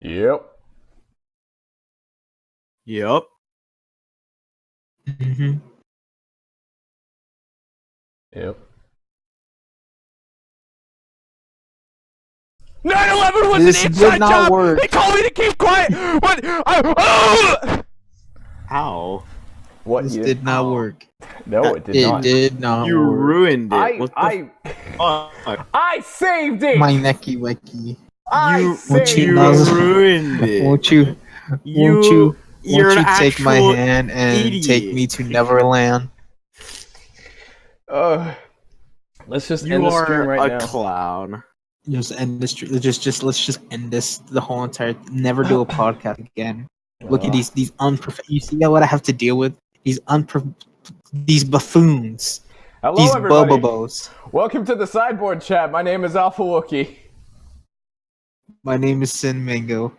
Yep. Yep. Mm-hmm. Yep. 9/11 was This an did inside not job. work. They told me to keep quiet. What? Ow. What? This You did not work. No, it did It not. did not You work. ruined it. What the I fuck? saved it. My necky wecky. I Won't saved you You Mozz? ruined it. Won't you You're an take my actual hand and take idiot. me to Neverland? Let's just You end the are stream right a now. clown. Just end this. Let's just end this. The whole entire. Never do a podcast again. Look at these You see what I have to deal with? These buffoons. Hello, These everybody. bobos. Welcome to the Sideboard chat. My name is AlphaWookiee. My name is Sin Mango.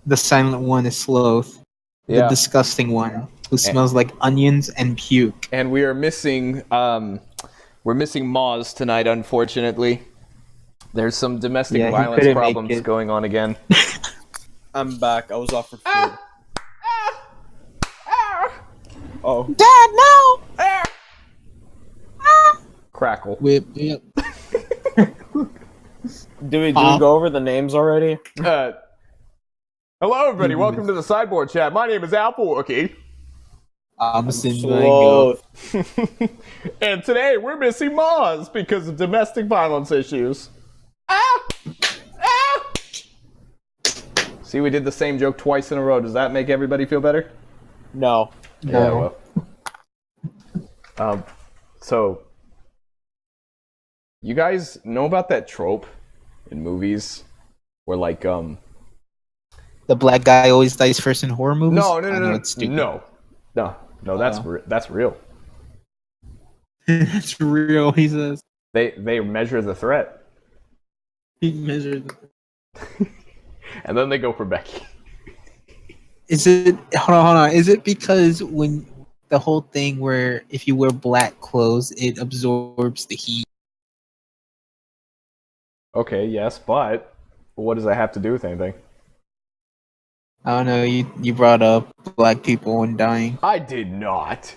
The silent one is Slothe. The Yeah. disgusting one who smells like onions and puke. And we are missing Mozz tonight, unfortunately. There's some domestic Yeah, he violence couldn't make problems it. going on again. I'm back. I was off for food. Oh. Dad, no! Crackle. Whip. Did we go over the names already? Hello, everybody. Welcome to the Sideboard chat. My name is AlphaWookiee. I'm Sin Mango. Slothe. And today we're missing Mozz because of domestic violence issues. See, we did the same joke twice in a row. Does that make everybody feel better? No. No. So, you guys know about that trope in movies where, like, The black guy always dies first in horror movies? No, I know it's stupid. no, that's real. It's real, he says. They measure the threat, He measured. and then they go for Becky. Is it hold on? Is it because when the whole thing where if you wear black clothes, it absorbs the heat? Okay, yes, but what does that have to do with anything? I don't know. You brought up black people and dying. I did not.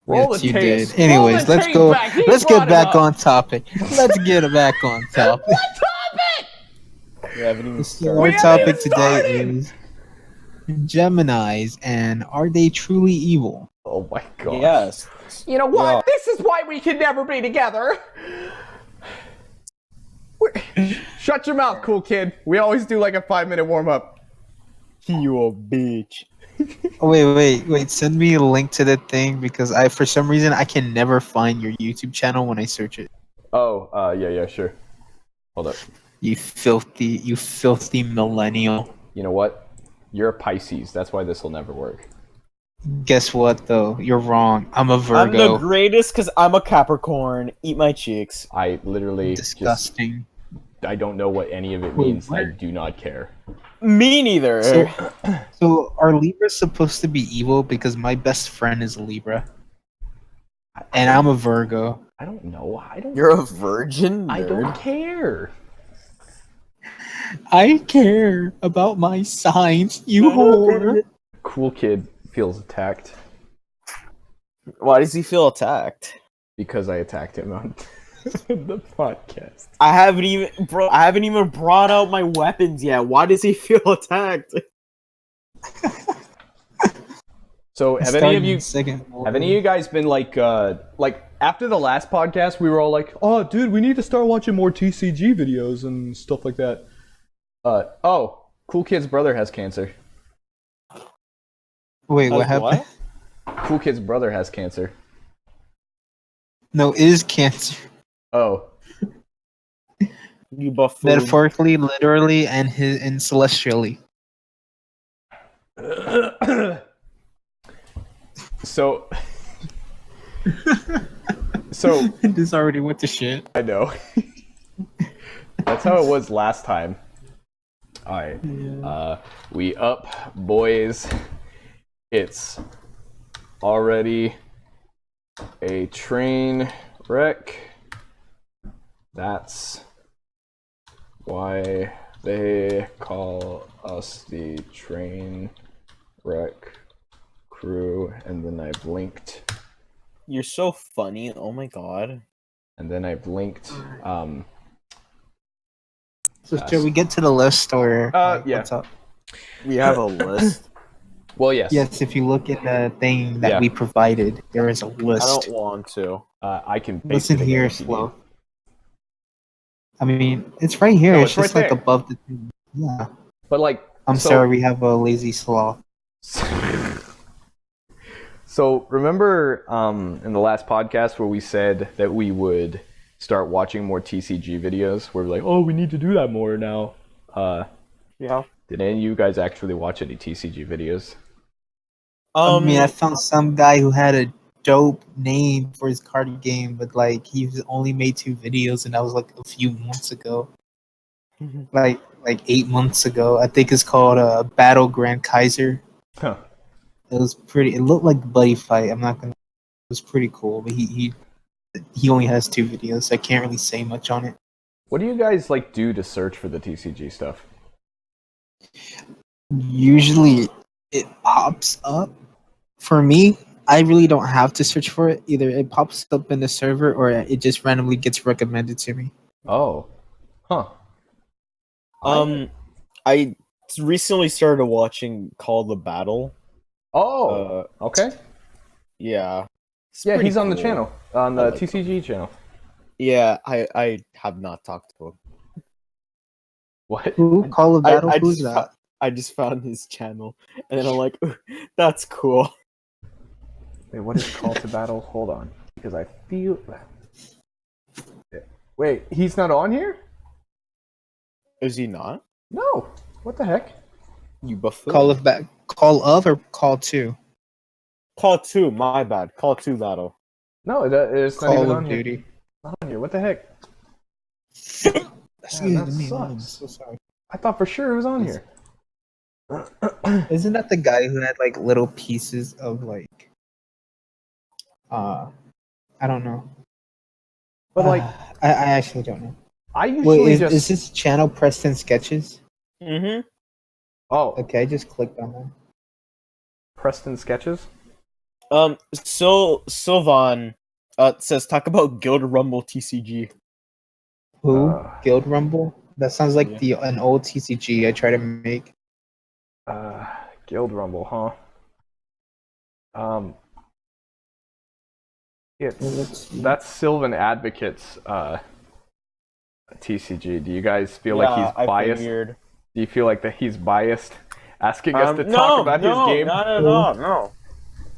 Roll Yes, the you tape. did. Anyways, Roll the let's tape go. back. He Let's brought get it back up. on topic. Let's get back on topic. What topic? We haven't even So started. our We haven't topic even today started. is Geminis and are they truly evil? Oh my god. Yes. You know what? Yeah. This is why we can never be together. Shut your mouth, cool kid. We always do like a 5-minute warm-up. You a bitch. Oh, wait. Send me a link to the thing because for some reason I can never find your YouTube channel when I search it. Oh, yeah, sure. Hold up. You filthy millennial. You know what? You're a Pisces. That's why this will never work. Guess what though? You're wrong. I'm a I'm Virgo. the greatest because I'm a Capricorn. Eat my cheeks. I literally Disgusting. I don't know what any of it Wait, means. I what? do not care. Me neither. So are Libras supposed to be evil? Because my best friend is a Libra, and I'm a Virgo. I don't know. You're a virgin. I Nerd. don't care. I care about my signs, you whore. Cool kid feels attacked Why does he feel attacked? because I attacked him on the podcast. I haven't even brought out my weapons yet. Why does he feel attacked? So have any of you guys been like after the last podcast we were all like, oh dude, we need to start watching more TCG videos and stuff like that. Cool kid's brother has cancer. Wait, what happened? Cool kid's brother has cancer. No, it is cancer. Oh. You buffoon. Metaphorically, literally, and celestially. So This already went to shit. I know. That's how it was last time. Alright. Yeah. We up, boys. It's already a train wreck. That's why They call us the train wreck crew, and then I've linked. You're so funny. Oh my god. And then I've linked. So should we get to the list or yeah. what's up? We have a list. Well, yes. Yes, if you look at the thing that we provided, there is a list. I don't want to. I can paste Listen it here, again if you need. Slothe. I mean, it's right here. No, it's it's just right like there. above the thing. Yeah. But like, I'm sorry, we have a lazy sloth. So remember in the last podcast where we said that we would start watching more TCG videos? Where we're like, oh, we need to do that more now. Yeah. Did any of you guys actually watch any TCG videos? I mean, I found some guy who had a dope name for his card game, but like he only made 2 videos, and that was like a few months ago. like 8 months ago. I think it's called Battle Grand Kaiser. Huh. It was pretty. It looked like Buddy Fight. I'm not gonna. It was pretty cool, but he only has 2 videos. So I can't really say much on it. What do you guys like do to search for the TCG stuff? Usually, it pops up. For me, I really don't have to search for it. Either it pops up in the server, or it just randomly gets recommended to me. Oh, huh. I recently started watching Call the Battle. Oh, okay. Yeah. Yeah, he's on the cool. channel, on the I like TCG channel. Yeah, I have not talked to him. What? Who? Call of Battle? Who's just that? I just found his channel, and then I'm like, "Ooh, that's cool." Wait, what is Call to Battle? Hold on, because I feel. Wait, he's not on here? Is he not? No. What the heck? You buffoon. Call of or Call 2? Call 2, my bad. Call 2 Battle. No, it's not even Call on of here. Duty. Not on here. What the heck? Excuse that me, sucks. I'm so sorry. I thought for sure it was on here. Isn't that the guy who had like little pieces of like I don't know. But like, I actually don't know. I usually Wait, is this channel Preston Sketches? Mm-hmm. Oh, Okay, I just clicked on that. Preston Sketches? So Sylvan says talk about Guild Rumble TCG. Who? Guild Rumble? That sounds like Yeah. an old TCG I try to make. Guild Rumble, huh? That's Sylvan Advocate's TCG. Do you guys feel like he's biased? Figured. Do you feel like that he's biased, asking us to talk about his game? No.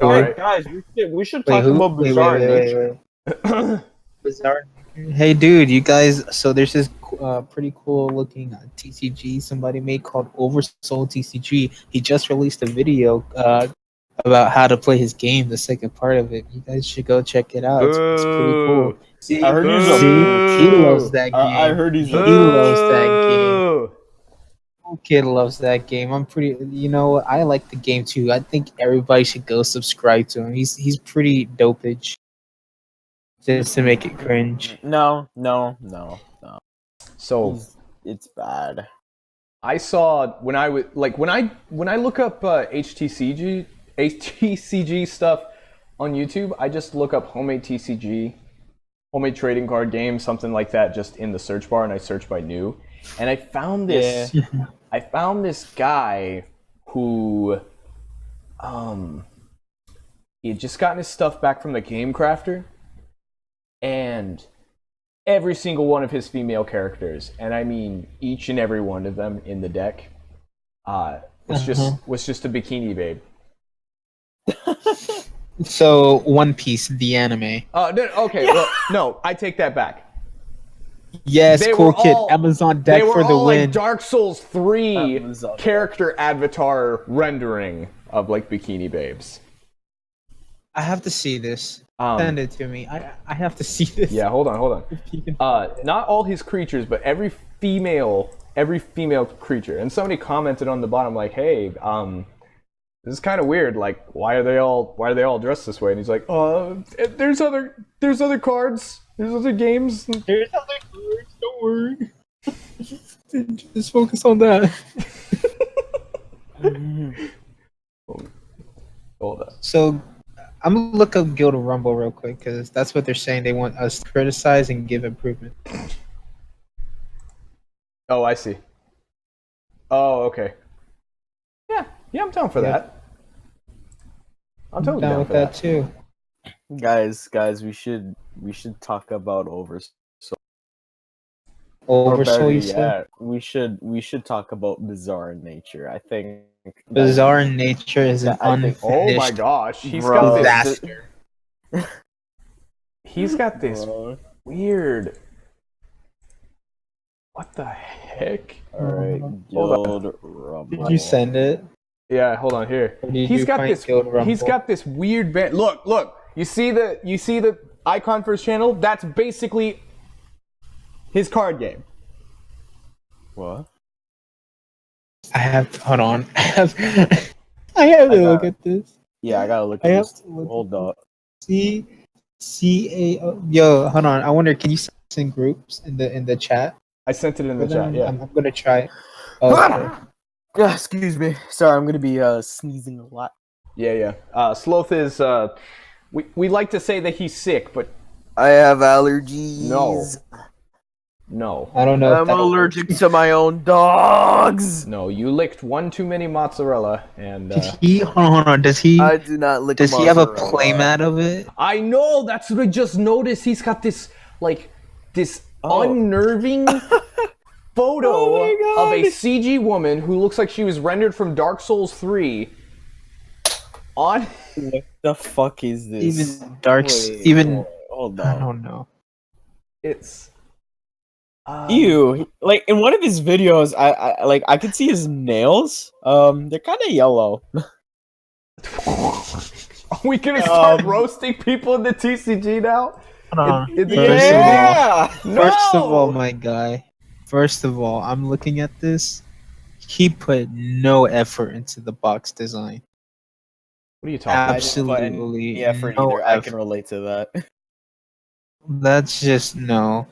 All Hey right. guys, we should Wait, talk who? about Bizarre Nature. Bizarre. Hey, dude, you guys. So there's this pretty cool looking TCG somebody made called Oversoul TCG. He just released a video about how to play his game. The second part of it. You guys should go check it out. It's pretty cool. See, I heard he's he loves that game. I heard he's he loves that game. Kid loves that game. I'm pretty. You know what? I like the game too. I think everybody should go subscribe to him. He's pretty dopage. Just to make it cringe. No. So It's bad. I saw when I would like when I look up HTCG stuff on YouTube, I just look up homemade TCG, homemade trading card game, something like that, just in the search bar, and I search by new, and I found this. I found this guy who, he had just gotten his stuff back from the Game Crafter, and every single one of his female characters, and I mean each and every one of them in the deck, was just a bikini babe. So One Piece, the anime. Okay, well, no, I take that back. Yes, They cool were kid. all- Amazon They deck were for the all win. like Dark Souls 3 Amazon. character avatar rendering of like bikini babes. I have to see this. Send it to me. I have to see this. Yeah, hold on. If you can- Not all his creatures, but every female creature. And somebody commented on the bottom like, "Hey, this is kind of weird. Like, why are they all dressed this way?" And he's like, there's other cards, there's other games." There's other cards. Don't worry. Just focus on that. Hold up. So, I'm gonna look up Guild Rumble real quick because that's what they're saying. They want us to criticize and give improvement. Oh, I see. Oh, okay. Yeah, I'm down for that. I'm totally down with for that too. Guys, we should talk about Oversoul. Oversoul, you yeah, said? we should talk about Bizarre Nature. I think Bizarre Nature is an unfinished oh my gosh, he's Bro, got this. disaster. He's got this Bro. weird. What the heck? Alright, Hold Guild Rumble. Did you send it? Yeah, hold on here. Or did He's you got find this. Guild Rumble? He's got this weird band. Look. You see the icon for his channel? That's basically his card game. What? I have. Hold on. I have to look at this. Yeah, I gotta look I at have this. to look Hold up. CAO. Yo, hold on. I wonder. Can you send this in groups in the chat? I sent it in the chat. Yeah. I'm gonna try. Okay. Excuse me. Sorry, I'm gonna be sneezing a lot. Yeah. Slothe is. We like to say that he's sick, but I have allergies. no. I don't know. I'm allergic to my own dogs. No, you licked one too many mozzarella, and Hold on. Does he? I do not lick. Does he have a mozzarella. playmat of it? I know. That's what I just noticed. He's got this unnerving photo Oh my of a God. CG woman who looks like she was rendered from Dark Souls 3. On. What the fuck is this? Even darks. Wait, Even. hold I on. don't know. It's. Ew! Like in one of his videos, I could see his nails. They're kind of yellow. Are we gonna start roasting people in the TCG now? Hold on. In the First of all, my guy. First of all, I'm looking at this. He put no effort into the box design. What are you talking about? Absolutely. Yeah, for no either. I effort. can relate to that. That's just no.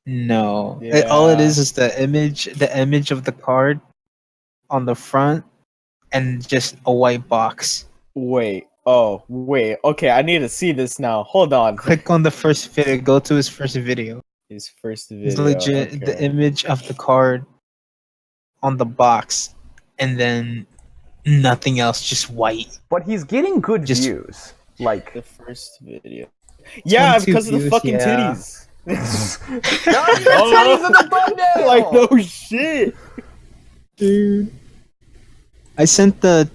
No. Yeah. All it is the image of the card on the front and just a white box. Wait. Oh, wait. Okay, I need to see this now. Hold on. Click on the first video, go to his first video. His first video. It's legit the okay. image of the card on the box and then nothing else, just white. But he's getting good Just- views. Like. The first video. Yeah, 22 because of the views, fucking yeah. titties. Titties in the thumbnail! Like no shit. Dude. I sent a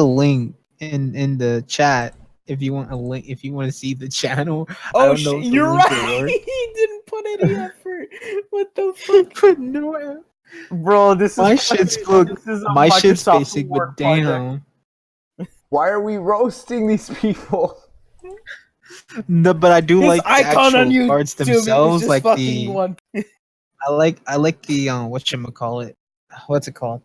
link in the chat if you want a link, if you want to see the channel. I Oh don't know if shit! the You're link will right. work. He didn't put any effort. What the fuck, Put no effort. bro? This is My fucking- shit's look. this is a My shit's Microsoft basic, Word but damn. Why are we roasting these people? No, but I do His like the icon on actual YouTube cards is themselves, just like fucking the. one. I like the whatchamacallit. What's it called?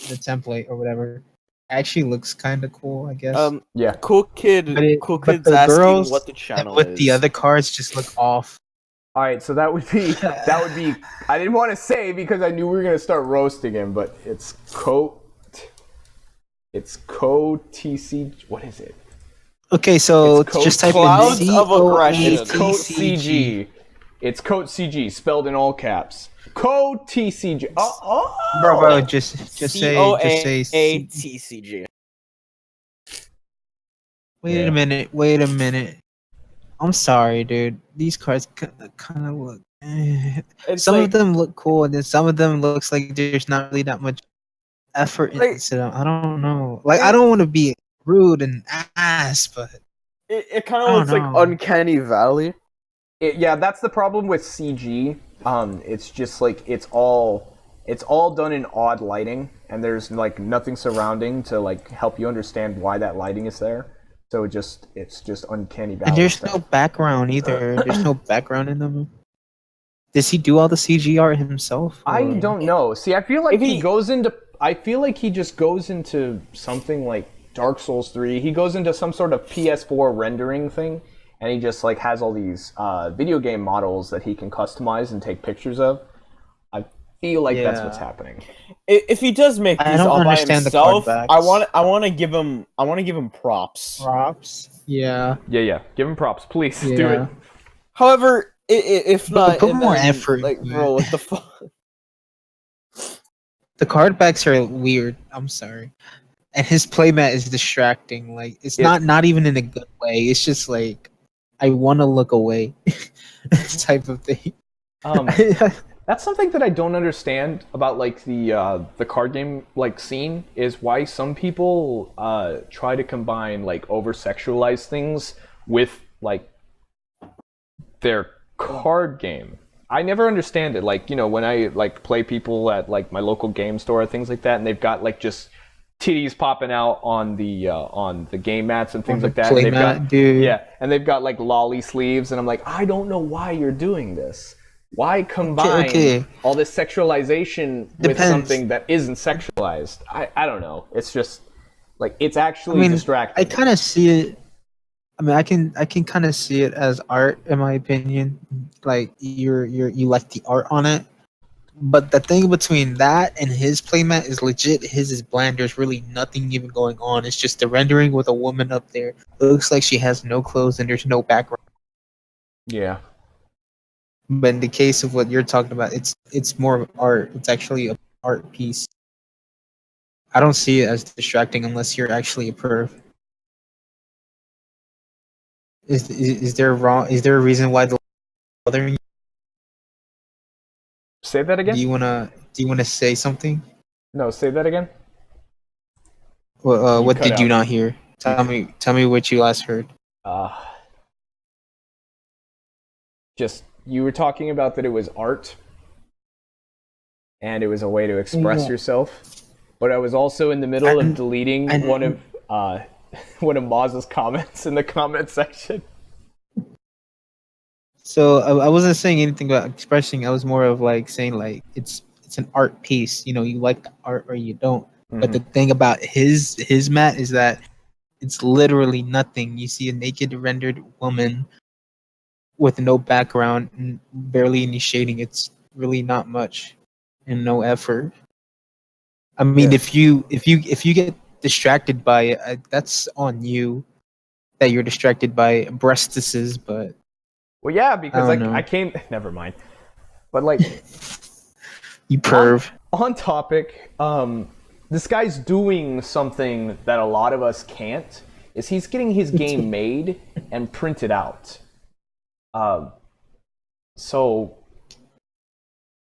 The template or whatever. Actually looks kind of cool, I guess. Yeah. Cool kid. But Cool but kid's the asking girls what the channel with is. the other cards just look off. All right, so that would be. I didn't want to say because I knew we were gonna start roasting him, but it's TCG. What is it? Okay, so It's just type Clouds in of Aggression. It's code COATCG. CG. It's code CG spelled in all caps. Code TCG. Oh. Bro, just say COAATCG. Wait a minute. I'm sorry, dude. These cards kind of look. Some of them look cool, and then some of them looks like there's not really that much effort into them. I don't know. Like, I don't want to be rude and ass, but It kind I of looks don't like know. Uncanny Valley. Yeah, that's the problem with CG. It's just like it's all done in odd lighting, and there's like nothing surrounding to like help you understand why that lighting is there. So it's just uncanny valley. and there's stuff. no background either. There's no background in them. Does he do all the CG art himself? I or- don't know. See, I feel like If he- I feel like he just goes into something like Dark Souls 3. He goes into some sort of PS4 rendering thing, and he just like has all these video game models that he can customize and take pictures of. feel like that's what's happening. If he does make these all by himself, I want to give him props. Props. Yeah. Yeah. Give him props, please. Do it. However, if not, put more effort. Like, bro, what the fuck? The card backs are weird. I'm sorry. And his playmat is distracting. Like it's not even in a good way. It's just like I want to look away, type of thing. That's something that I don't understand about like the card game like scene is why some people try to combine like over sexualized things with like their card game. I never understand it. Like, you know, when I like play people at like my local game store or things like that, and they've got like just titties popping out on the game mats and things like that. And they've got and they've got like lolly sleeves, and I'm like, I don't know why you're doing this. Why combine all this sexualization with something that isn't sexualized? I don't know. It's just like it's actually distracting. I kind of see it. I mean, I can kind of see it as art, in my opinion. Like you like the art on it, but the thing between that and his playmat is legit. His is bland. There's really nothing even going on. It's just the rendering with a woman up there. It looks like she has no clothes and there's no background. Yeah. But in the case of what you're talking about, it's more of art. It's actually an art piece. I don't see it as distracting unless you're actually a perv. Is there a reason why the bothering you? Say that again? Do you wanna say something? No, say that again. Well, what did you not hear? Tell me what you last heard. Just you were talking about that it was art and it was a way to express yourself, but I was also in the middle of deleting one of Mozz's comments in the comment section. So I wasn't saying anything about expressing. I was more of like saying like it's an art piece. You know, you like the art or you don't. Mm-hmm. But the thing about his mat is that it's literally nothing. You see a naked rendered woman with no background and barely any shading. It's really not much and no effort. I mean, if you get distracted by it, that's on you. That you're distracted by breastises, but well, yeah, because I can't. Never mind. But like, you perv. On topic, this guy's doing something that a lot of us can't. Is he's getting his game made and printed out. So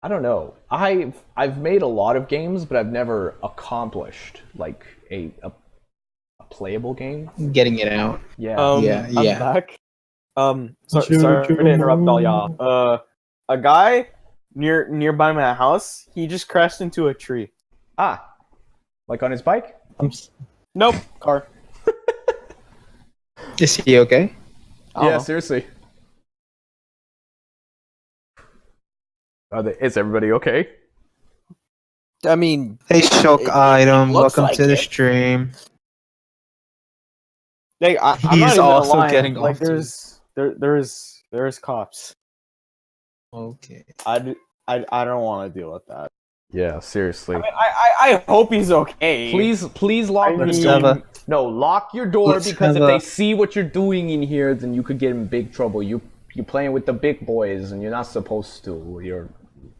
I don't know. I've made a lot of games, but I've never accomplished like a playable game. Getting it out. Yeah. I'm back. Sorry to interrupt all y'all. A guy nearby my house, he just crashed into a tree. Like on his bike? Nope, car. Is he okay? Yeah, seriously. Is everybody okay? I mean, hey, Shock Item, welcome to the stream. Like, he's also getting like there's cops. Okay. I don't want to deal with that. Yeah, seriously. I mean, I hope he's okay. Please lock your door. No, lock your door because if they see what you're doing in here, then you could get in big trouble. You're playing with the big boys, and you're not supposed to.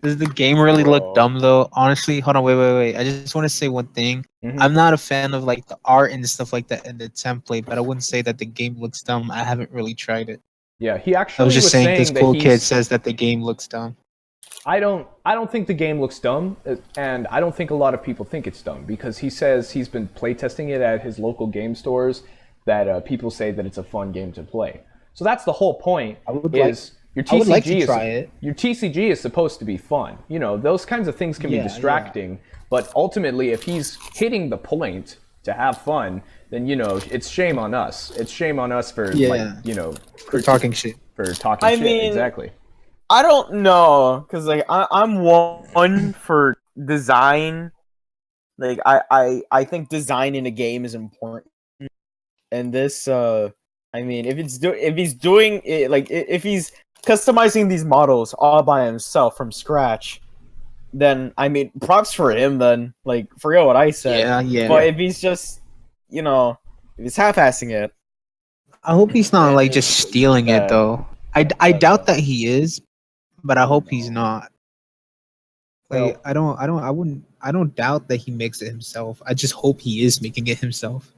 Does the game really look dumb though? Honestly, hold on, wait. I just want to say one thing. Mm-hmm. I'm not a fan of like the art and stuff like that and the template, but I wouldn't say that the game looks dumb. I haven't really tried it. Yeah, he actually. I was just saying this cool kid says that the game looks dumb. I don't think the game looks dumb, and I don't think a lot of people think it's dumb because he says he's been playtesting it at his local game stores. That people say that it's a fun game to play. So that's the whole point. Your TCG is supposed to be fun. You know, those kinds of things can be distracting, but ultimately, if he's hitting the point to have fun, then, you know, it's shame on us. It's shame on us for, for talking shit. I mean, exactly. I don't know, because, like, I'm one for design. Like, I think design in a game is important. And this, I mean, if he's doing it, like, if he's customizing these models all by himself from scratch, then I mean, props for him. Then, like, forget what I said. Yeah. But if he's just, if he's half-assing it, I hope he's not like it's just stealing it bad. though. I doubt that he is, but I hope he's not. Like I don't doubt that he makes it himself. I just hope he is making it himself.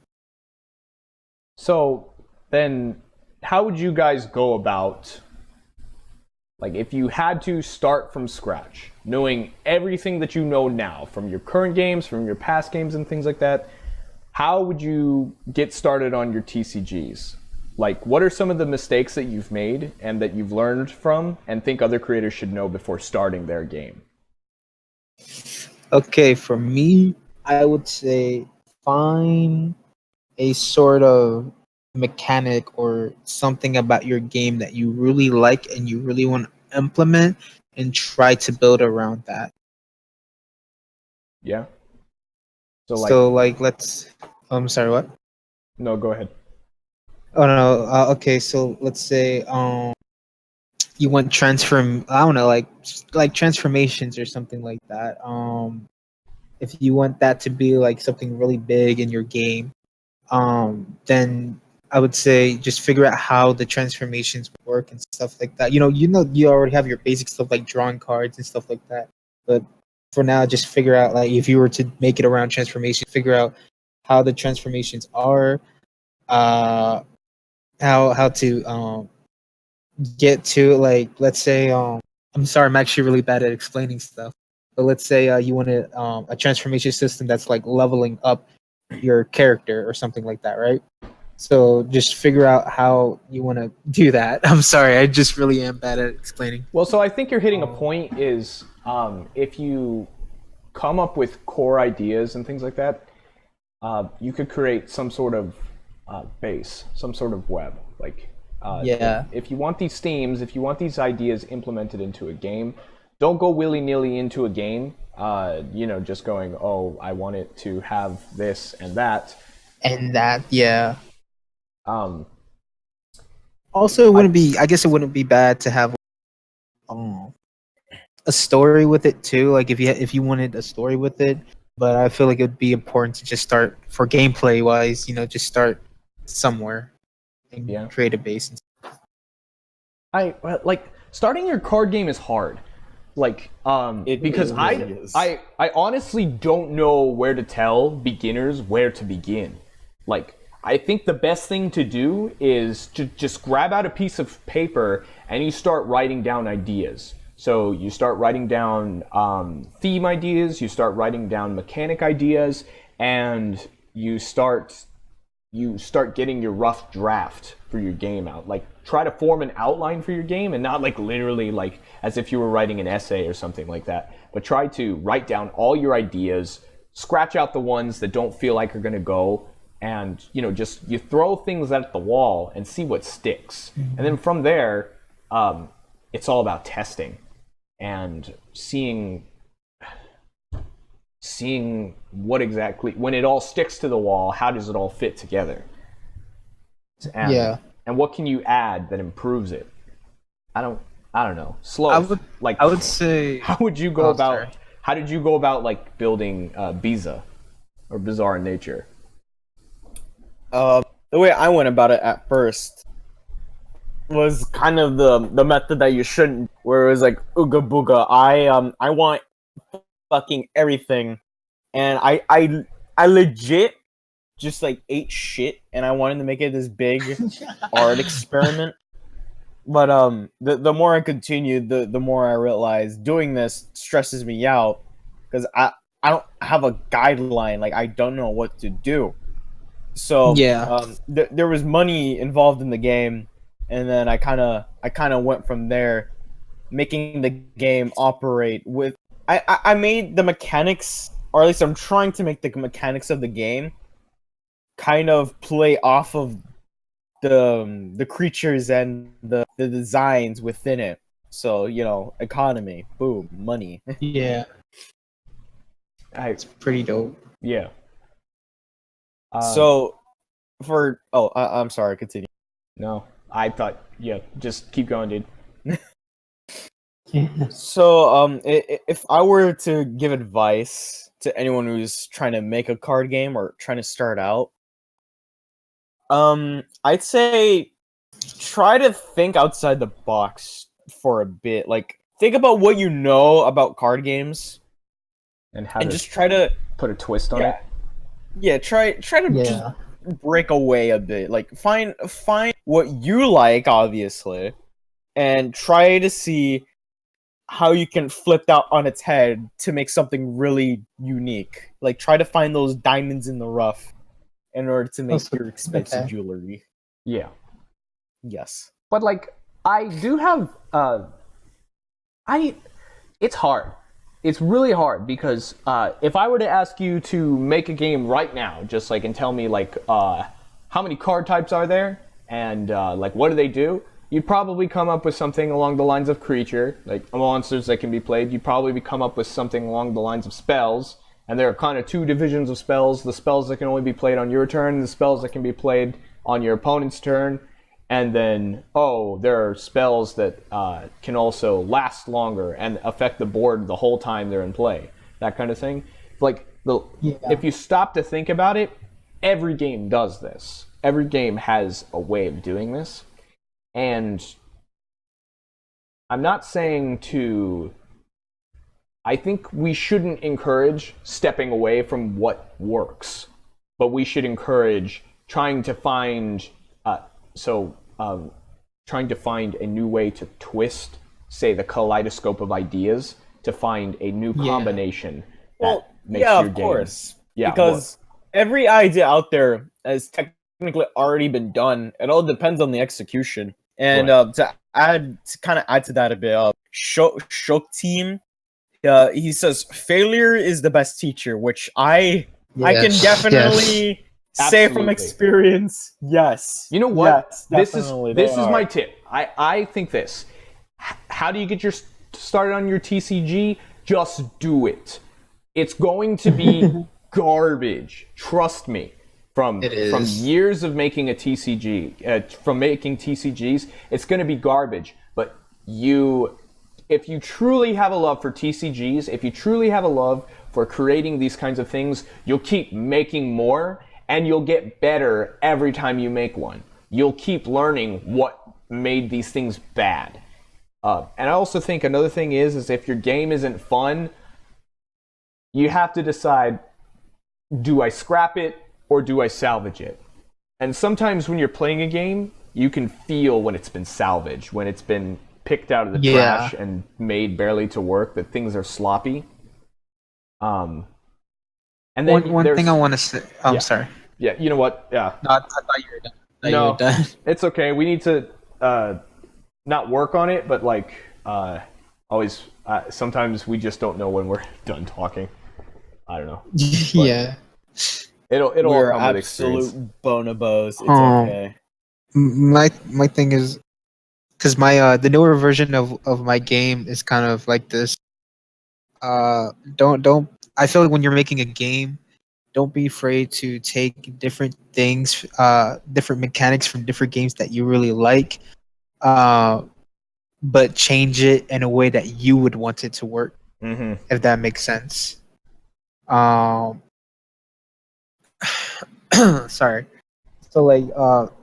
So then, how would you guys go about, like, if you had to start from scratch, knowing everything that you know now from your current games, from your past games and things like that, how would you get started on your TCGs? Like, what are some of the mistakes that you've made and that you've learned from and think other creators should know before starting their game? Okay, for me, I would say find a sort of mechanic or something about your game that you really like and you really want to implement and try to build around that. Yeah? So like let's I'm sorry, what? No, go ahead. Oh no, okay, so let's say you want I don't know, like transformations or something like that. If you want that to be like something really big in your game, then I would say just figure out how the transformations work and stuff like that. You already have your basic stuff like drawing cards and stuff like that. But for now, just figure out, like, if you were to make it around transformation, figure out how the transformations are, how to get to, like, let's say I'm sorry, I'm actually really bad at explaining stuff. But let's say you want a transformation system that's like leveling up your character or something like that, right? So just figure out how you want to do that. I'm sorry, I just really am bad at explaining. Well, so I think you're hitting a point is if you come up with core ideas and things like that, you could create some sort of base, some sort of web. Like, if you want these themes, if you want these ideas implemented into a game, don't go willy-nilly into a game, just going, oh, I want it to have this and that. And that, yeah. Also, I guess it wouldn't be bad to have a story with it too. Like if you wanted a story with it, but I feel like it would be important to just start, for gameplay wise, just start somewhere and create a base. Like, starting your card game is hard. Like, because I honestly don't know where to tell beginners where to begin. Like, I think the best thing to do is to just grab out a piece of paper and you start writing down ideas. So you start writing down theme ideas, you start writing down mechanic ideas, and you start getting your rough draft for your game out. Like, try to form an outline for your game, and not like literally like as if you were writing an essay or something like that. But try to write down all your ideas, scratch out the ones that don't feel like are going to go, and just you throw things at the wall and see what sticks. And then from there, it's all about testing and seeing what exactly, when it all sticks to the wall, how does it all fit together? And what can you add that improves it? I don't know. Slothe. I would say, how did you go about like building Biza or Bizarre in Nature? The way I went about it at first was kind of the method that you shouldn't, where it was like ooga booga. I want fucking everything, and I legit just like ate shit, and I wanted to make it this big art experiment. But the more I continued, the more I realized doing this stresses me out, because I don't have a guideline. Like, I don't know what to do. So there was money involved in the game, and then I kind of went from there, making the game operate with. I made the mechanics, or at least I'm trying to make the mechanics of the game kind of play off of the creatures and the designs within it. So, economy, boom, money. Yeah. It's pretty dope. Yeah. So, I'm sorry, continue. No, I thought, just keep going, dude. So, if I were to give advice to anyone who's trying to make a card game or trying to start out, I'd say try to think outside the box for a bit. Like, think about what you know about card games, And how and to just try to put a twist on it. yeah, try to just break away a bit. Like, find what you like, obviously, and try to see how you can flip that on its head to make something really unique. Like, try to find those diamonds in the rough in order to make your expensive jewelry. Yeah. Yes. But like, I do have it's hard. It's really hard because if I were to ask you to make a game right now, just like, and tell me like how many card types are there and like what do they do, you'd probably come up with something along the lines of creature, like monsters that can be played. You'd probably come up with something along the lines of spells, and there are kind of two divisions of spells: the spells that can only be played on your turn, and the spells that can be played on your opponent's turn. And then, there are spells that can also last longer and affect the board the whole time they're in play. That kind of thing. Like, if you stop to think about it, every game does this. Every game has a way of doing this. And I'm not saying I think we shouldn't encourage stepping away from what works, but we should encourage trying to find trying to find a new way to twist, say, the kaleidoscope of ideas to find a new combination that makes your game. Of course. Yeah, because every idea out there has technically already been done. It all depends on the execution. And to kind of add to that a bit, Shook Team, he says failure is the best teacher, which I can definitely say from experience. Yes. You know what? Yes, this is my tip. I think this. How do you get started on your TCG? Just do it. It's going to be garbage. Trust me. From years of making a TCG, from making TCGs, it's going to be garbage. But if you truly have a love for TCGs, if you truly have a love for creating these kinds of things, you'll keep making more, and you'll get better every time you make one. You'll keep learning what made these things bad. And I also think another thing is if your game isn't fun, you have to decide, do I scrap it or do I salvage it? And sometimes when you're playing a game, you can feel when it's been salvaged, when it's been picked out of the trash and made barely to work, that things are sloppy. And then one thing I want to say. I'm sorry. Yeah, you know what? Yeah. No, I thought you were done. You were done. It's okay. We need to not work on it, but like always. Sometimes we just don't know when we're done talking. I don't know. Yeah. It'll we're all come with experience. Absolute bonobos. It's okay. My thing is, because my the newer version of my game is kind of like this. Don't. I feel like when you're making a game, don't be afraid to take different things, different mechanics from different games that you really like, but change it in a way that you would want it to work. Mm-hmm. If that makes sense. Sorry. So like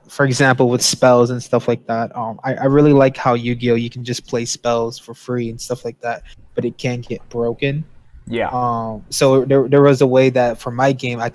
for example with spells and stuff like that, I really like how Yu-Gi-Oh! You can just play spells for free and stuff like that, but it can get broken. Yeah. So there was a way that for my game I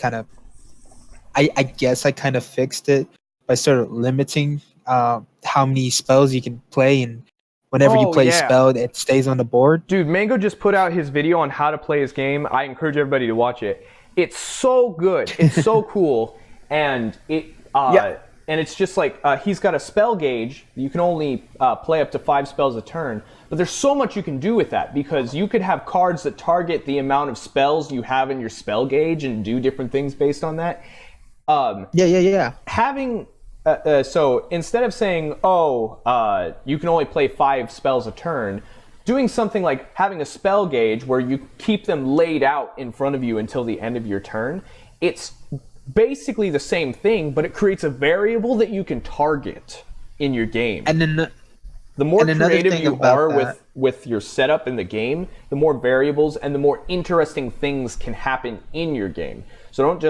guess I kind of fixed it by sort of limiting how many spells you can play, and whenever you play a spell, it stays on the board. Dude, Mango just put out his video on how to play his game. I encourage everybody to watch it. It's so good. It's so cool. And and it's just like he's got a spell gauge. You can only play up to 5 spells a turn. But there's so much you can do with that, because you could have cards that target the amount of spells you have in your spell gauge and do different things based on that. Having so instead of saying, you can only play 5 spells a turn, doing something like having a spell gauge where you keep them laid out in front of you until the end of your turn, it's basically the same thing, but it creates a variable that you can target in your game. And then The more And another creative thing you about are that- with your setup in the game, the more variables and the more interesting things can happen in your game. So don't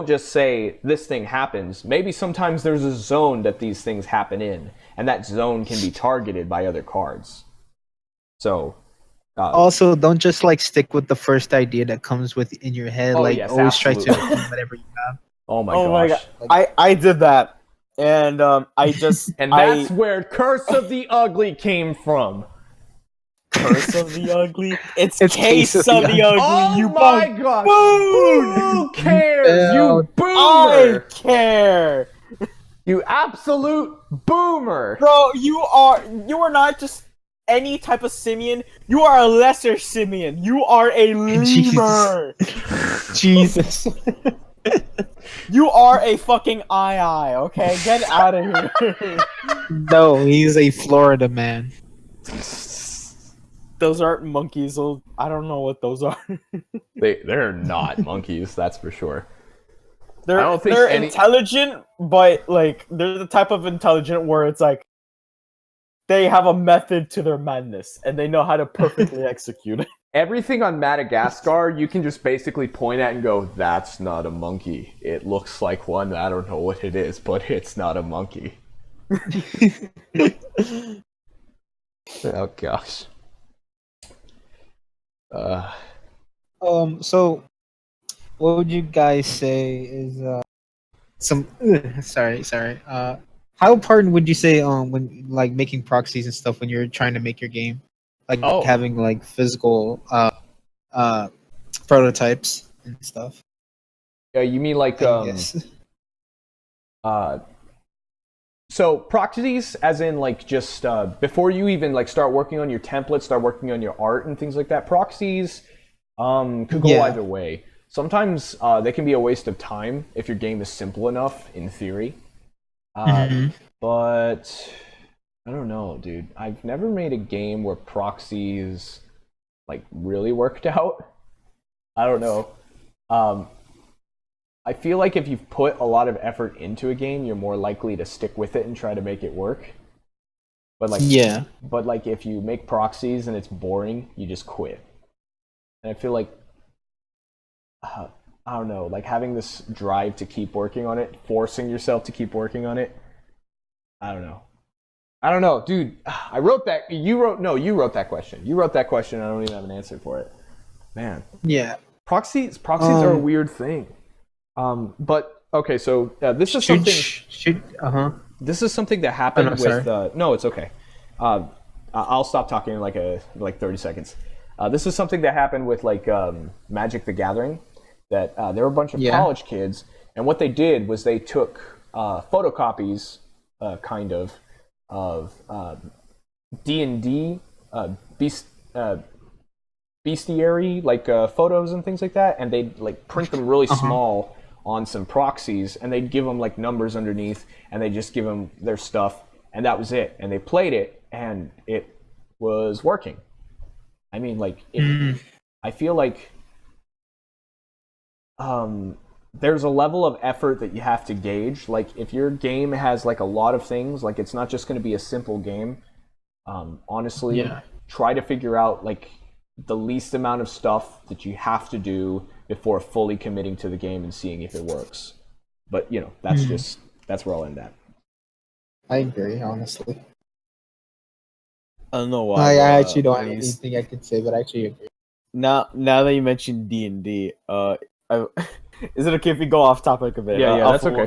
just say this thing happens. Maybe sometimes there's a zone that these things happen in, and that zone can be targeted by other cards. So also, don't just like stick with the first idea that comes with in your head. Oh, Like yes, always try to absolutely. do whatever you have. oh my Oh gosh. my god, I did that, and I just And that's where Curse of the Ugly came from. Curse of the Ugly. It's It's Case of the Ugly. Oh You my bum- gosh! Boom! Who cares? You I boomer! care, You absolute boomer! bro. You are not just any type of simian. You are a lesser simian. You are a lemur. Jesus. You are a fucking ii. Okay, get out of here. No, he's a Florida man. Those aren't monkeys. I don't know what those are. They're not monkeys, that's for sure. They're I don't think they're any- intelligent, but like they're the type of intelligent where it's like they have a method to their madness and they know how to perfectly execute it. Everything on Madagascar, you can just basically point at and go, that's not a monkey. It looks like one, I don't know what it is, but it's not a monkey. Oh gosh. So what would you guys say is sorry. How important would you say when like making proxies and stuff when you're trying to make your game? Like having like physical prototypes and stuff. Yeah, you mean like Yes. so proxies as in like just before you even like start working on your template, start working on your art and things like that, proxies could go either way. Sometimes they can be a waste of time if your game is simple enough in theory. But I don't know, dude. I've never made a game where proxies like really worked out. I don't know. I feel like if you've put a lot of effort into a game, you're more likely to stick with it and try to make it work. But like if you make proxies and it's boring, you just quit. And I feel like I don't know, like having this drive to keep working on it, forcing yourself to keep working on it. I don't know, dude. I wrote that. You wrote that question. You wrote that question. I don't even have an answer for it. Man. Yeah. Proxies are a weird thing. But okay, so this is something. This is something that happened with. No, it's okay. I'll stop talking in like 30 seconds. This is something that happened with like Magic the Gathering. That there were a bunch of college kids, and what they did was they took photocopies, kind of D&D bestiary like photos and things like that, and they'd like print them really small on some proxies, and they'd give them like numbers underneath, and they'd just give them their stuff, and that was it. And they played it, and it was working. I mean, like, I feel like there's a level of effort that you have to gauge. Like, if your game has like a lot of things, like it's not just going to be a simple game. Honestly, try to figure out like the least amount of stuff that you have to do before fully committing to the game and seeing if it works. But you know, that's where I'll end at. I agree, honestly. I don't know why. I actually don't have anything I could say, but I actually agree. Now that you mentioned D&D, is it okay if we go off topic a bit? Yeah, that's okay.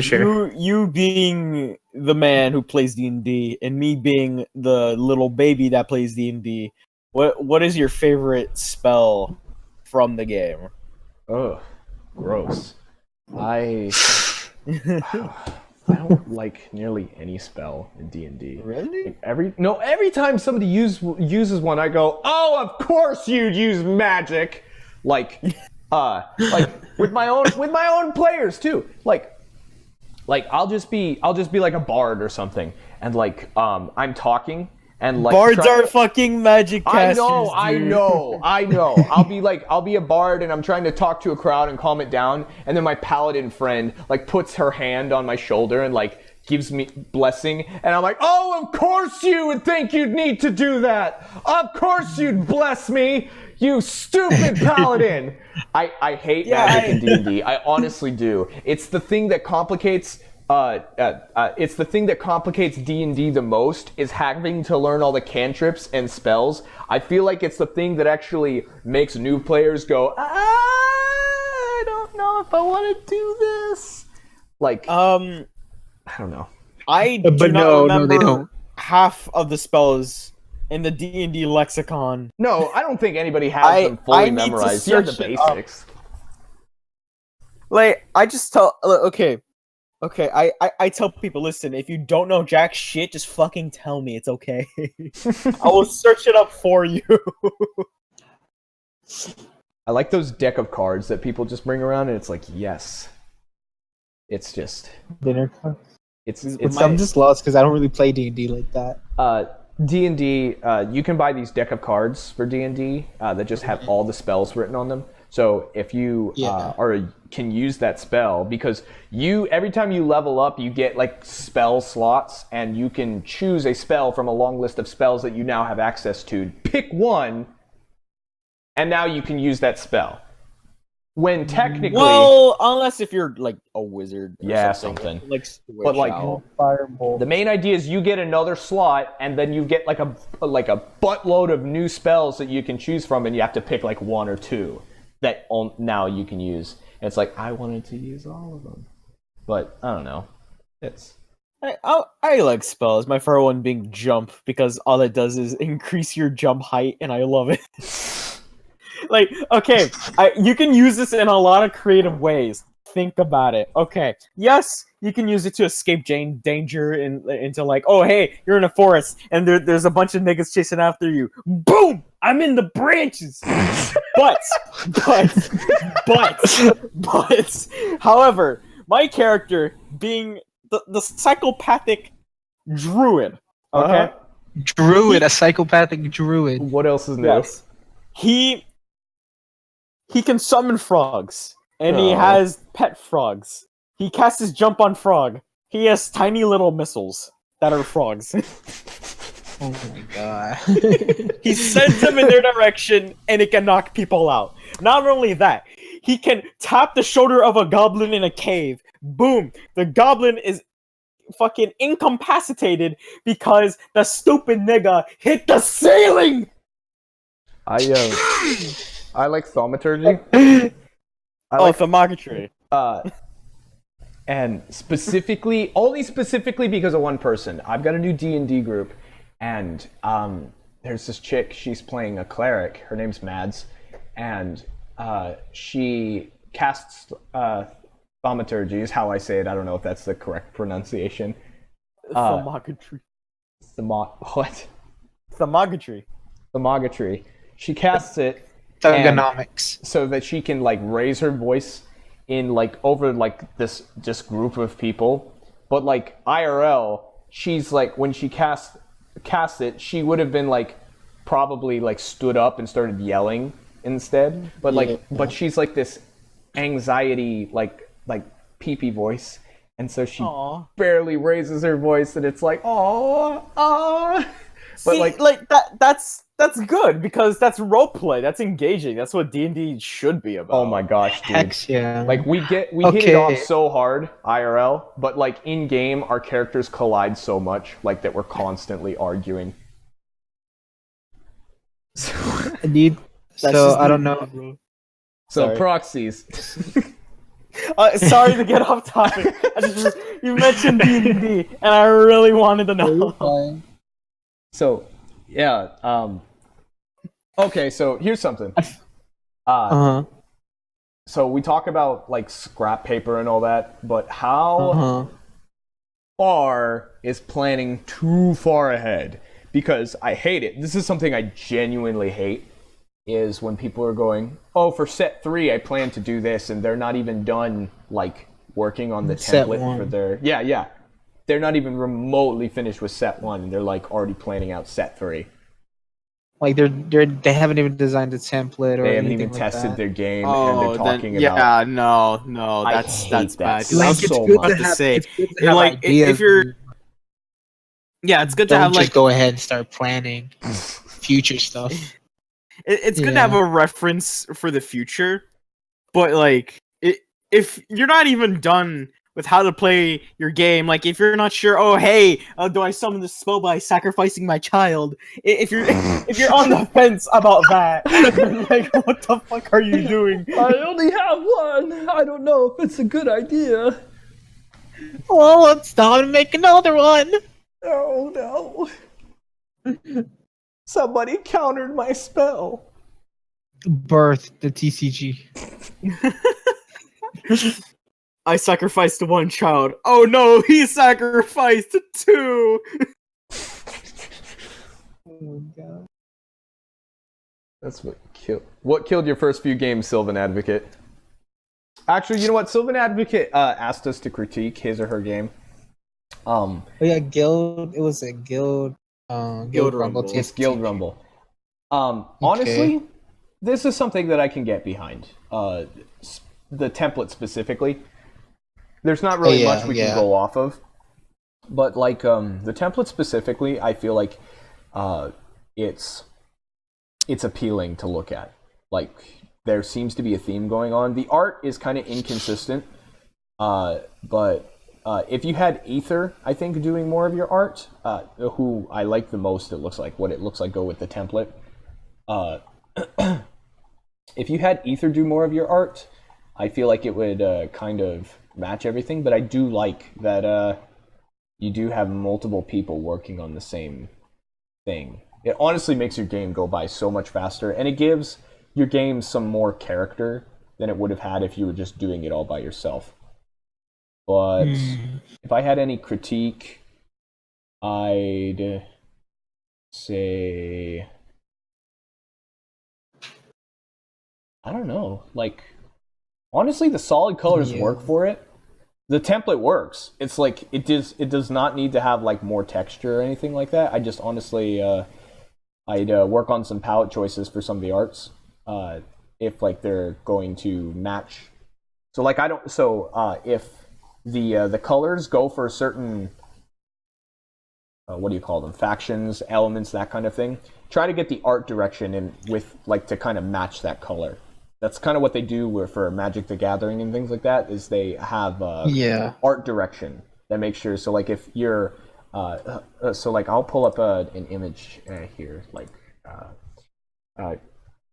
Sure. You being the man who plays D&D, and me being the little baby that plays D&D, what is your favorite spell from the game? Ugh, gross. I don't like nearly any spell in D&D. Really? Every time somebody uses one, I go, "Oh, of course you'd use magic." Like with my own players too. Like I'll just be like a bard or something, and like I'm talking. And like bards are fucking magic casters. I know. I'll be a bard, and I'm trying to talk to a crowd and calm it down, and then my paladin friend like puts her hand on my shoulder and like gives me blessing, and I'm like, oh, of course you would think you'd need to do that. Of course you'd bless me, you stupid paladin. I hate magic in D&D. I honestly do. It's the thing that complicates. It's the thing that complicates D&D the most is having to learn all the cantrips and spells. I feel like it's the thing that actually makes new players go, I don't know if I want to do this. Like, I don't know. I do not remember they don't. Half of the spells in the D&D lexicon. No, I don't think anybody has them fully memorized. You have the basics. Like, I just tell... Okay, I tell people, listen, if you don't know jack shit, just fucking tell me. It's okay. I will search it up for you. I like those deck of cards that people just bring around, and it's like, yes. It's just... Dinner cards? It's I'm just lost because I don't really play D&D like that. D&D, you can buy these deck of cards for D&D that just have all the spells written on them. So if you can use that spell, because every time you level up, you get like spell slots, and you can choose a spell from a long list of spells that you now have access to. Pick one, and now you can use that spell. When technically, well, unless if you're like a wizard, or something. Like, but like Firebolt. The main idea is you get another slot, and then you get like a buttload of new spells that you can choose from, and you have to pick like one or two that now you can use. And it's like, I wanted to use all of them, but I don't know. I like spells. My favorite one being jump, because all it does is increase your jump height, and I love it. Like, okay, you can use this in a lot of creative ways. Think about it. Okay, yes, you can use it to escape danger into like, oh, hey, you're in a forest, and there's a bunch of niggas chasing after you. Boom! I'm in the branches! But, however, my character being the psychopathic druid, okay? A psychopathic druid. What else is new? Yes. He can summon frogs, and he has pet frogs. He casts his jump on frog. He has tiny little missiles that are frogs. Oh my god. He sends them in their direction, and it can knock people out. Not only that, he can tap the shoulder of a goblin in a cave. Boom! The goblin is fucking incapacitated because the stupid nigga hit the ceiling! I like thaumaturgy. Thaumaturgy. And only specifically because of one person. I've got a new D&D group, and there's this chick, she's playing a cleric, her name's Mozz, and she casts thaumaturgy, is how I say it. I don't know if that's the correct pronunciation. Thaumaturgy. What? Thaumaturgy. She casts it so that she can like raise her voice in like over like this group of people. But like IRL, she's like, when she casts it, she would have been like probably like stood up and started yelling instead. But but she's like this anxiety like pee-pee voice, and so she barely raises her voice, and it's like but see, that's good, because that's roleplay. That's engaging. That's what D&D should be about. Oh my gosh, dude. Hex, yeah. Like we hit it off so hard IRL, but like in game our characters collide so much like that we're constantly arguing. Indeed. So I don't know. So proxies. Sorry to get off topic. You mentioned D&D, and I really wanted to know. So, yeah. Okay, so here's something. So we talk about like scrap paper and all that, but how far is planning too far ahead? Because I hate it. This is something I genuinely hate, is when people are going, oh, for set 3 I plan to do this, and they're not even done like working on the template for their... Yeah. They're not even remotely finished with set 1, and they're like already planning out set 3. Like they haven't even designed a template or They haven't anything even like tested that. their game, and they're talking yeah, about. no, I that's hate that bad. 'cause so I Like was it's much. good about to to have say, it's good to have like ideas. if you're, yeah, it's good to Don't have just like go ahead and start planning future stuff. it's good to have a reference for the future, but like if you're not even done with how to play your game, like if you're not sure, oh hey, do I summon the spell by sacrificing my child? If you're on the fence about that, like what the fuck are you doing? I only have one. I don't know if it's a good idea. Well, let's stop and make another one. Oh no! Somebody countered my spell. Birth the TCG. I sacrificed one child. Oh no, he sacrificed two. Oh my god. That's what killed your first few games, Sylvan Advocate. Actually, you know what? Sylvan Advocate asked us to critique his or her game. Oh yeah, Guild. It was a Guild. Guild Rumble. It's Guild Rumble. Honestly, this is something that I can get behind. The template specifically. There's not really much we can go off of, but like the template specifically, I feel like it's appealing to look at. Like there seems to be a theme going on. The art is kind of inconsistent, but if you had Ether, I think doing more of your art, who I like the most, it looks like what it looks like go with the template. If you had Ether do more of your art, I feel like it would kind of match everything. But I do like that you do have multiple people working on the same thing. It honestly makes your game go by so much faster, and it gives your game some more character than it would have had if you were just doing it all by yourself. But if I had any critique, I'd say, I don't know. Like, honestly, the solid colors work for it. The template works. It's like it does not need to have like more texture or anything like that. I just honestly, I'd work on some palette choices for some of the arts, if like they're going to match. So like I don't. So if the colors go for certain, what do you call them? Factions, elements, that kind of thing. Try to get the art direction in with like to kind of match that color. That's kind of what they do for Magic the Gathering and things like that. Is they have art direction that makes sure. So like if you're, so like I'll pull up an image here, like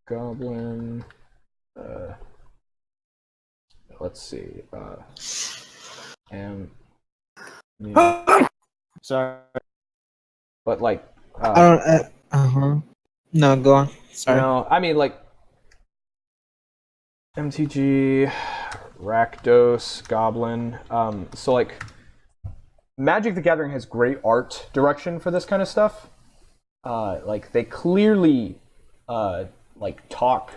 goblin. Let's see. Sorry, but like I don't. No, go on. Sorry. No, I mean like MTG, Rakdos, Goblin. So like Magic the Gathering has great art direction for this kind of stuff. Like they clearly like talk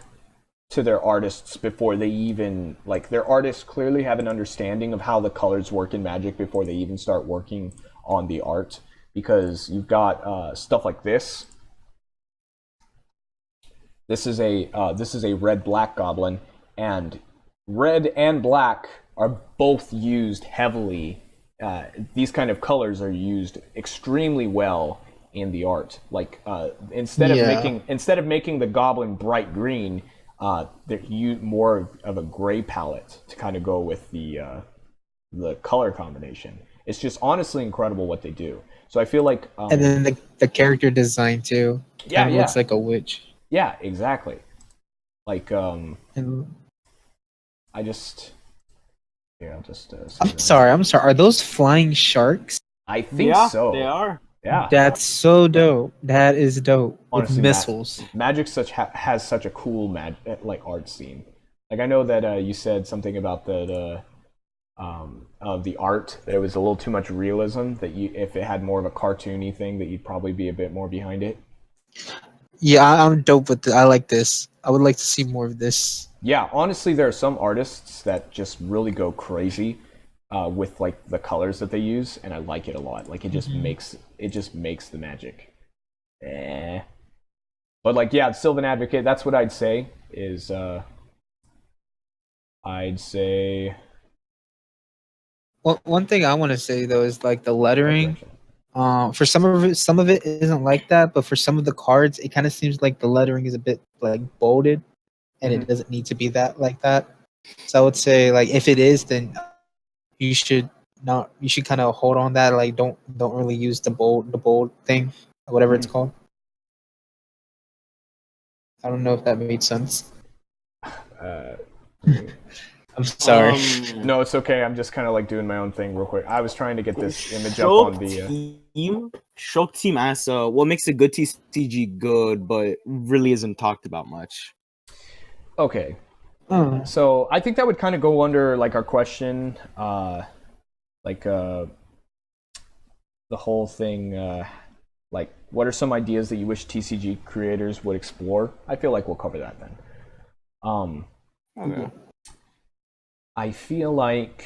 to their artists before they even like their artists clearly have an understanding of how the colors work in Magic before they even start working on the art, because you've got stuff like this. This is a red-black goblin, and red and black are both used heavily. These kind of colors are used extremely well in the art. Like instead of making the goblin bright green, they use more of a gray palette to kind of go with the color combination. It's just honestly incredible what they do. So I feel like and then the character design too. Kind of looks like a witch. Yeah, exactly. Like And I just I'll just I'm sorry. Are those flying sharks? I think so. They are. Yeah. That's so dope. That is dope. Honestly, with missiles. Magic has such a cool like art scene. Like I know that you said something about the of the art, that it was a little too much realism, that if it had more of a cartoony thing, that you'd probably be a bit more behind it. Yeah, I'm dope with it. I like this. I would like to see more of this. Yeah, honestly, there are some artists that just really go crazy with like the colors that they use, and I like it a lot. Like it just makes the magic. But like, yeah, Sylvan Advocate. That's what I'd say. Is I'd say. Well, one thing I want to say though is like the lettering. For some of it isn't like that, but for some of the cards, it kind of seems like the lettering is a bit like bolded, and it doesn't need to be that like that. So I would say like if it is, then you should not. You should kind of hold on that. Like don't really use the bold thing, whatever it's called. I don't know if that made sense. I'm sorry. No, it's okay. I'm just kind of like doing my own thing real quick. I was trying to get this image up on the. Shulk Team asks, what makes a good TCG good, but really isn't talked about much? Okay. So I think that would kind of go under like our question, like the whole thing, like what are some ideas that you wish TCG creators would explore? I feel like we'll cover that then. Okay. I feel like.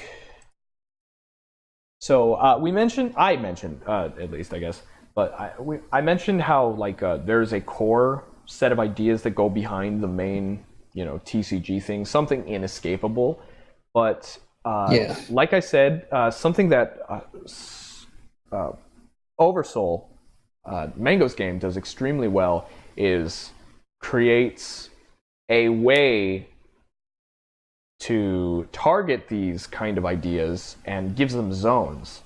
So I mentioned, at least I guess, but I mentioned how like there's a core set of ideas that go behind the main, TCG thing, something inescapable. But like I said, something that Oversoul, Mango's game, does extremely well is creates a way to target these kind of ideas and gives them zones.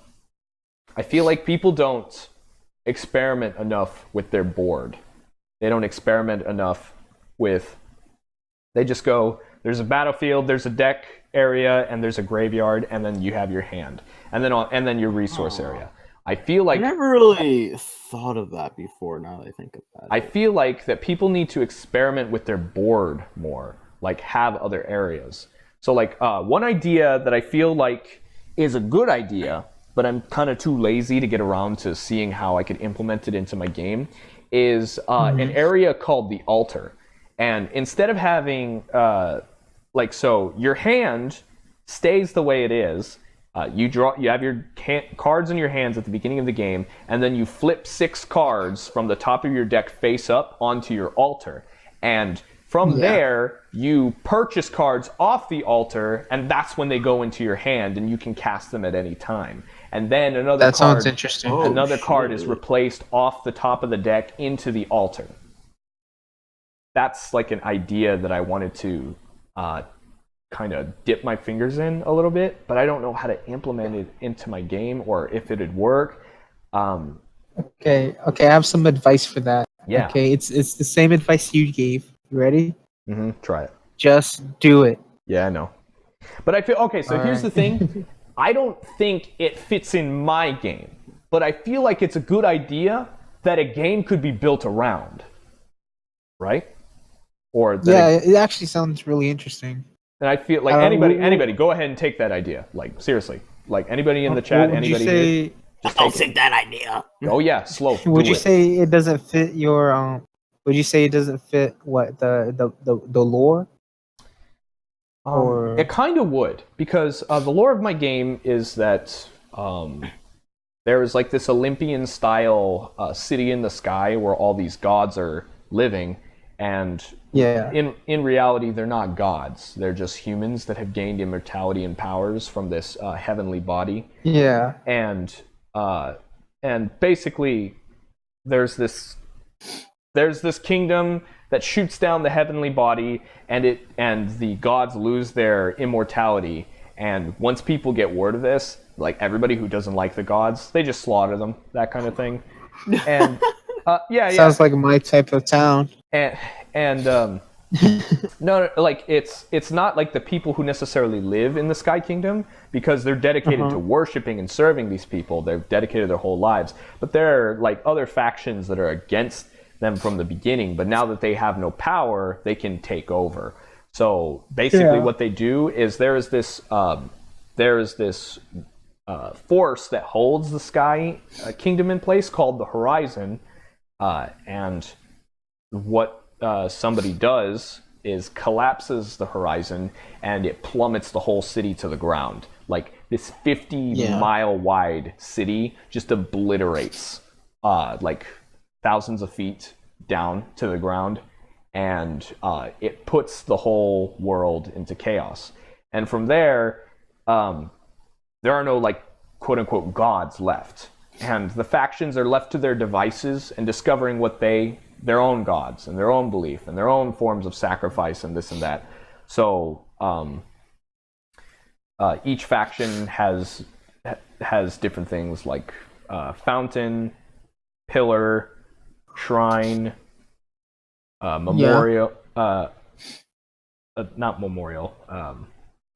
I feel like people don't experiment enough with their board. They don't experiment enough with. They just go, there's a battlefield, there's a deck area, and there's a graveyard, and then you have your hand, and then your resource area. I feel like I never really thought of that before. Now that I think of that, I feel like that people need to experiment with their board more, like have other areas. So like one idea that I feel like is a good idea, but I'm kind of too lazy to get around to seeing how I could implement it into my game, is an area called the altar. And instead of having so your hand stays the way it is. You have your cards in your hands at the beginning of the game, and then you flip 6 cards from the top of your deck face up onto your altar. And from there, you purchase cards off the altar, and that's when they go into your hand, and you can cast them at any time. And then sounds interesting. Another card is replaced off the top of the deck into the altar. That's like an idea that I wanted to kind of dip my fingers in a little bit, but I don't know how to implement it into my game or if it'd work. Okay, I have some advice for that. Yeah. Okay, it's the same advice you gave. You ready? Try it. Just do it. Yeah, I know. But I feel okay. So here's the thing. I don't think it fits in my game, but I feel like it's a good idea that a game could be built around, right? Or that it actually sounds really interesting. And I feel like anybody, go ahead and take that idea. Like seriously, like anybody in the chat, anybody here, just take that idea. Oh yeah, Slothe. Would you say it doesn't fit your Would you say it doesn't fit what the lore? It kind of would, because the lore of my game is that there is like this Olympian style city in the sky where all these gods are living, and in reality they're not gods. They're just humans that have gained immortality and powers from this heavenly body. Yeah. And basically there's this kingdom that shoots down the heavenly body, and the gods lose their immortality. And once people get word of this, like everybody who doesn't like the gods, they just slaughter them, that kind of thing. And sounds like my type of town. No, like it's not like the people who necessarily live in the Sky Kingdom, because they're dedicated to worshiping and serving these people. They've dedicated their whole lives. But there are like other factions that are against them from the beginning, but now that they have no power, they can take over. So basically what they do is there is this force that holds the Sky Kingdom in place called the Horizon, and what somebody does is collapses the Horizon, and it plummets the whole city to the ground. Like this 50-mile wide city just obliterates like thousands of feet down to the ground, and it puts the whole world into chaos. And from there, there are no like quote unquote gods left, and the factions are left to their devices and discovering what their own gods and their own belief and their own forms of sacrifice and this and that. So each faction has different things like fountain, pillar, shrine, memorial, not memorial,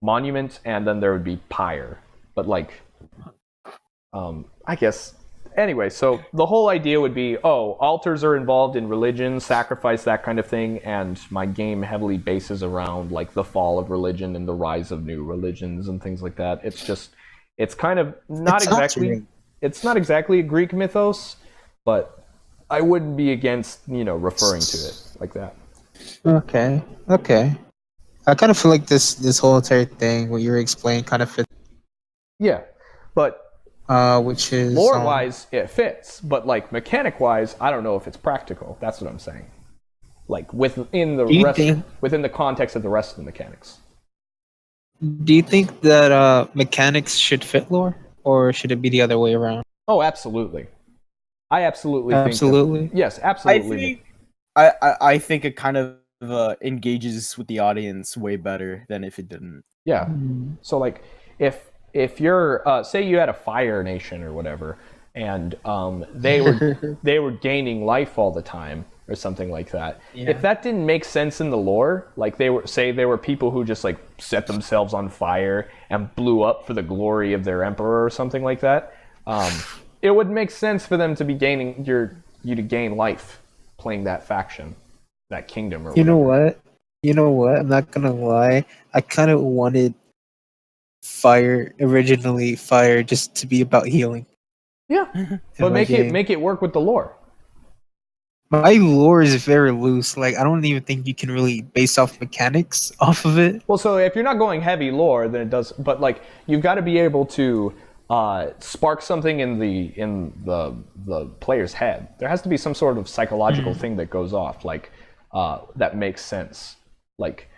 monument, and then there would be pyre. But like, I guess, anyway, so the whole idea would be, altars are involved in religion, sacrifice, that kind of thing, and my game heavily bases around like the fall of religion and the rise of new religions and things like that. It's kind of not it's not exactly a Greek mythos, but I wouldn't be against, referring to it like that. Okay. I kind of feel like this whole entire thing, what you were explaining, kind of fits. Yeah, but which is lore-wise, it fits, but like mechanic-wise, I don't know if it's practical. That's what I'm saying. Like within the context of the rest of the mechanics. Do you think that mechanics should fit lore, or should it be the other way around? Oh, absolutely. I absolutely think absolutely. Yes, absolutely. I think it kind of engages with the audience way better than if it didn't. Yeah. So like if you're say you had a fire nation or whatever, and they were gaining life all the time or something like that. Yeah. If that didn't make sense in the lore, like they were people who just like set themselves on fire and blew up for the glory of their emperor or something like that, it would make sense for them to be gaining you to gain life playing that faction, that kingdom or whatever. You know what? I'm not gonna lie. I kind of wanted fire just to be about healing. Yeah, but make it work with the lore. My lore is very loose. Like I don't even think you can really base off mechanics off of it. Well, so if you're not going heavy lore, then it does. But like you've got to be able to spark something in the player's head. There has to be some sort of psychological thing that goes off, like that makes sense. Like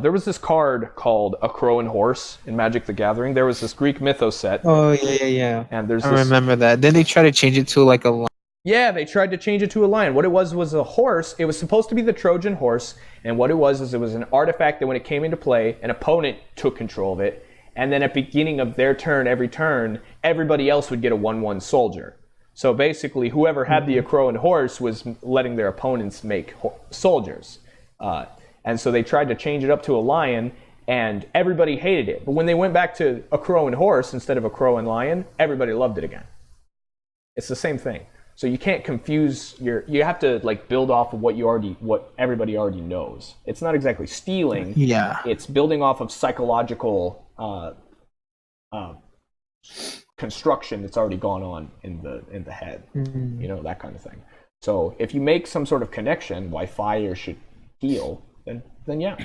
there was this card called A Crow and Horse in Magic the Gathering. There was this Greek mythos set. Oh yeah. And I remember that. Then they tried to change it to like a lion. Yeah, they tried to change it to a lion. What it was a horse. It was supposed to be the Trojan horse, and what it was an artifact that when it came into play, an opponent took control of it, and then at the beginning of their turn, every turn, everybody else would get a 1/1 soldier. So basically, whoever had the A Crow and Horse was letting their opponents make soldiers. And so they tried to change it up to a lion, and everybody hated it. But when they went back to A Crow and Horse instead of A Crow and Lion, everybody loved it again. It's the same thing. So you can't confuse you have to like build off of what everybody already knows. It's not exactly stealing. Yeah. It's building off of psychological construction that's already gone on in the head. Mm-hmm. That kind of thing. So if you make some sort of connection why fire should heal, then yeah.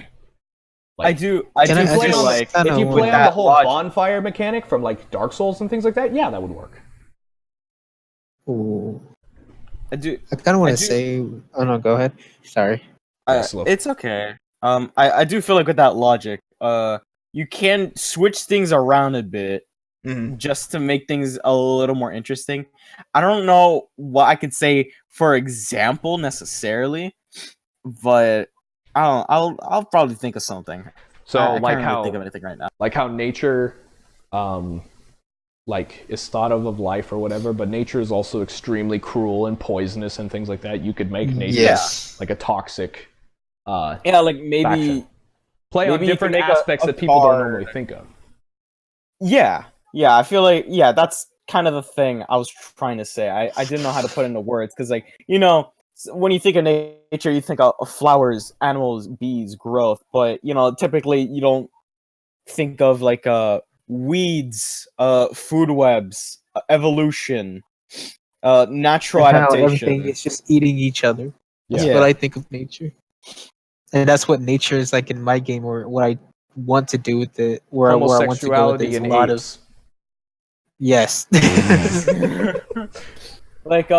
Like, I do if you play on the whole bonfire mechanic from like Dark Souls and things like that, yeah, that would work. Ooh. I kind of want to say. Oh no, go ahead. Sorry. It's okay. I do feel like with that logic, you can switch things around a bit, just to make things a little more interesting. I don't know what I could say for example necessarily, but I'll probably think of something. So I can't really think of anything right now. Like how nature, like is thought of life or whatever, but nature is also extremely cruel and poisonous and things like that. You could make nature like a toxic like maybe faction. Play on different aspects that people don't normally think of. Yeah, I feel like that's kind of the thing I was trying to say. I didn't know how to put it into words because like when you think of nature, you think of flowers, animals, bees, growth, but typically you don't think of like weeds, food webs, evolution, natural adaptation. Everything is just eating each other. That's what I think of nature, and that's what nature is like in my game, or what I want to do with it. Where I want to go with it is a lot of yes. Like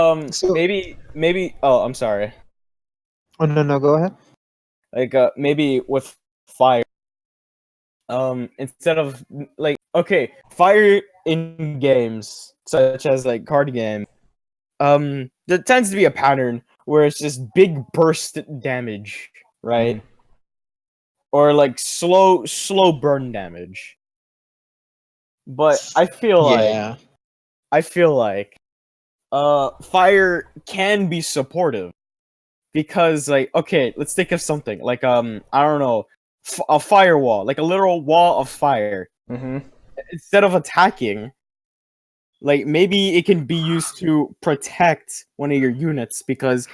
maybe. Oh, I'm sorry. Oh no, go ahead. Like maybe with fire. Instead of like fire in games such as like card game, there tends to be a pattern where it's just big burst damage, right? Or like slow burn damage. But I feel like fire can be supportive because like let's think of something like I don't know, a firewall, like a literal wall of fire. Instead of attacking, like maybe it can be used to protect one of your units because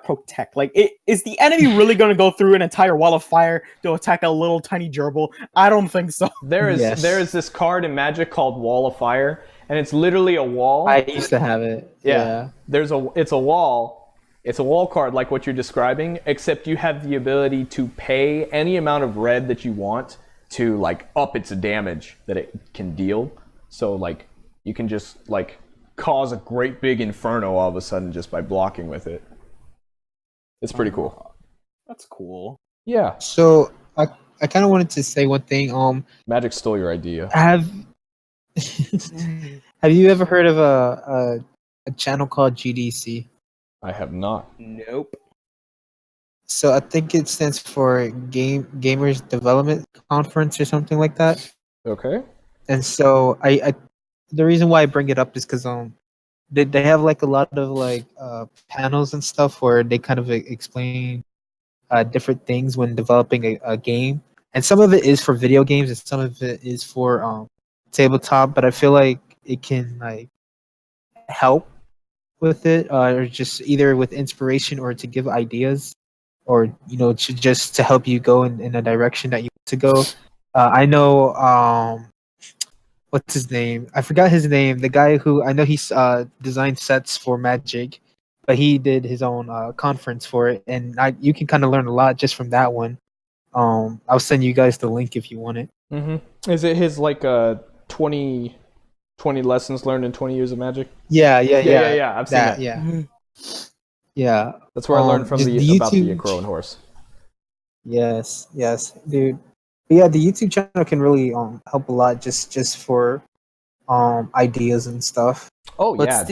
protect. Like, is the enemy really going to go through an entire wall of fire to attack a little tiny gerbil? I don't think so. There is this card in Magic called Wall of Fire, and it's literally a wall. I used to have it. Yeah. It's a wall. It's a wall card like what you're describing, except you have the ability to pay any amount of red that you want to like up its damage that it can deal. So like you can just like cause a great big inferno all of a sudden just by blocking with it. It's pretty cool. That's cool. Yeah. So I kind of wanted to say one thing. Magic stole your idea. Have you ever heard of a channel called GDC? I have not. Nope. So I think it stands for Gamers Development Conference or something like that. Okay. And so I the reason why I bring it up is because they have like a lot of like panels and stuff where they kind of explain different things when developing a game, and some of it is for video games and some of it is for tabletop. But I feel like it can like help with it, or just either with inspiration or to give ideas, or to help you go in a direction that you want to go. I know. What's his name? I forgot his name. The guy who I know he's designed sets for Magic, but he did his own conference for it, and you can kind of learn a lot just from that one. I'll send you guys the link if you want it. Is it his like 20 lessons learned in 20 years of Magic? Yeah. I've seen that. Yeah. That's where I learned from about the Crow and Horse. Yes, dude. But yeah, the YouTube channel can really help a lot just for ideas and stuff. Oh what's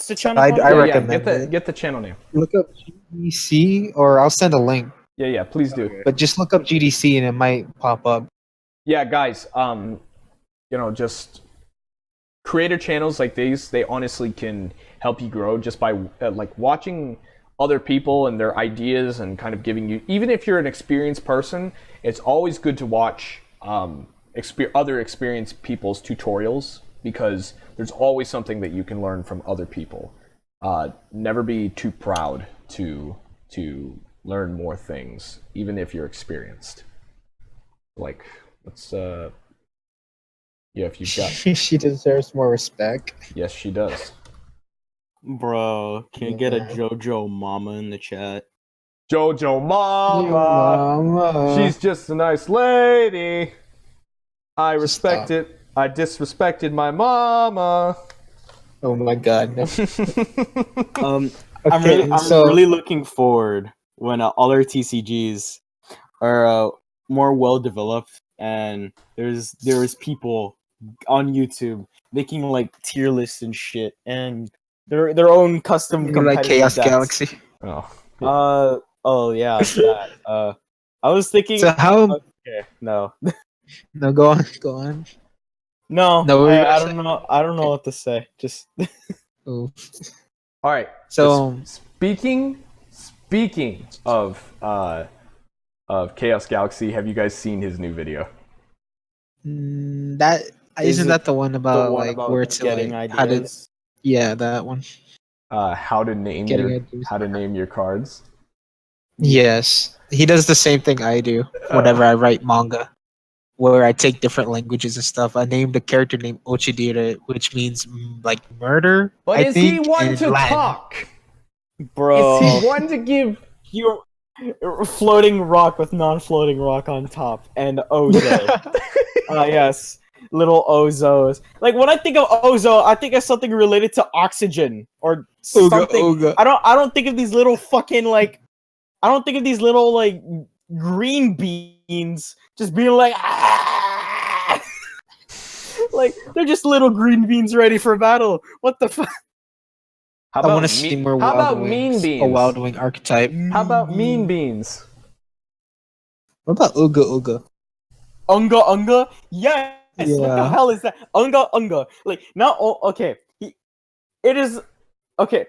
the channel? I recommend get the channel name. Look up GDC, or I'll send a link. Yeah, please do. But just look up GDC and it might pop up. Yeah, guys, just creator channels like these, they honestly can help you grow just by like watching other people and their ideas and kind of giving you, even if you're an experienced person, it's always good to watch other experienced people's tutorials, because there's always something that you can learn from other people. Never be too proud to learn more things, even if you're experienced. Like, let's if you've got she deserves more respect. Yes, she does. Bro, can you get a JoJo mama in the chat? JoJo mama. She's just a nice lady. I respect it. I disrespected my mama. Oh my god. No. I'm really looking forward when all our TCGs are more well developed, and there's people on YouTube making like tier lists and shit, and their own custom like Chaos decks. Galaxy. Oh yeah. That. I was thinking. So how? Okay, no. No, go on. No, I don't know. I don't know what to say. Just. Ooh. All right. So speaking of Chaos Galaxy, have you guys seen his new video? Isn't that the one about where to getting like ideas? Yeah, that one. How to name your cards. Yes, he does the same thing I do whenever I write manga, where I take different languages and stuff. I named a character named Ochidira, which means like murder. But is he one to talk? Bro, is he one to give you floating rock with non-floating rock on top and OJ? Yes. little ozos. Like when I think of ozo, I think of something related to oxygen or something. Ooga. I don't think of these little fucking like. I don't think of these little like green beans just being like. Ah! Like they're just little green beans ready for battle. What the fuck? How I want about to see me- more How Wild about mean Wings. beans? A Wild Wing archetype. How about mean beans? What about Ooga? Unga? Yes. What the Yeah. hell is that? Unga. Like not okay. It is okay.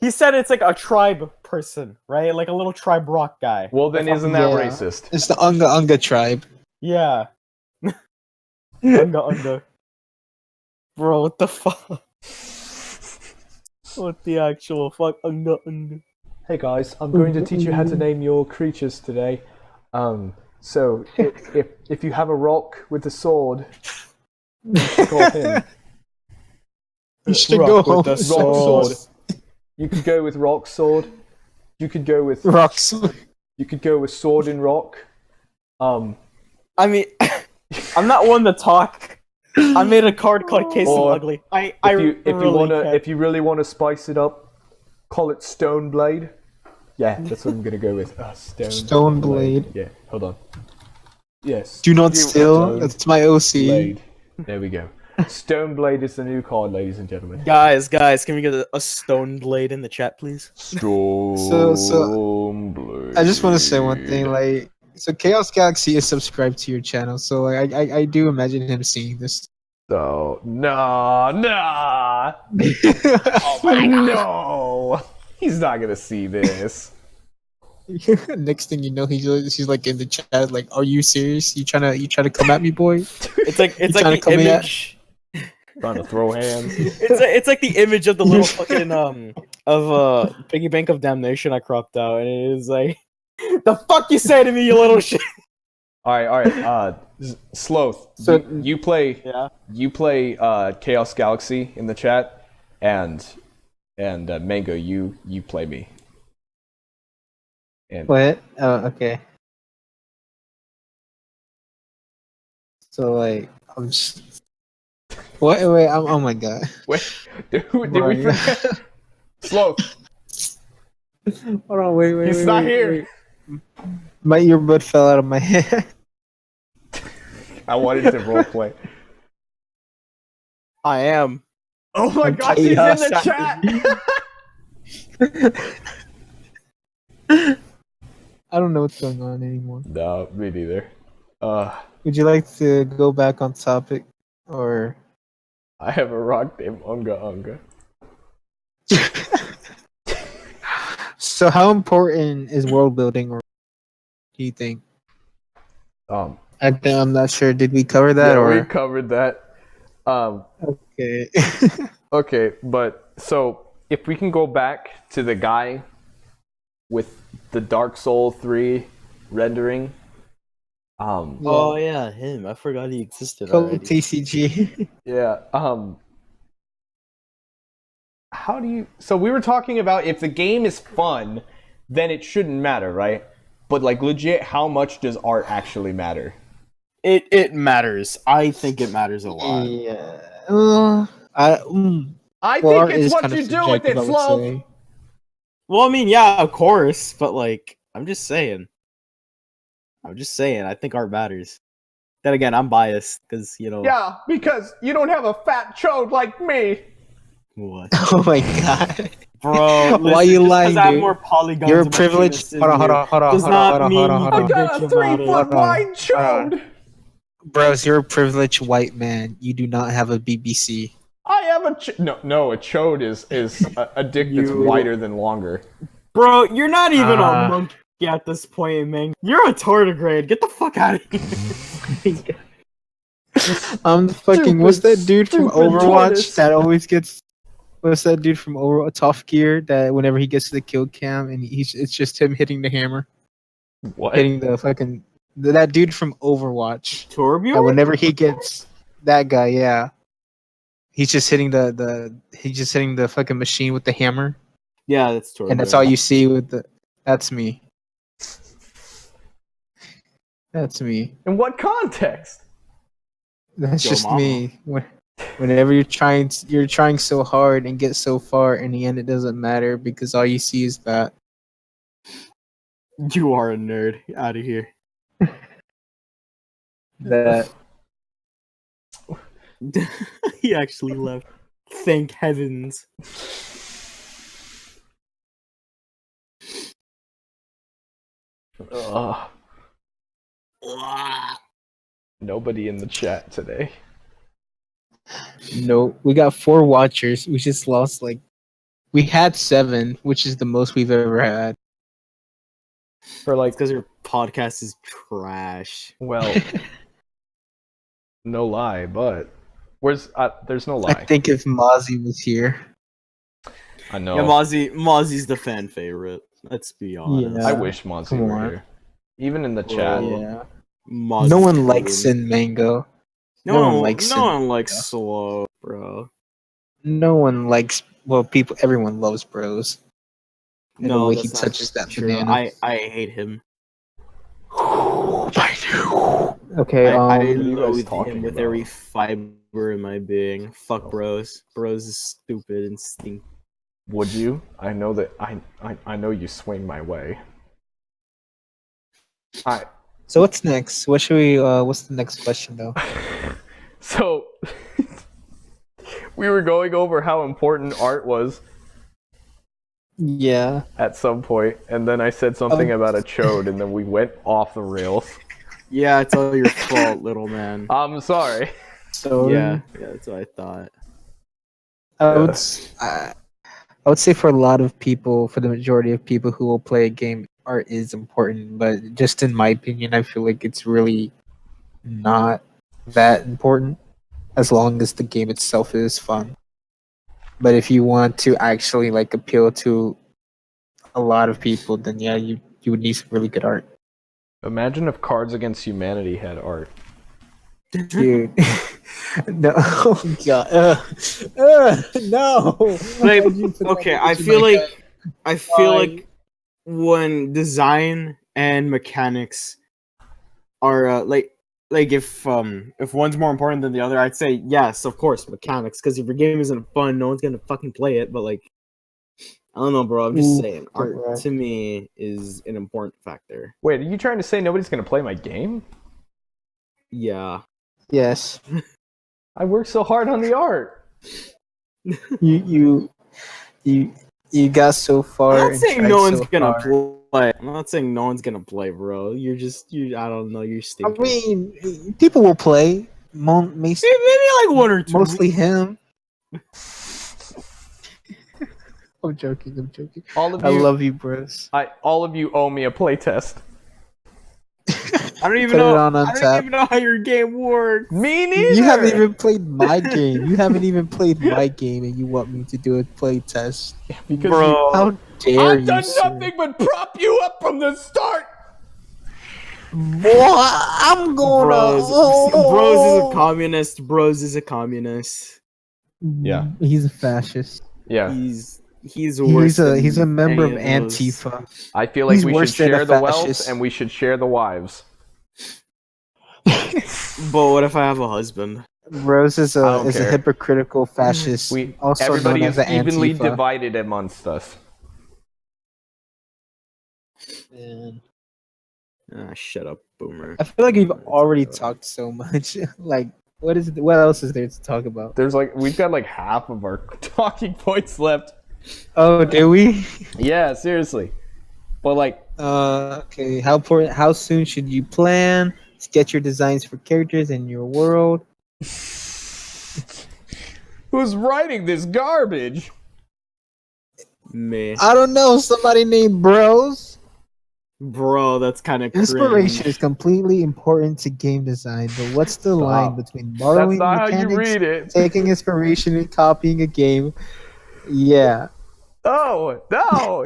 He said it's like a tribe person, right? Like a little tribe rock guy. Well, then isn't that racist? It's the Unga tribe. Yeah. Unga. Bro, what the fuck? What the actual fuck? Unga. Hey guys, I'm going to teach you how to name your creatures today. So if you have a rock with a sword, call him. You should Rock go with home. the Rock sword. sword. You could go with rock sword. You could go with Rocks. You could go with sword and rock. I mean, I'm not one to talk. I made a card called Case of Or Ugly. If you really want to spice it up, call it Stone Blade. Yeah, that's what I'm gonna go with. Stone Blade. Yeah, hold on. Yes. Do not steal. Stone That's my OC. Blade. There we go. Stone Blade is the new card, ladies and gentlemen. Guys, can we get a stone blade in the chat, please? Stone Blade. I just want to say one thing. Like, so Chaos Galaxy is subscribed to your channel, so like, I do imagine him seeing this. So nah. Oh my God. No, he's not gonna see this. Next thing you know, he's like in the chat, like, "Are you serious? You trying to come at me, boy?" It's like trying to the come image. Trying to throw hands. It's like the image of the little fucking of Piggy Bank of Damnation I cropped out, and it is like, the fuck you say to me, you little shit. All right. Slothe. So- you play. Yeah. You play Chaos Galaxy in the chat, and Mango, you play me. And What? Oh, okay. So like, I'm just. What? Wait. Oh my god. wait, did we forget? Slothe. Hold on. Wait. He's not here. Wait. My earbud fell out of my head. I wanted to roleplay. I am. Oh my gosh, he's in the chat. I don't know what's going on anymore. No, me neither. Would you like to go back on topic, or? I have a rock named Unga. So how important is world building, or do you think? I'm not sure. Did we cover that, Yeah, or? we covered that. Okay. Okay, but so if we can go back to the guy with the Dark Soul 3 rendering. Oh yeah, him. I forgot he existed Code already. TCG. Yeah. How do you? So we were talking about if the game is fun, then it shouldn't matter, right? But like legit, how much does art actually matter? It matters. I think it matters a lot. Yeah. I Well, think it's what you do with it, Slothe. Well, I mean, yeah, of course, but like, I'm just saying. I think art matters. Then again, I'm biased because Yeah, because you don't have a fat chode like me. What? Oh my god. Bro, listen, why you just 'cause lying, I have dude? more polygons You're in my privileged. penis than Hold on. does not mean you I can got a bitch about 3 it. foot wide chode. Bros, you're a privileged white man. You do not have a BBC. I have a no. A chode is a dick that's wider than longer. Bro, you're not even a monkey at this point, man. You're a tardigrade. Get the fuck out of here. I'm the fucking. What's that dude from stupid Overwatch tortoise. that always gets? What's that dude from Overwatch? Tough Gear that whenever he gets to the kill cam and it's just him hitting the hammer, What? hitting the fucking that dude from Overwatch. And Torbjorn? whenever he gets that guy, yeah, he's just hitting the fucking machine with the hammer, Yeah, that's Torbjorn. and that's all you see with the. That's me. That's me. In what context? That's Yo, just mama. me. Whenever you're trying so hard and get so far, in the end it doesn't matter because all you see is that. You are a nerd. Out of here. That He actually left. Thank heavens. Nobody in the chat today. no, we got 4 watchers. We just lost we had 7, which is the most we've ever had. For like, Because your podcast is trash. well, no lie, but there's no lie. I think if Mozzie was here, I know. Yeah, Mozzy's the fan favorite. Let's be honest. Yeah. I wish Mozzie Come were on. here. Even in the chat. yeah, Mozzy's no one cool. likes Sin Mango. No one likes Slothe, bro. No one likes. Well, everyone loves Bros. And the No, way that's he not touches that true. banana. I hate him. Okay, I you guys loathe talking him with about? every fiber in my being. Fuck Bros. Bros is stupid and stink. Would you? I know that I know you swing my way. So what's next? What should we? What's the next question though? So we were going over how important art was Yeah. at some point, and then I said something about a chode, and then we went off the rails. Yeah, it's all your fault, little man. I'm sorry. So Yeah, that's what I thought. I would say for a lot of people, for the majority of people who will play a game, art is important. But just in my opinion, I feel like it's really not that important as long as the game itself is fun. But if you want to actually appeal to a lot of people, then yeah, you would need some really good art. Imagine if Cards Against Humanity had art. Dude. No, oh god, no. Like, Why'd you put okay, that I into feel my like head? I feel Why? like when design and mechanics are like if one's more important than the other, I'd say yes, of course, mechanics. Because if your game isn't fun, no one's gonna fucking play it. But like, I don't know, bro. I'm just saying, art correct. to me is an important factor. Wait, are you trying to say nobody's gonna play my game? Yeah. Yes, I worked so hard on the art. you got so far. I'm not and saying tried no one's so gonna hard. play. I'm not saying no one's gonna play, bro. I don't know. You're I stinking. mean, people will play. Maybe like one or two. Mostly him. I'm joking. All of I you, love you, bros. all of you owe me a playtest. I don't even Put it know. on I don't Untap. even know how your game works. Me neither. You haven't even played my game. You haven't even played my game, and you want me to do a play test? because Bro. How dare I've you? done sir. nothing but prop you up from the start. Boy, I'm going Bros is a communist. Bros is a communist. Yeah. He's a fascist. Yeah, He's worse. He's a member of any those. Antifa. I feel like He's we should worse than a share the wealth fascist. and we should share the wives. But what if I have a husband? Rose is I a don't care. hypocritical fascist. Also Everybody known is as an evenly Antifa. divided amongst us. Man. Shut up, boomer. I feel like we've already talked so much. What else is there to talk about? We've got like half of our talking points left. Oh, do we? Yeah, seriously. But like, Okay. How soon should you plan? Sketch your designs for characters in your world. who's writing this garbage? Me, I don't know. Somebody named Bros. bro, that's kind of Inspiration is completely important to game design, but what's the line between borrowing That's not how mechanics, you read it. taking inspiration, and copying a game? Yeah. Oh no!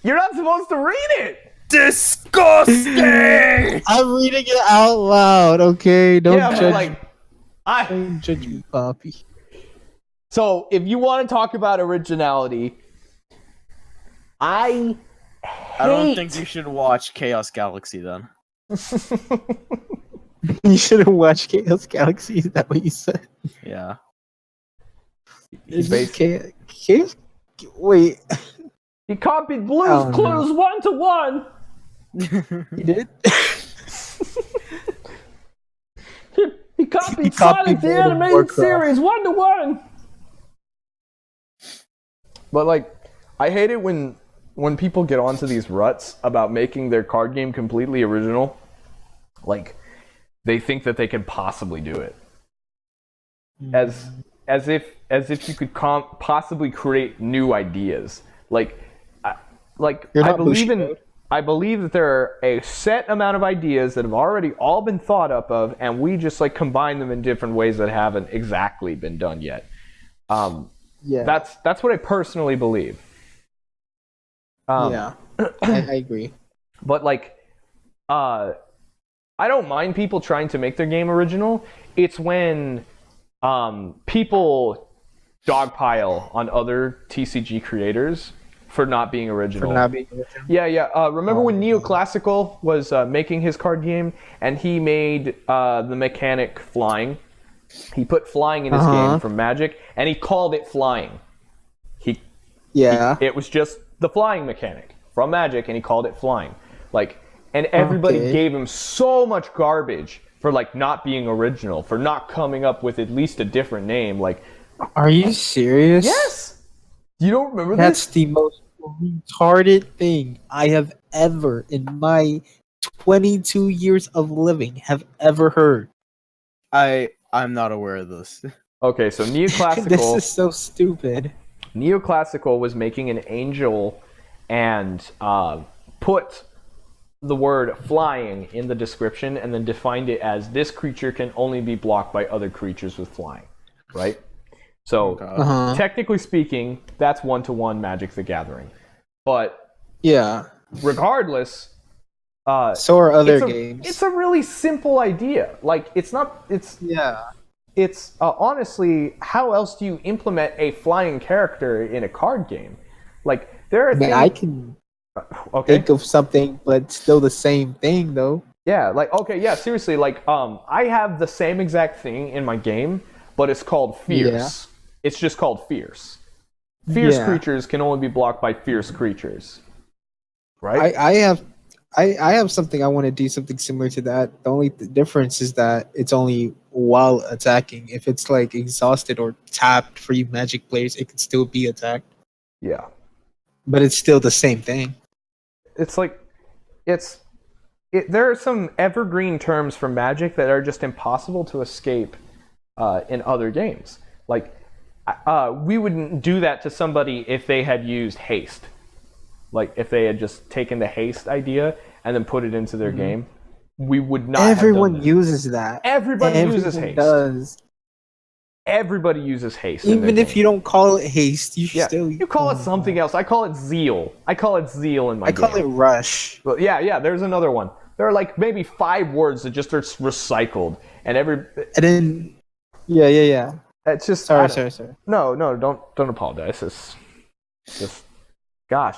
You're not supposed to read it. disgusting. I'm reading it out loud, okay? Don't Yeah, but judge like, don't judge me, Poppy. So if you want to talk about originality, I I don't think you should watch Chaos Galaxy then. You should have watched Chaos Galaxy. Is that what you said? Yeah. Is this Chaos? Wait, He copied Blue's Oh, no. Clues 1-to-1. he did. He copied He Sonic copied the World of Animated Warcraft. Series 1-to-1. But like, I hate it when people get onto these ruts about making their card game completely original. Like, they think that they can possibly do it, as if you could possibly create new ideas. I believe that there are a set amount of ideas that have already all been thought up of, and we just like combine them in different ways that haven't exactly been done yet. Yeah. That's what I personally believe. Yeah. I agree. But like, I don't mind people trying to make their game original. It's when people dogpile on other TCG creators for not being original. Yeah. Remember when Neoclassical was making his card game, and he made the mechanic flying? He put flying in his game from Magic, and he called it flying. It was just the flying mechanic from Magic, and he called it flying. Like, and everybody gave him so much garbage for like not being original, for not coming up with at least a different name. Like, Are you serious? yes, you don't remember That's this? the most retarded thing I have ever, in my 22 years of living, have ever heard. I'm not aware of this. Okay, so Neoclassical. This is so stupid. Neoclassical was making an angel and put the word flying in the description and then defined it as this creature can only be blocked by other creatures with flying, right? So technically speaking, that's 1-to-1 Magic the Gathering. But Yeah. regardless, So are other games. it's a really simple idea. Like, it's honestly, how else do you implement a flying character in a card game? Like, there are things... I can think of something, but still the same thing, though. Yeah, like, okay, yeah, seriously, like, I have the same exact thing in my game, but it's called Fierce. Yeah. It's just called Fierce. Fierce creatures can only be blocked by fierce creatures. Right? I have something I want to do something similar to that. The only difference is that it's only while attacking. If it's like exhausted or tapped for you Magic players, it can still be attacked. Yeah. But it's still the same thing. It's like, there are some evergreen terms for Magic that are just impossible to escape in other games. Like, we wouldn't do that to somebody if they had used haste. Like, if they had just taken the haste idea and then put it into their game, we would not Everyone have done uses that. Everybody uses haste. Does. Everybody uses haste. Even if you don't call it haste, you still... You call it something else. I call it zeal. I call it zeal in my game. I call it rush. Well, yeah, there's another one. There are like maybe 5 words that just are recycled. And then... Yeah. It's just... Sorry. No, don't apologize. It's just... Gosh.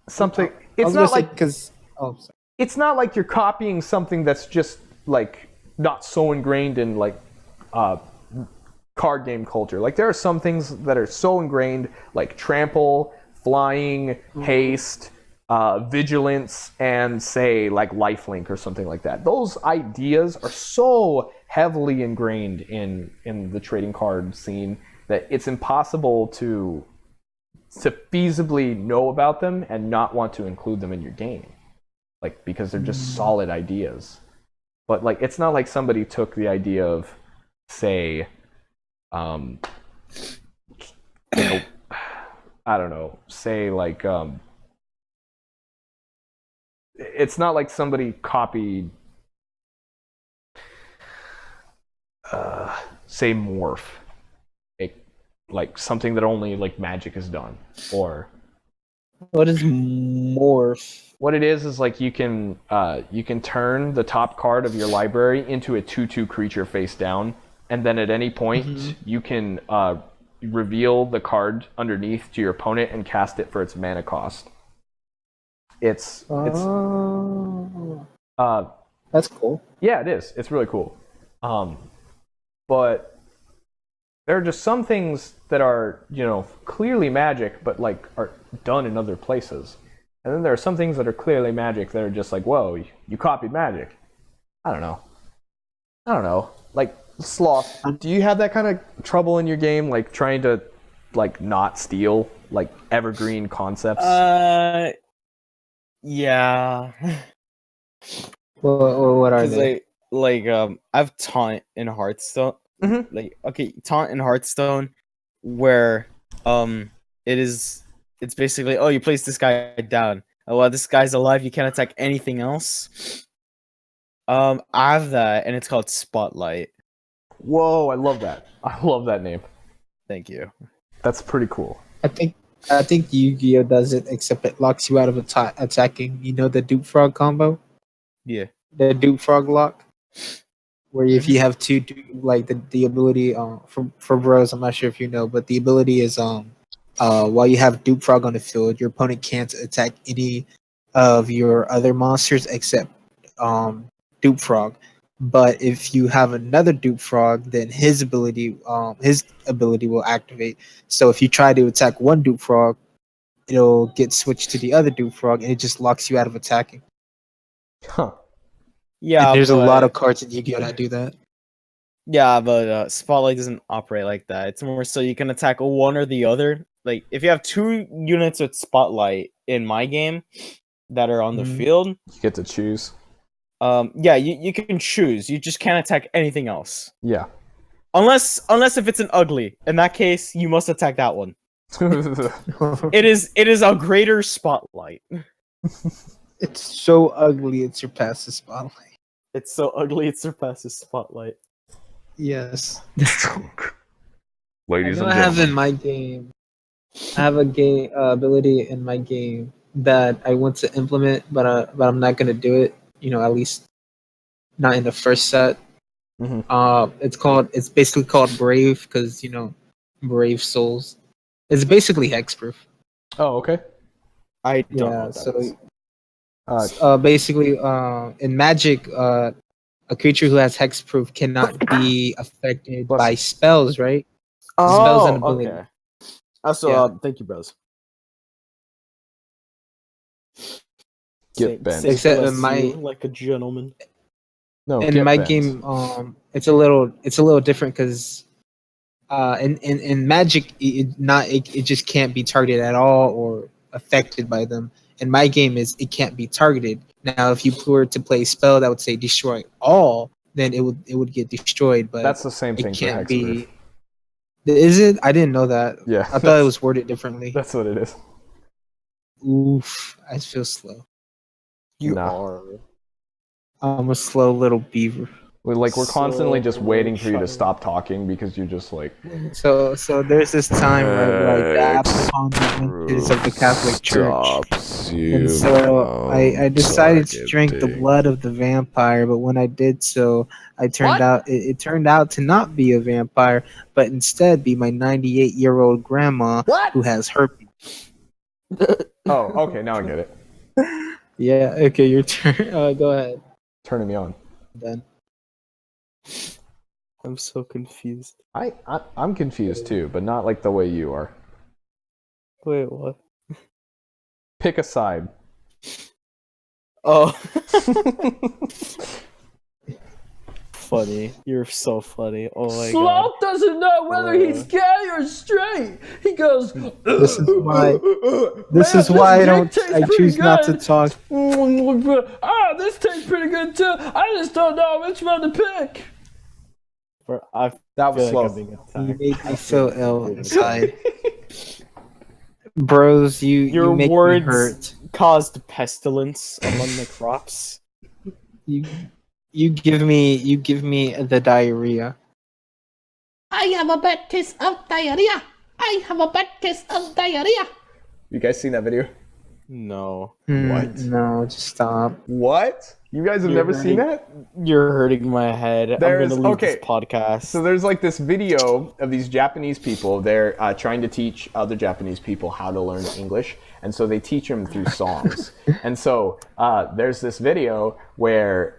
Something... It's not like... Because... Oh, sorry. It's not like you're copying something that's just like not so ingrained in like card game culture. Like, there are some things that are so ingrained, like trample, flying, haste, vigilance, and say like lifelink or something like that. Those ideas are so heavily ingrained in the trading card scene that it's impossible to feasibly know about them and not want to include them in your game. Like, because they're just solid ideas. But like, it's not like somebody took the idea of, say, I don't know, say like, it's not like somebody copied, say, morph, like something that only like Magic has done, or. What is morph? What it is like you can turn the top card of your library into a 2/2 creature face down, and then at any point you can reveal the card underneath to your opponent and cast it for its mana cost. It's That's cool. Yeah, it is. It's really cool. But there are just some things that are, clearly magic, but like are done in other places. And then there are some things that are clearly magic that are just like, whoa, you copied magic. I don't know. Like Slothe, do you have that kind of trouble in your game, like trying to like not steal like evergreen concepts? Yeah. What are they? I have taunt in Hearthstone. Mm-hmm. Taunt in Hearthstone, where it's basically, oh, you place this guy down. Oh, well, this guy's alive. You can't attack anything else. I have that, and it's called Spotlight. Whoa, I love that. I love that name. Thank you. That's pretty cool. I think Yu-Gi-Oh does it, except it locks you out of attacking. You know the Dupe Frog combo? Yeah. The Dupe Frog lock, where if you have two, like the ability for bros, I'm not sure if you know, but the ability is while you have Dupe Frog on the field, your opponent can't attack any of your other monsters except Dupe Frog. But if you have another Dupe Frog, then his ability will activate. So if you try to attack one Dupe Frog, it'll get switched to the other Dupe Frog, and it just locks you out of attacking. Huh. Yeah, and there's a lot of cards in Yu-Gi-Oh that do that. Yeah, but Spotlight doesn't operate like that. It's more so you can attack one or the other. Like, if you have two units with Spotlight in my game that are on the field, you get to choose. Yeah, you can choose. You just can't attack anything else. Yeah. Unless if it's an ugly. In that case, you must attack that one. It is a greater Spotlight. It's so ugly it surpasses Spotlight. It's so ugly it surpasses Spotlight. Yes. Ladies and gentlemen. I have in my game. I have a game ability in my game that I want to implement, but I'm not gonna do it. At least not in the first set. Mm-hmm. It's basically called Brave because Brave Souls. It's basically hexproof. Oh, okay. I don't know what that is. Basically, in Magic, a creature who has hexproof cannot be affected by spells, right? Spells and ability. Okay. Also, thank you, bros. Get bent. Except in my like a gentleman. No, in my game, it's a little different because in Magic, it just can't be targeted at all or affected by them. In my game, it can't be targeted. Now, if you were to play a spell that would say destroy all, then it would get destroyed. But that's the same thing. It can't be. Is it? I didn't know that. Yeah, I thought it was worded differently. That's what it is. Oof! I feel slow. You are. I'm a slow little beaver. We're constantly just waiting for you to stop talking because you're just like. So there's this time where I dabbed upon the winters of the Catholic Church, and so I decided to drink the blood of the vampire. But when I did so, it turned out to not be a vampire, but instead be my 98-year-old grandma who has herpes. Oh, okay, now I get it. Yeah. Okay, your turn. Go ahead. Turning me on. Then. I'm so confused. I'm confused too, but not like the way you are. Wait, what? Pick a side. Oh. Funny. You're so funny. Oh my god. Slothe doesn't know whether he's gay or straight. He goes. This is why I choose not to talk. This tastes pretty good too. I just don't know which one to pick. That was slow. You made me feel ill inside. Bros, your make words me hurt. Caused pestilence among the crops. You give me the diarrhea. I have a bad case of diarrhea. I have a bad case of diarrhea. You guys seen that video? No. What? No, just stop. What? You guys have never seen that? You're hurting my head. I'm going to leave this podcast. So there's like this video of these Japanese people. They're trying to teach other Japanese people how to learn English. And so they teach them through songs. And so there's this video where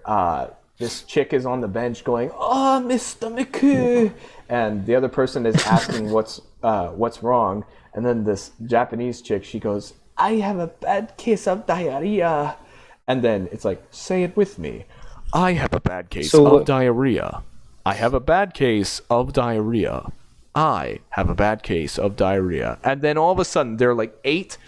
this chick is on the bench going, "Oh, Mr. Miku," and the other person is asking what's wrong. And then this Japanese chick, she goes, "I have a bad case of diarrhea." And then it's like, say it with me. I have a bad case of diarrhea. I have a bad case of diarrhea. I have a bad case of diarrhea. And then all of a sudden, there are like 8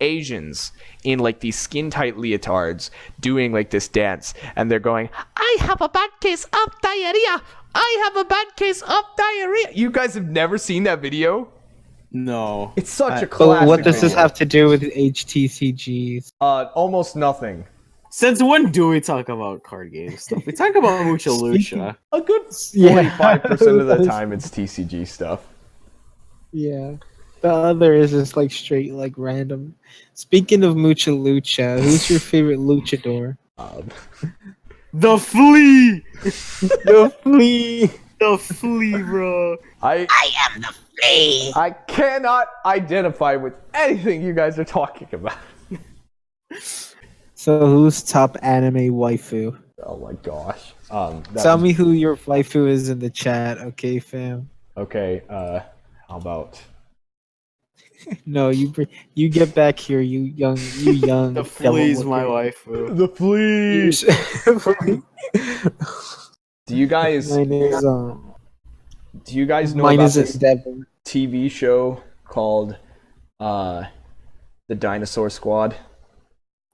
Asians in like these skin-tight leotards doing like this dance. And they're going, "I have a bad case of diarrhea. I have a bad case of diarrhea." You guys have never seen that video? No. It's such a classic But what does this video. have to do with HTCGs? Almost nothing. Since when do we talk about card game stuff? We talk about Mucha Lucha. A good Yeah. 45% of the time it's TCG stuff. Yeah. The other is just like straight, like random. Speaking of Mucha Lucha, who's your favorite luchador? The Flea! The Flea! The Flea, bro. I am the flea. I cannot identify with anything you guys are talking about. So who's top anime waifu? Oh my gosh. Tell me who your waifu is in the chat, okay, fam? Okay, how about... No, you get back here, you young. The Flea's my waifu. The Flea! Do you guys... Mine is, Do you guys know mine about is this Devil. TV show called The Dinosaur Squad?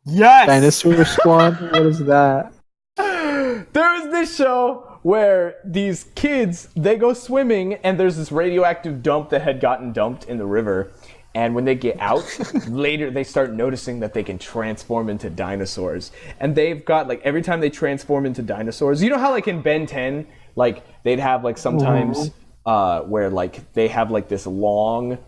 Yes! Dinosaur Squad? What is that? There is this show where these kids, they go swimming and there's this radioactive dump that had gotten dumped in the river. And when they get out, later they start noticing that they can transform into dinosaurs. And they've got, like, every time they transform into dinosaurs, you know how, like, in Ben 10, like, they'd have, like, sometimes where, like, they have, like, this longer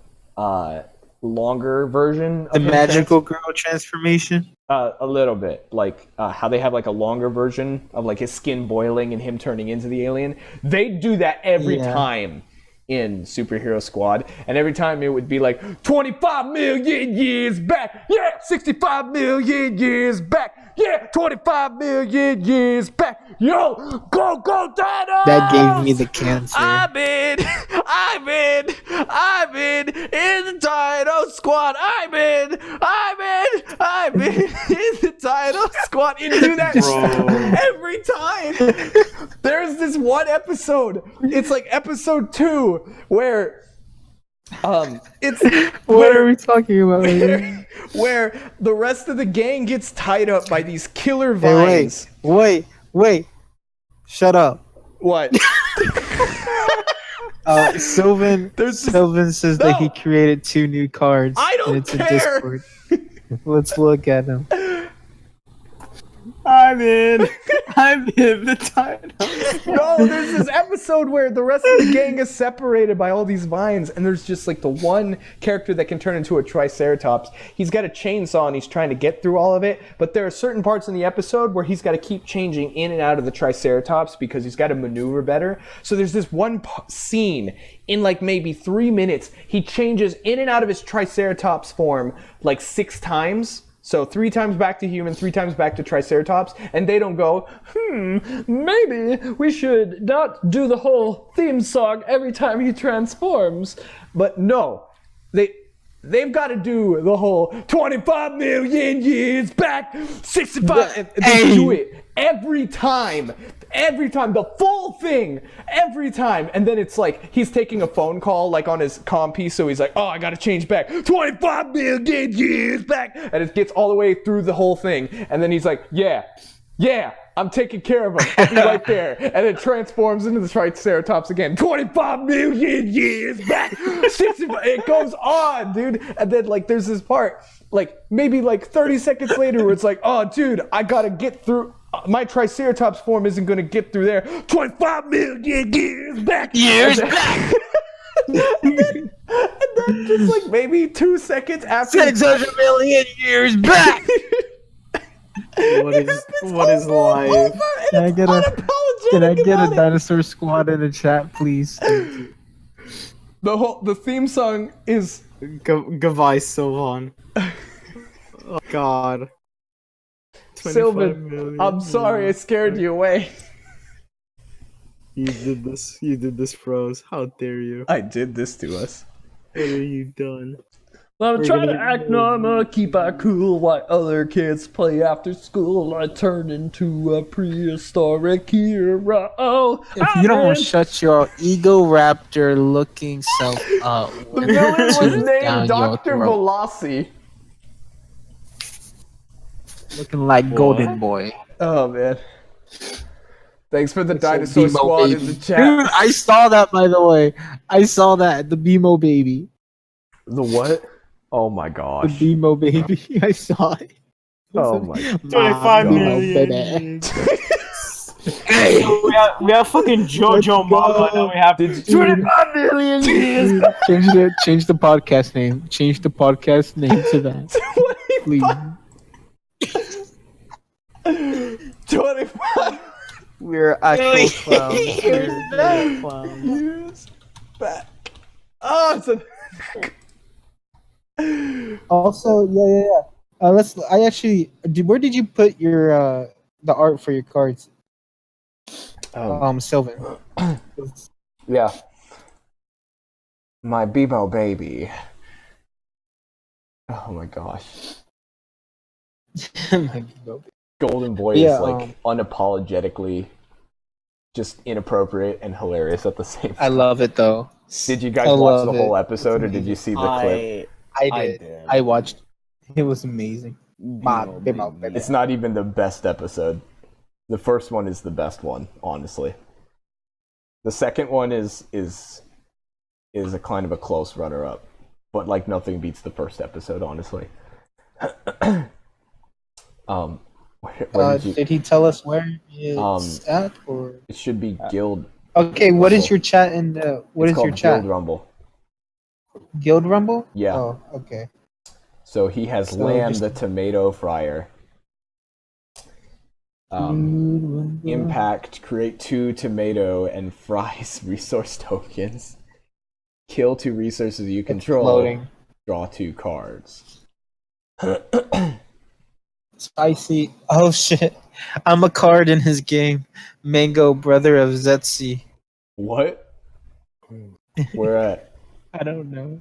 version of The him magical girl transformation? a little bit. Like, how they have, like, a longer version of, like, his skin boiling and him turning into the alien. They do that every time in Superhero Squad, and every time it would be like 25 million years back, 65 million years back, 25 million years back, yo, go Dino! That gave me the cancer. I'm in the Dino Squad. I'm in the Dino Squad. You do that every time. There's this one episode. It's like episode 2 where What are we talking about? where the rest of the gang gets tied up by these killer Hey, vines. wait. Shut up. What? Sylvan says that he created 2 new cards. I don't and it's care. In Discord. Let's look at them. I'm in the Dino. No, there's this episode where the rest of the gang is separated by all these vines, and there's just like the one character that can turn into a Triceratops. He's got a chainsaw and he's trying to get through all of it, but there are certain parts in the episode where he's got to keep changing in and out of the Triceratops because he's got to maneuver better. So there's this one scene in like maybe 3 minutes, he changes in and out of his Triceratops form like 6 times. So 3 times back to human, 3 times back to Triceratops, and they don't go, maybe we should not do the whole theme song every time he transforms. But no, they've got to do the whole 25 million years back, 65, and they do it every time, the full thing, every time. And then it's like he's taking a phone call like on his comm piece, so he's like, oh, I gotta change back 25 million years back, and it gets all the way through the whole thing, and then he's like, yeah, I'm taking care of him, I'll be right there, and it transforms into the Triceratops again, 25 million years back, 65, it goes on, dude. And then like there's this part, like maybe like 30 seconds later, where it's like, oh dude, I gotta get through, my Triceratops form isn't gonna get through there, 25 million years back, and then just like maybe 2 seconds after, 600 million years back! What is life? Can I get a dinosaur squad in the chat, please? The theme song is Goodbye, Sylvan. Oh God. 25 Sylvan. million. I'm sorry, I scared you away. You did this. You did this, Froze. How dare you? I did this to us. What have you done? I'm We're trying gonna to act normal, keep it cool while other kids play after school. I turned into a prehistoric hero. If you don't shut your ego raptor looking self up, The villain was down named your Dr. throat. Velocity. Looking like Golden Boy. Oh man. Thanks for the It's a dinosaur BMO squad baby. in the chat. Dude, I saw that, by the way. I saw that, the BMO baby. The what? Oh my The gosh. BMO baby. I saw it. Oh my 25 BMO million. baby. Hey, we have fucking JoJo Mama. Now we have 25 million years. Dude, change the podcast name. Change the podcast name to that. Please. 25 We're actual clowns. We're clowns. years back. Oh, it's a... Also, yeah. Where did you put your the art for your cards? Sylvan. Yeah. My BMO baby. Oh my gosh. Golden Boy is like unapologetically just inappropriate and hilarious at the same time. I love it though. Did you guys watch the whole episode or did you see the clip? I did. I watched. It was amazing. It's not even the best episode. The first one is the best one, honestly. The second one is a kind of a close runner-up, but like nothing beats the first episode, honestly. Did he tell us where it's at, or it should be Guild? Okay, what is your chat and what is your chat? Guild Rumble. Guild Rumble? Yeah. Oh, okay. So he has Lamb the Tomato Fryer. Impact, create 2 tomato and fries resource tokens. Kill 2 resources you control. Draw 2 cards. Spicy. Oh shit. I'm a card in his game. Mango, brother of Zetsi. What? Where at? I don't know.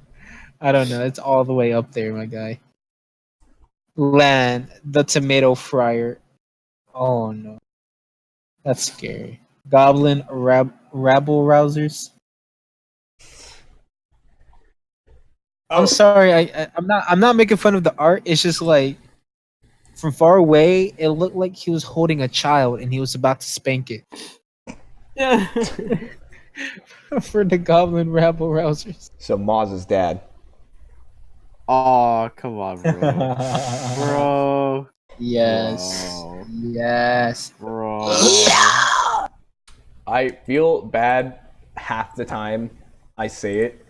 It's all the way up there, my guy. Land, the tomato fryer. Oh no. That's scary. Goblin rabble rousers. I'm sorry, I'm not making fun of the art. It's just like from far away, it looked like he was holding a child and he was about to spank it. Yeah. For the goblin rabble rousers. So Mozz's dad. Oh, come on, bro. Bro. Yes. Bro. Yes. Bro. I feel bad half the time I say it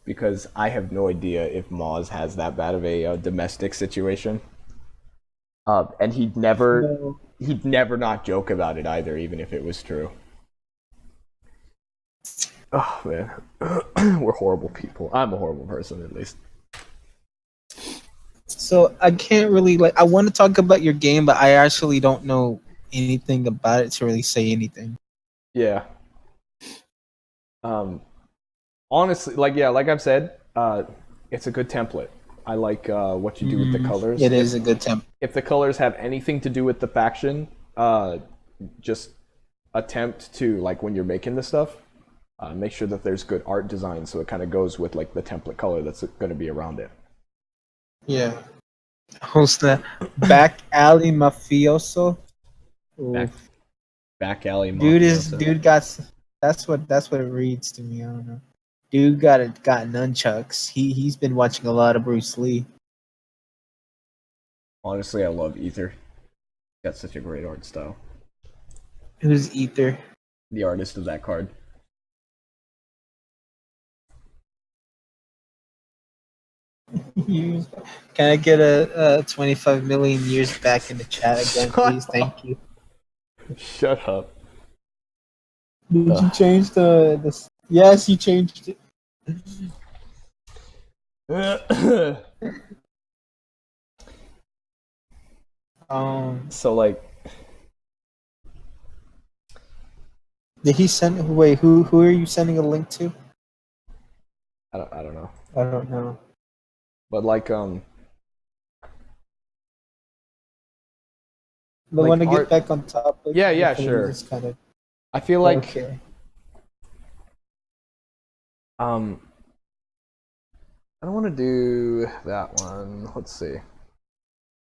because I have no idea if Mozz has that bad of a domestic situation. And he'd never not joke about it either, even if it was true. Oh man, we're horrible people. I'm a horrible person, at least. So I can't really I want to talk about your game, but I actually don't know anything about it to really say anything. Yeah. Honestly, like I've said, it's a good template. I like what you do with the colors. It is a good template. If the colors have anything to do with the faction, just attempt to, like, when you're making this stuff, make sure that there's good art design so it kind of goes with like the template color that's going to be around it. Yeah. Who's that? Back alley mafioso. Back alley mafioso. Dude got that's what it reads to me. I don't know. Dude got nunchucks. He's been watching a lot of Bruce Lee. Honestly, I love Ether. Got such a great art style. Who's Ether? The artist of that card. Years. Can I get a 25 million years back in the chat again, please? Thank you. Shut up. Did you change the? Yes, you changed it. So like, did he send? Wait, who are you sending a link to? I don't know. I don't know. But like But like want to get back on topic. Yeah, sure. Kind of, I feel like okay. I don't want to do that one. Let's see.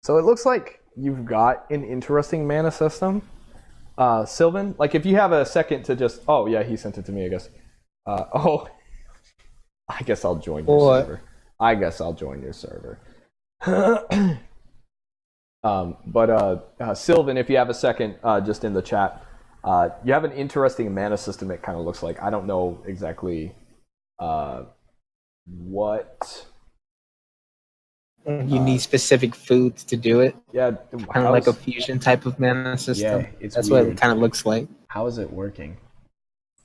So it looks like you've got an interesting mana system. Sylvan, like if you have a second to just... Oh, yeah, he sent it to me, I guess. I guess I'll join your server. Sylvan, if you have a second, just in the chat, you have an interesting mana system, it kind of looks like. I don't know exactly what... You need specific foods to do it. Yeah. Kind of like a fusion type of mana system. Yeah, that's weird. What it kind of looks like. How is it working?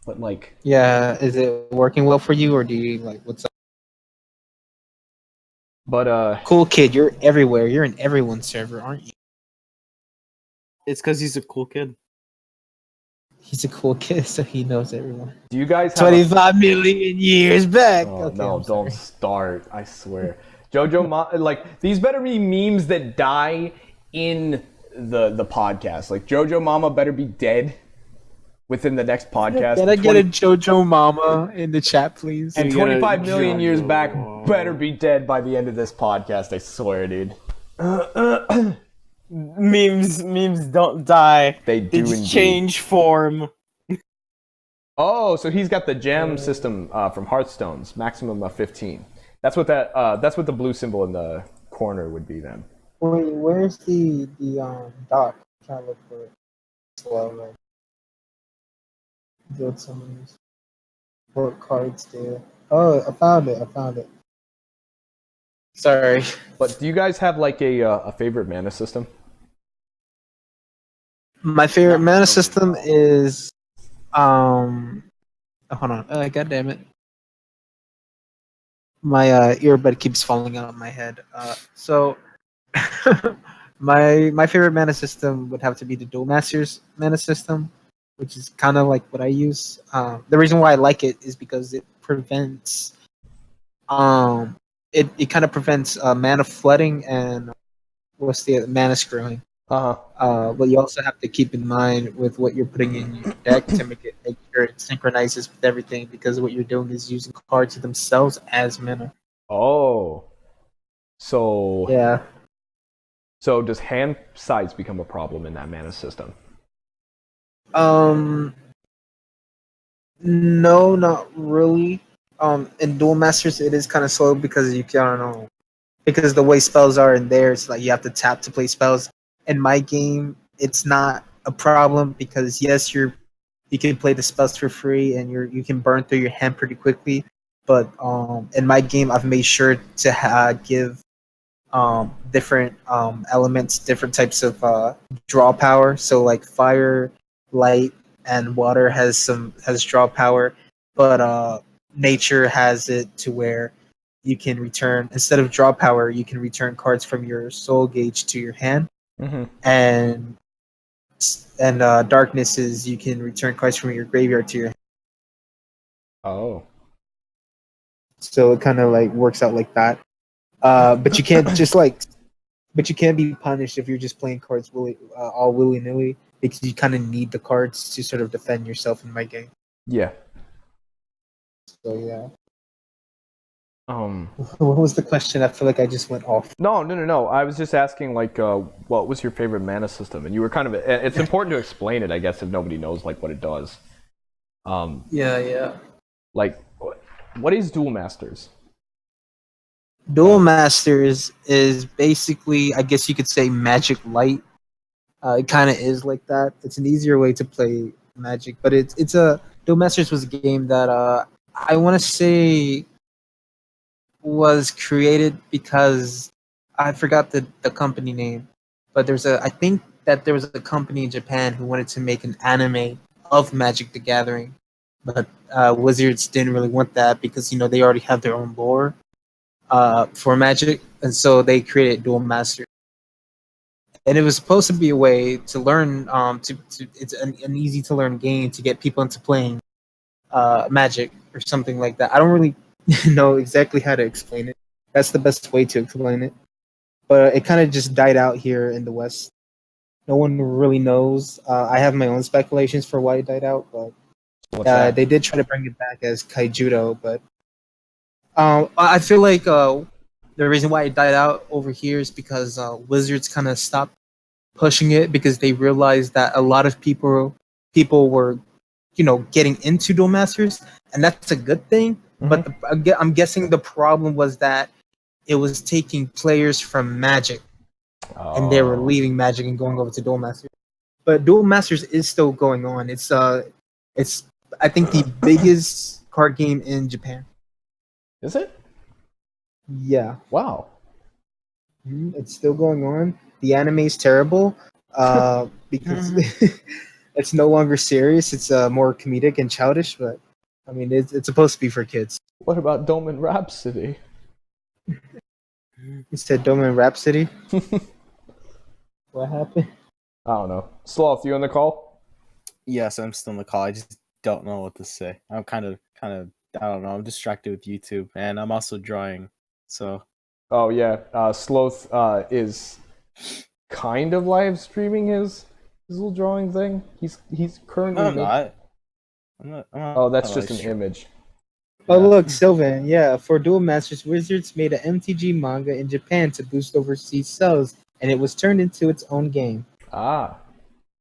But like... Yeah, is it working well for you, or do you like, what's up? But cool kid, you're everywhere. You're in everyone's server, aren't you? It's because he's a cool kid. He's a cool kid, so he knows everyone. Do you guys have 25 million years back? Oh, okay, no, don't start. I swear. Like, these better be memes that die in the podcast. Like, Jojo Mama better be dead within the next podcast. Can I get a Jojo Mama in the chat, please? And 25 million years back better be dead by the end of this podcast, I swear, dude. Memes don't die. They do just indeed. Change form. Oh, so he's got the gem system from Hearthstone's, maximum of 15. That's what the blue symbol in the corner would be then. Wait, where's the doc? I'm trying to look for it. Slow, build some of these. What cards do? Oh, I found it. Sorry. But do you guys have like a favorite mana system? My favorite mana system is hold on. God damn it. My earbud keeps falling out of my head. So my favorite mana system would have to be the Duel Masters mana system, which is kind of like what I use. The reason why I like it is because it prevents it kind of prevents mana flooding and mana screwing. But you also have to keep in mind with what you're putting in your deck to make sure it synchronizes with everything, because what you're doing is using cards themselves as mana. Oh. So yeah. So does hand size become a problem in that mana system? No, not really. In Duel Masters it is kind of slow because because the way spells are in there, it's like you have to tap to play spells. In my game, it's not a problem because yes, you can play the spells for free and you can burn through your hand pretty quickly. But in my game, I've made sure to give different elements, different types of draw power. So like fire, light, and water has draw power, but nature has it to where you can return, instead of draw power, you can return cards from your soul gauge to your hand. Mm-hmm. And darkness is you can return cards from your graveyard to your hand. Oh. So it kind of like works out like that. But you can't but you can't be punished if you're just playing cards all willy-nilly, because you kind of need the cards to sort of defend yourself in my game. Yeah. So yeah. What was the question? I feel like I just went off. No. I was just asking, like, what was your favorite mana system? And you were kind of... It's important to explain it, I guess, if nobody knows, like, what it does. Yeah. Like, what is Duel Masters? Duel Masters is basically, I guess you could say, Magic Light. It kind of is like that. It's an easier way to play Magic, but Duel Masters was a game that I want to say was created because I forgot the company name, but I think that there was a company in Japan who wanted to make an anime of Magic the Gathering, but Wizards didn't really want that because they already have their own lore for Magic, and so they created Duel Master. And it was supposed to be a way to learn. It's an easy to learn game to get people into playing Magic or something like that. I don't really know exactly how to explain it. That's the best way to explain it. But it kind of just died out here in the West. No one really knows. I have my own speculations for why it died out, but they did try to bring it back as Kaijudo. But I feel like the reason why it died out over here is because Wizards kind of stopped pushing it because they realized that a lot of people were getting into Duel Masters, and that's a good thing. Mm-hmm. But I'm guessing the problem was that it was taking players from Magic, and they were leaving Magic and going over to Duel Masters. But Duel Masters is still going on. It's I think the biggest card game in Japan. Is it? Yeah. Wow. It's still going on. The anime is terrible because it's no longer serious. It's more comedic and childish, but I mean, it's supposed to be for kids. What about Doman Rhapsody? You said Doman Rhapsody? What happened? I don't know. Slothe, you on the call? Yes, I'm still on the call. I just don't know what to say. I'm kind of, I don't know. I'm distracted with YouTube, and I'm also drawing. So. Oh yeah, Slothe is kind of live streaming his little drawing thing. He's currently. I'm not. Oh, that's just an image. Oh look, Sylvan. Yeah, for Duel Masters, Wizards made an MTG manga in Japan to boost overseas sales, and it was turned into its own game. Ah,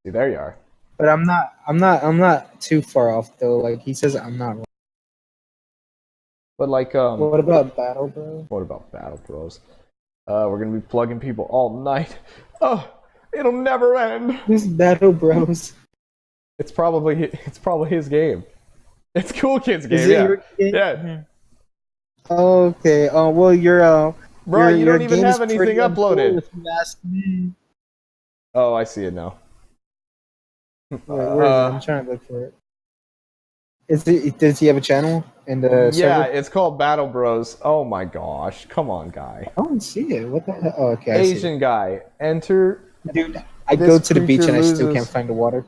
see, there you are. But I'm not too far off though. Like he says, I'm not wrong. But like, what about Battle Bros? What about Battle Bros? We're gonna be plugging people all night. Oh, it'll never end. Who's Battle Bros? It's probably his game. It's Cool Kid's game. Is it yeah. Your game? Yeah. Okay. Oh well, you're bro, you don't even have anything uploaded. If you ask me. Oh, I see it now. Wait, where is it? I'm trying to look for it. Does he have a channel in the Yeah, server? it's called Battle Bros. Oh my gosh. Come on, guy. I don't see it. What the hell? Oh, okay. Asian guy. Enter. Dude, I go to the beach and I still can't find the water.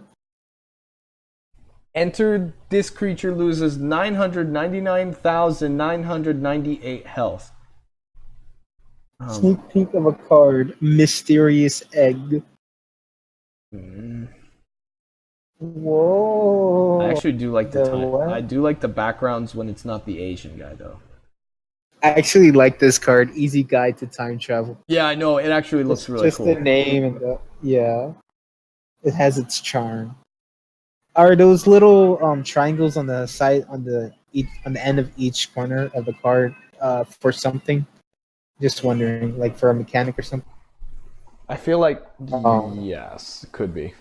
Enter this creature loses 999,998 health. Sneak peek of a card. Mysterious Egg. Whoa. I actually do like the time. I do like the backgrounds when it's not the Asian guy, though. I actually like this card. Easy Guide to Time Travel. Yeah, I know. It actually looks really cool. Just the name and yeah. It has its charm. Are those little triangles on the side on the end of each corner of the card for something? Just wondering, like for a mechanic or something. I feel like yes, it could be.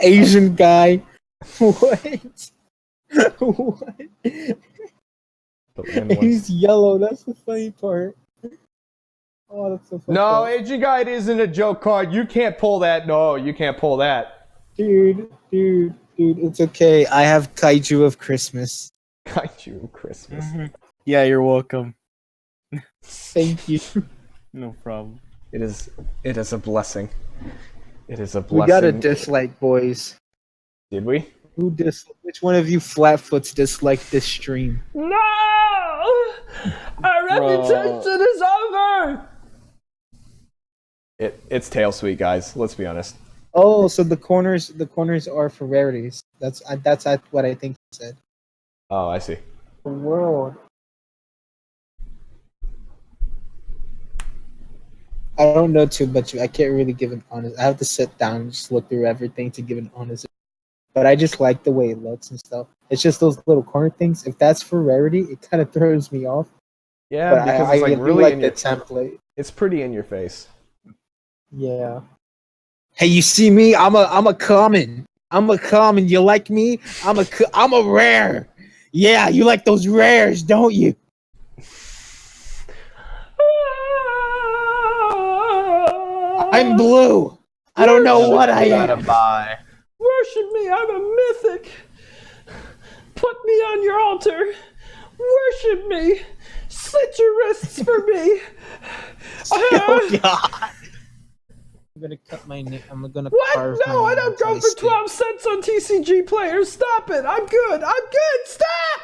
Asian guy. What? What? He's yellow. That's the funny part. Oh, that's so funny. No, Asian guide isn't a joke card. You can't pull that. No, you can't pull that. Dude, it's okay. I have Kaiju of Christmas. Kaiju of Christmas. Mm-hmm. Yeah, you're welcome. Thank you. No problem. It is a blessing. It is a blessing. We got a dislike, boys. Did we? Which one of you flatfoots disliked this stream? No! Our reputation is over! It's tail sweet, guys. Let's be honest. Oh, so the corners are for rarities. That's what I think he said. Oh, I see. The world. I don't know too much. I can't really give an honest. I have to sit down and just look through everything to give an honest. But I just like the way it looks and stuff. It's just those little corner things. If that's for rarity, it kind of throws me off. Yeah, but because I it's like really like in the your template. It's pretty in your face. Yeah. Hey, you see me? I'm a common. I'm a common. You like me? I'm a rare. Yeah, you like those rares, don't you? I'm blue. I don't know what I am. Buy. Worship me, I'm a mythic. Put me on your altar. Worship me. Slit your wrists for me. Oh God. I'm gonna cut my neck. I'm gonna carve What? No, my I don't go for 12 cents on TCG players. Stop it. I'm good. Stop!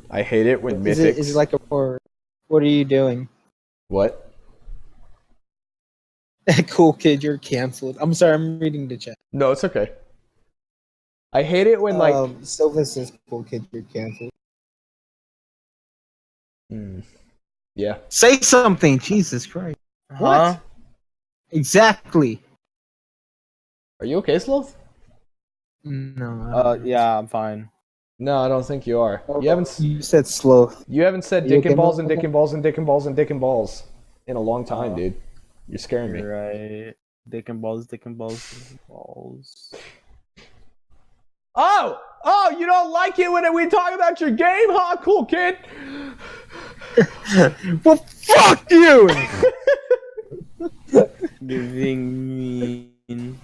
I hate it when mythics... Is it like a horror? What are you doing? What? Cool kid, you're canceled. I'm sorry, I'm reading the chat. No, it's okay. I hate it when, like... Sylvan says, cool kid, you're canceled. Yeah. Say something, Jesus Christ. Huh? What? Exactly. Are you okay, Slothe? No. Yeah, I'm fine. No, I don't think you are. You said Slothe. You haven't said You dick okay, and balls and motherfucker? dick and balls and dick and balls and dick and balls in a long time, dude. You're scaring me. You're right. Dick and balls, dick and balls, dick and balls. Oh, you don't like it when we talk about your game, huh? Cool, kid. Well, fuck you! You're being mean.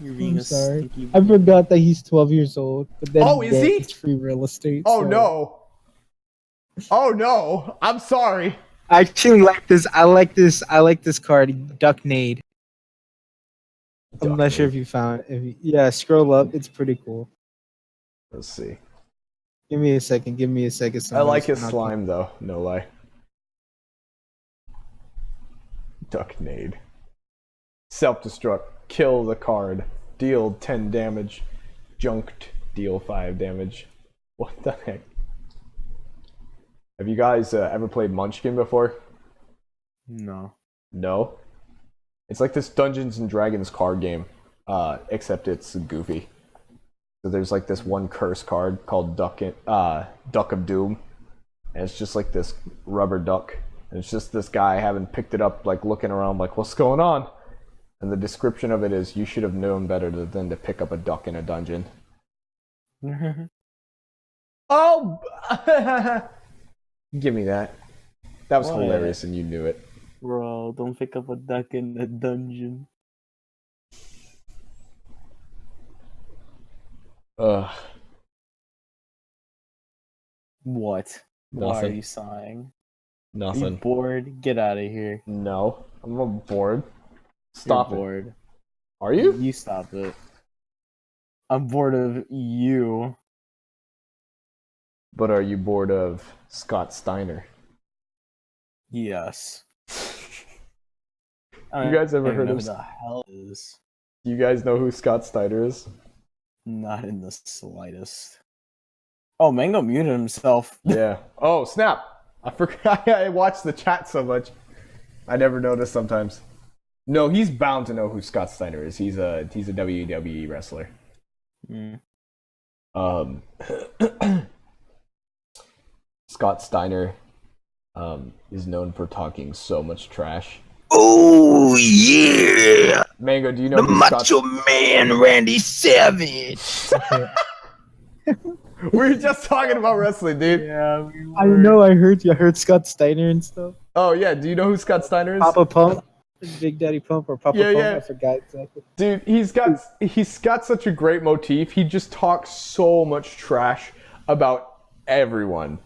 You're being I'm sorry. stinky. I forgot that he's 12 years old. But then Oh, is he? It's free real estate. Oh, so- no. Oh, no. I'm sorry. I actually like this. I like this card, Duck Nade. I'm not sure if you found it. Yeah, scroll up. It's pretty cool. Let's see. Give me a second. I like his slime, though. No lie. Ducknade. Self-destruct. Kill the card. Deal 10 damage. Junked. Deal 5 damage. What the heck? Have you guys ever played Munchkin before? No. No? It's like this Dungeons and Dragons card game, except it's goofy. So there's like this one curse card called Duck of Doom, and it's just like this rubber duck, and it's just this guy having picked it up, like looking around, like what's going on? And the description of it is, you should have known better than to pick up a duck in a dungeon. Oh, give me that. That was What? hilarious, and you knew it. Bro, don't pick up a duck in a dungeon. Ugh. What? Why are Nothing. you sighing? Are you Nothing. bored? Get out of here. No, I'm not bored. Stop You're it. bored. Are you? You stop it. I'm bored of you. But are you bored of Scott Steiner? Yes. You guys ever heard of? Who the hell is? You guys know who Scott Steiner is? Not in the slightest. Oh, Mango muted himself. Yeah. Oh snap! I forgot. I watched the chat so much. I never noticed sometimes. No, he's bound to know who Scott Steiner is. He's a WWE wrestler. Mm. Scott Steiner is known for talking so much trash. Oh yeah, Mango, do you know the who Macho Man Randy Savage. We were just talking about wrestling, dude. Yeah, I know. I heard you. I heard Scott Steiner and stuff. Oh yeah, do you know who Scott Steiner is? Papa Pump, Big Daddy Pump, or Papa Yeah, Pump. yeah. I forgot exactly. Dude, he's got such a great motif. He just talks so much trash about everyone.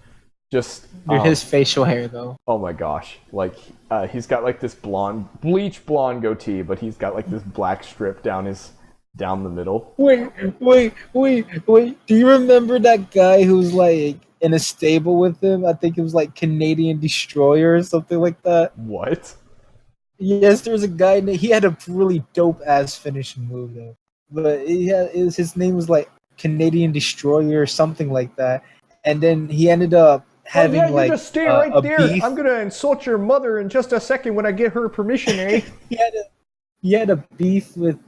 Just Dude, his facial hair though. oh my gosh, like he's got like this bleach blonde goatee, but he's got like this black strip down the middle. Wait. Do you remember that guy who's like in a stable with him? I think it was like Canadian Destroyer or something like that. What? Yes, there was a guy. He had a really dope ass finishing move though. But his name was like Canadian Destroyer or something like that. And then he ended up having you like just stay right a there. beef. I'm gonna insult your mother in just a second when I get her permission, eh? He had a beef with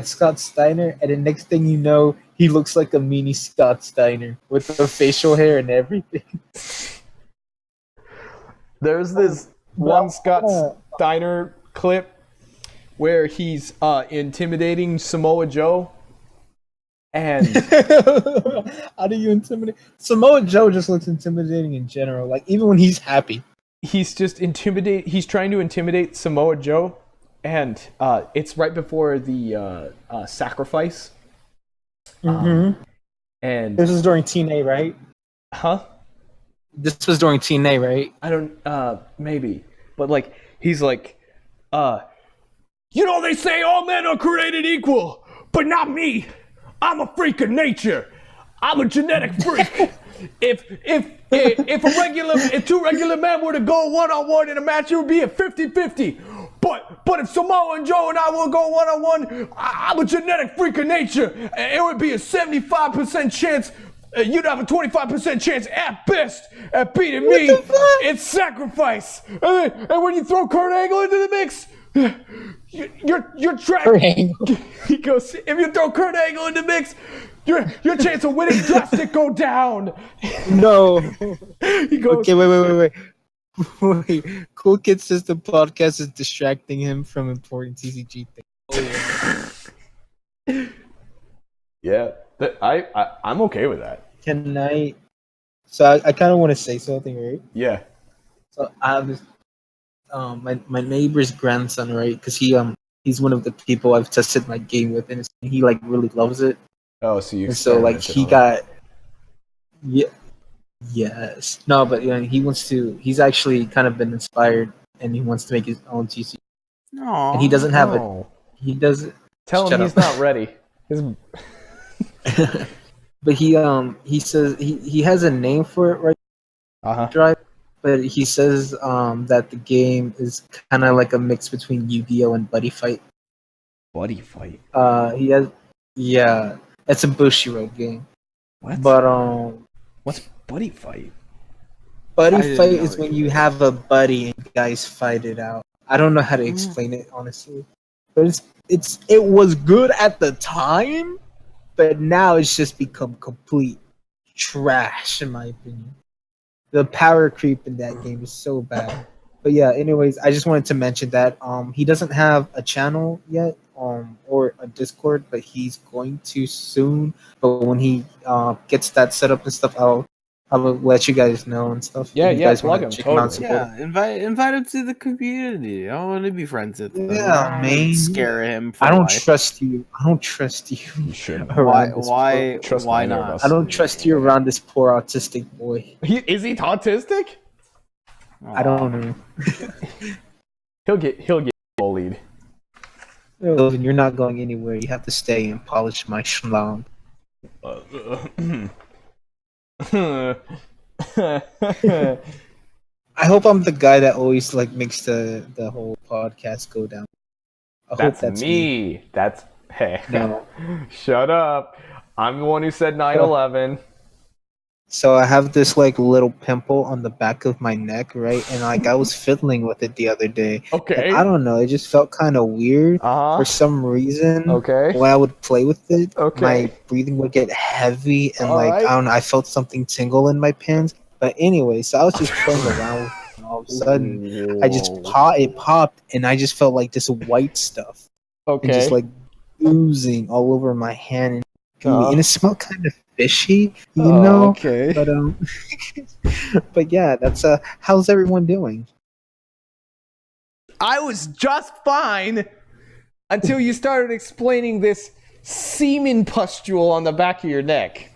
Scott Steiner, and the next thing you know, he looks like a mini Scott Steiner with the facial hair and everything. There's this one Scott Steiner clip where he's intimidating Samoa Joe, And how do you intimidate? Samoa Joe just looks intimidating in general. Like even when he's happy, he's just he's trying to intimidate Samoa Joe, and it's right before the sacrifice. Mm-hmm. And this was during TNA, right? Huh? This was during TNA, right? I don't maybe. But like he's like they say all men are created equal, but not me. I'm a freak of nature. I'm a genetic freak. If two regular men were to go one-on-one in a match, it would be a 50-50. But if Samoa and Joe and I will go one-on-one, I'm a genetic freak of nature. It would be a 75% chance. You'd have a 25% chance at best at beating me. It's sacrifice. And when you throw Kurt Angle into the mix, you're trapped. He goes, if you throw Kurt Angle in the mix, your chance of winning drastic go down. No. He goes, okay, wait. Wait, Cool Kid says the podcast is distracting him from important TCG things. Oh, yeah, I'm okay with that. Can I? So I kind of want to say something, right? Yeah. So I have this, my neighbor's grandson, right? Because he's one of the people I've tested my game with, and he like really loves it. Oh, so you. And so like he got, yeah. Yes. No, but he wants to. He's actually kind of been inspired, and he wants to make his own TCG. Aww, and he doesn't have it. He doesn't. Tell him he's not ready. But he says he has a name for it, right? Drive. But he says that the game is kind of like a mix between Yu-Gi-Oh and Buddy Fight. Buddy Fight. He has. Yeah, it's a Bushiroad game. What? But what's Buddy Fight? Buddy Fight is when you have a buddy and you guys fight it out. I don't know how to explain it honestly, but it was good at the time, but now it's just become complete trash in my opinion. The power creep in that game is so bad. But yeah, anyways, I just wanted to mention that he doesn't have a channel yet or a Discord, but he's going to soon. But when he gets that set up and stuff, I will let you guys know and stuff. Yeah, you guys plug him. Totally. Yeah, invite him to the community. I want to be friends with him. Yeah, man. Scare him. I don't trust you. I don't trust you. You should. Why not? I don't trust you around this poor autistic boy. Is he autistic? I don't know. He'll get bullied. You're not going anywhere. You have to stay and polish my schlong. I hope I'm the guy that always like makes the whole podcast go down. I hope that's me. That's hey. No. Shut up. I'm the one who said 9/11. So I have this like little pimple on the back of my neck, right? And like I was fiddling with it the other day. Okay. And I don't know. It just felt kind of weird for some reason. Okay. When I would play with it, okay, my breathing would get heavy and I don't know. I felt something tingle in my pins. But anyway, so I was just playing around with it, and all of a sudden, it popped, and I just felt like this white stuff. Okay. And just like oozing all over my hand, and it smelled kind of fishy, you know. Okay. But but yeah, that's how's everyone doing? I was just fine until you started explaining this semen pustule on the back of your neck.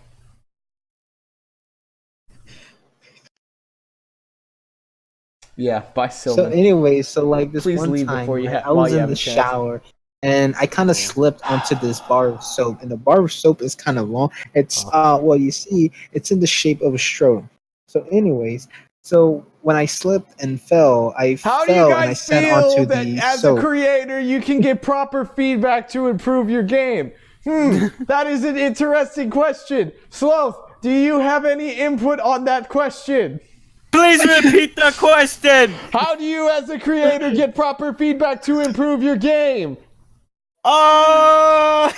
Yeah, bye, Sylvan. So anyway, so like this Please one leave time, before you I was in the shower. And I kind of slipped onto this bar of soap, and the bar of soap is kind of long. It's well, you see, it's in the shape of a straw. So, anyways, so when I slipped and fell, How do you guys feel that as a creator you can get proper feedback to improve your game? That is an interesting question. Slothe, do you have any input on that question? Please repeat the question. How do you as a creator get proper feedback to improve your game? Oh!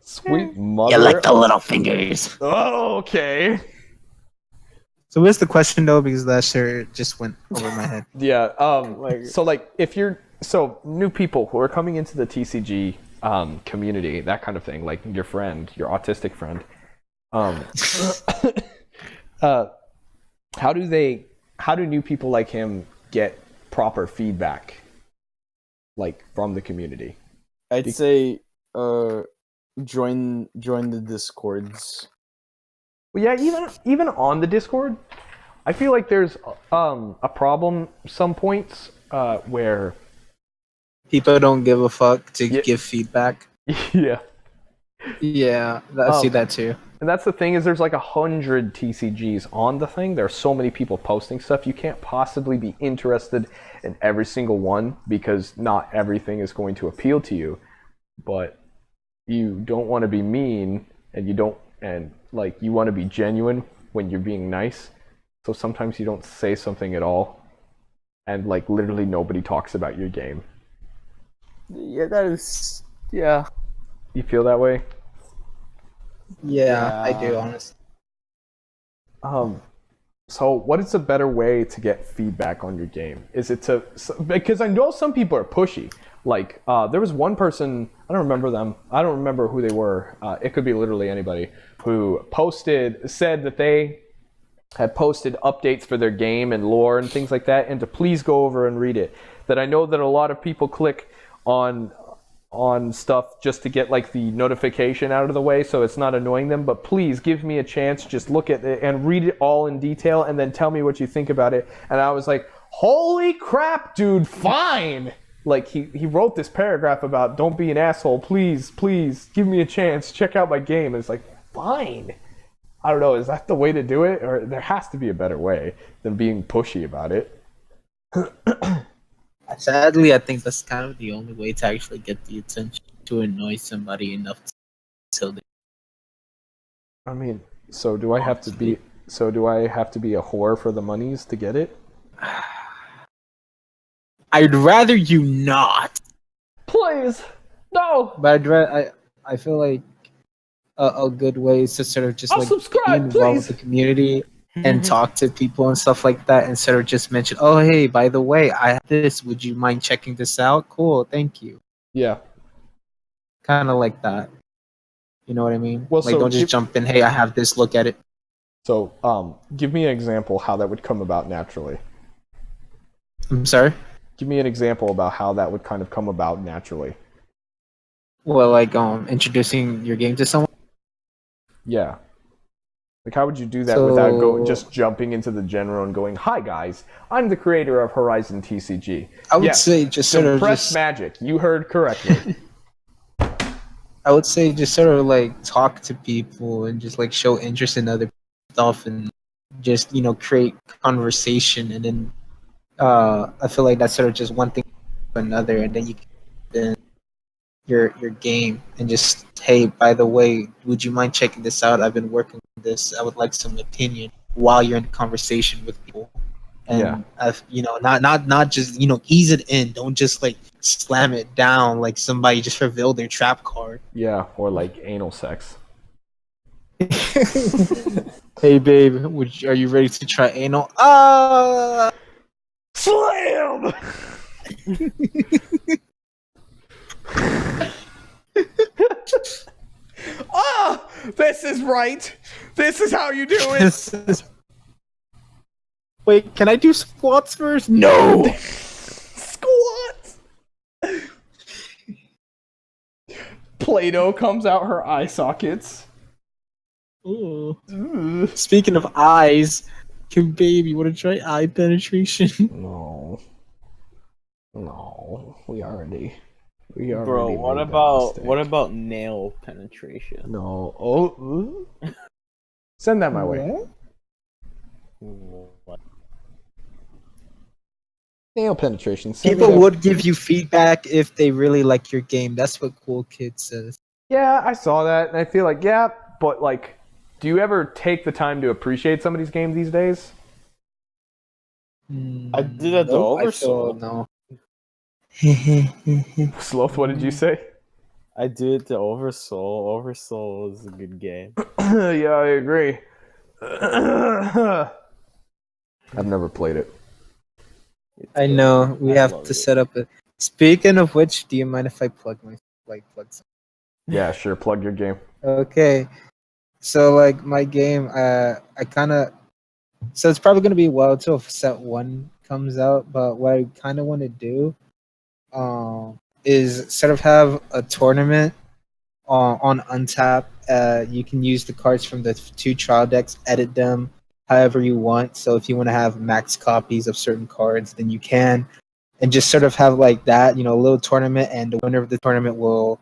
Sweet mother. You like the little fingers. Oh, okay. So what's the question though? Because last year it just went over my head. Yeah. So like, if you're so new people who are coming into the TCG community, that kind of thing, like your friend, your autistic friend. How do new people like him get proper feedback, like from the community? I'd say join the Discords. Well, yeah, even on the Discord, I feel like there's a problem some points where people don't give a fuck to give feedback. Yeah. Yeah, I see that too. And that's the thing, is there's like 100 TCGs on the thing. There are so many people posting stuff. You can't possibly be interested in every single one because not everything is going to appeal to you. But you don't want to be mean, and you want to be genuine when you're being nice. So sometimes you don't say something at all, and like literally nobody talks about your game. Yeah, that is. Yeah. You feel that way? Yeah, I do, honestly. So what is a better way to get feedback on your game? Is it because I know some people are pushy. Like, there was one person, I don't remember them, I don't remember who they were, it could be literally anybody, who said that they had posted updates for their game and lore and things like that, and to please go over and read it. That I know that a lot of people click on stuff just to get like the notification out of the way so it's not annoying them, but please give me a chance, just look at it and read it all in detail and then tell me what you think about it. And I was like, holy crap, dude, fine. Like he wrote this paragraph about don't be an asshole, please give me a chance, check out my game. And it's like, fine. I don't know, is that the way to do it? Or there has to be a better way than being pushy about it. Sadly, I think that's kind of the only way to actually get the attention, to annoy somebody enough till they. I mean, so do I have to be a whore for the monies to get it? I'd rather you not. Please, no. But I feel like a good way is to sort of just subscribe, be involved with please. the community and talk to people and stuff like that, instead of just mention, oh hey, by the way, I have this. Would you mind checking this out? Cool, thank you. Yeah. Kind of like that. You know what I mean? Well, like, don't just jump in. Hey, I have this. Look at it. So, give me an example how that would come about naturally. I'm sorry. Give me an example about how that would kind of come about naturally. Well, like introducing your game to someone. Yeah. Like, how would you do that without just jumping into the general and going, "Hi guys, I'm the creator of Horizon TCG." I would say just sort of press magic. You heard correctly. I would say just sort of like talk to people and just like show interest in other stuff and just create conversation, and then I feel like that's sort of just one thing to another, and then you can your game and just, hey, by the way, would you mind checking this out? I've been working on this. I would like some opinion while you're in conversation with people. And not just ease it in. Don't just like slam it down like somebody just revealed their trap card. Yeah, or like anal sex. Hey babe, are you ready to try anal? Slam! This is right. This is how you do it. Wait, can I do squats first? No. Squats. Play-Doh comes out her eye sockets. Ooh. Speaking of eyes, babe, you want to try eye penetration? No, we already. Bro, what about nail penetration? No. Oh. Send that my way. What? Nail penetration. People would give you feedback if they really like your game. That's what Cool Kid says. Yeah, I saw that, and I feel like, yeah, but like, do you ever take the time to appreciate somebody's game these days? I did that to Oversoul. No. Slothe, what did you say? I did it to Oversoul. Oversoul is a good game. Yeah, I agree. I've never played it. I know. We have to set up a Speaking of which, do you mind if I plug my something? Yeah, sure. Plug your game. Okay. So like my game, so it's probably gonna be a while till set 1 comes out. But what I kind of want to do, is sort of have a tournament on Untap. You can use the cards from the 2 trial decks, edit them however you want. So if you want to have max copies of certain cards, then you can, and just sort of have like that, a little tournament, and the winner of the tournament will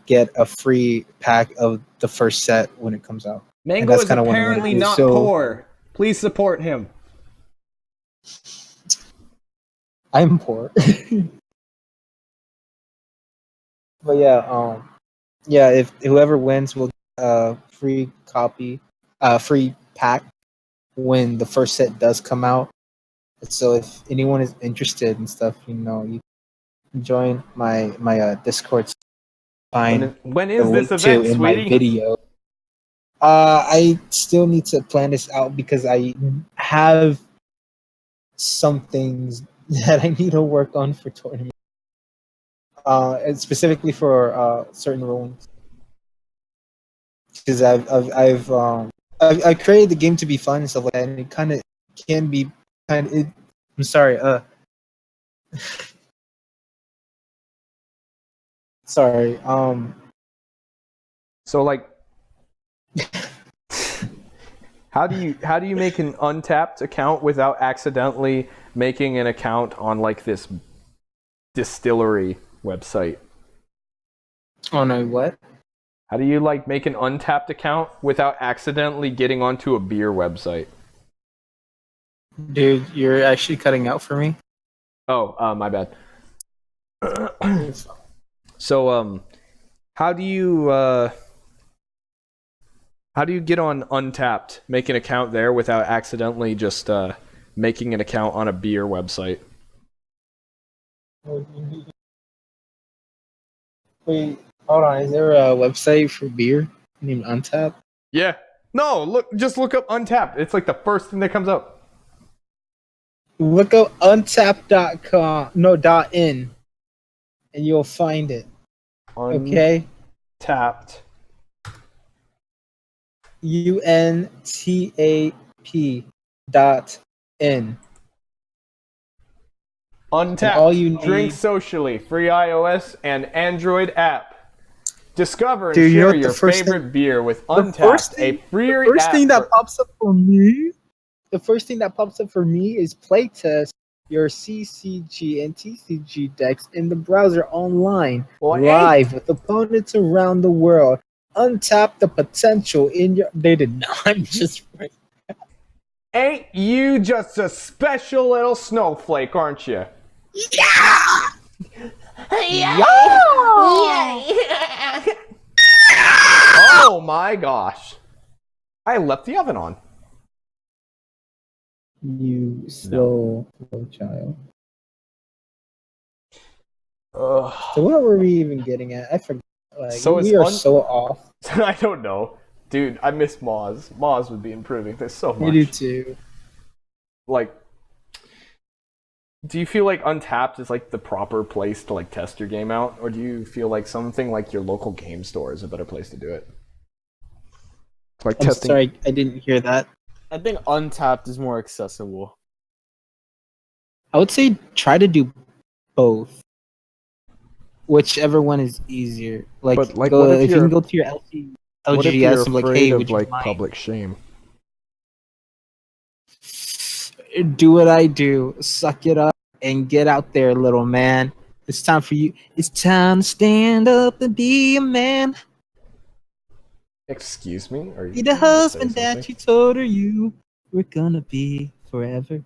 get a free pack of the first set when it comes out. Mango is apparently not poor. Please support him. I'm poor. But yeah, if whoever wins will get a free copy, free pack when the first set does come out. So if anyone is interested and stuff, you can join my Discord. When is this event, in sweetie? My video. I still need to plan this out because I have some things that I need to work on for tournament. And specifically for certain rulings, because I've created the game to be fun and stuff like that, and it kind of can be kind of. I'm sorry. Sorry. So like, how do you make an Untapped account without accidentally making an account on like this distillery website? Oh no, what? How do you like make an Untapped account without accidentally getting onto a beer website? Dude, you're actually cutting out for me. Oh, my bad. So, how do you get on Untapped, make an account there without accidentally just making an account on a beer website? Wait, hold on. Is there a website for beer named Untapped? Yeah. No, just look up Untapped. It's like the first thing that comes up. Look up untapped.com, no, .in, and you'll find it. Okay? Tapped. UNTAP.in. Untapped. All you need... Drink socially. Free iOS and Android app. Discover and share your favorite beer with Untapped. The first thing that pops up for me. The first thing that pops up for me is playtest your CCG and TCG decks in the browser online, live with opponents around the world. Untap the potential in your... They did not just... Ain't you just a special little snowflake, aren't you? Yeah! Yeah! Oh my gosh. I left the oven on. You slow child. So what were we even getting at? I forgot. Like, so we are so off. I don't know. Dude, I miss Mozz. Mozz would be improving this so much. Me do too. Like, do you feel like Untapped is like the proper place to like test your game out? Or do you feel like something like your local game store is a better place to do it? Like I'm sorry, I didn't hear that. I think Untapped is more accessible. I would say try to do both. Whichever one is easier. Like, if you can go to your LGS and like, hey, would you like public shame? Do what I do. Suck it up and get out there, little man. It's time for you. It's time to stand up and be a man. Excuse me? Are you be the husband that you told her you were gonna be forever.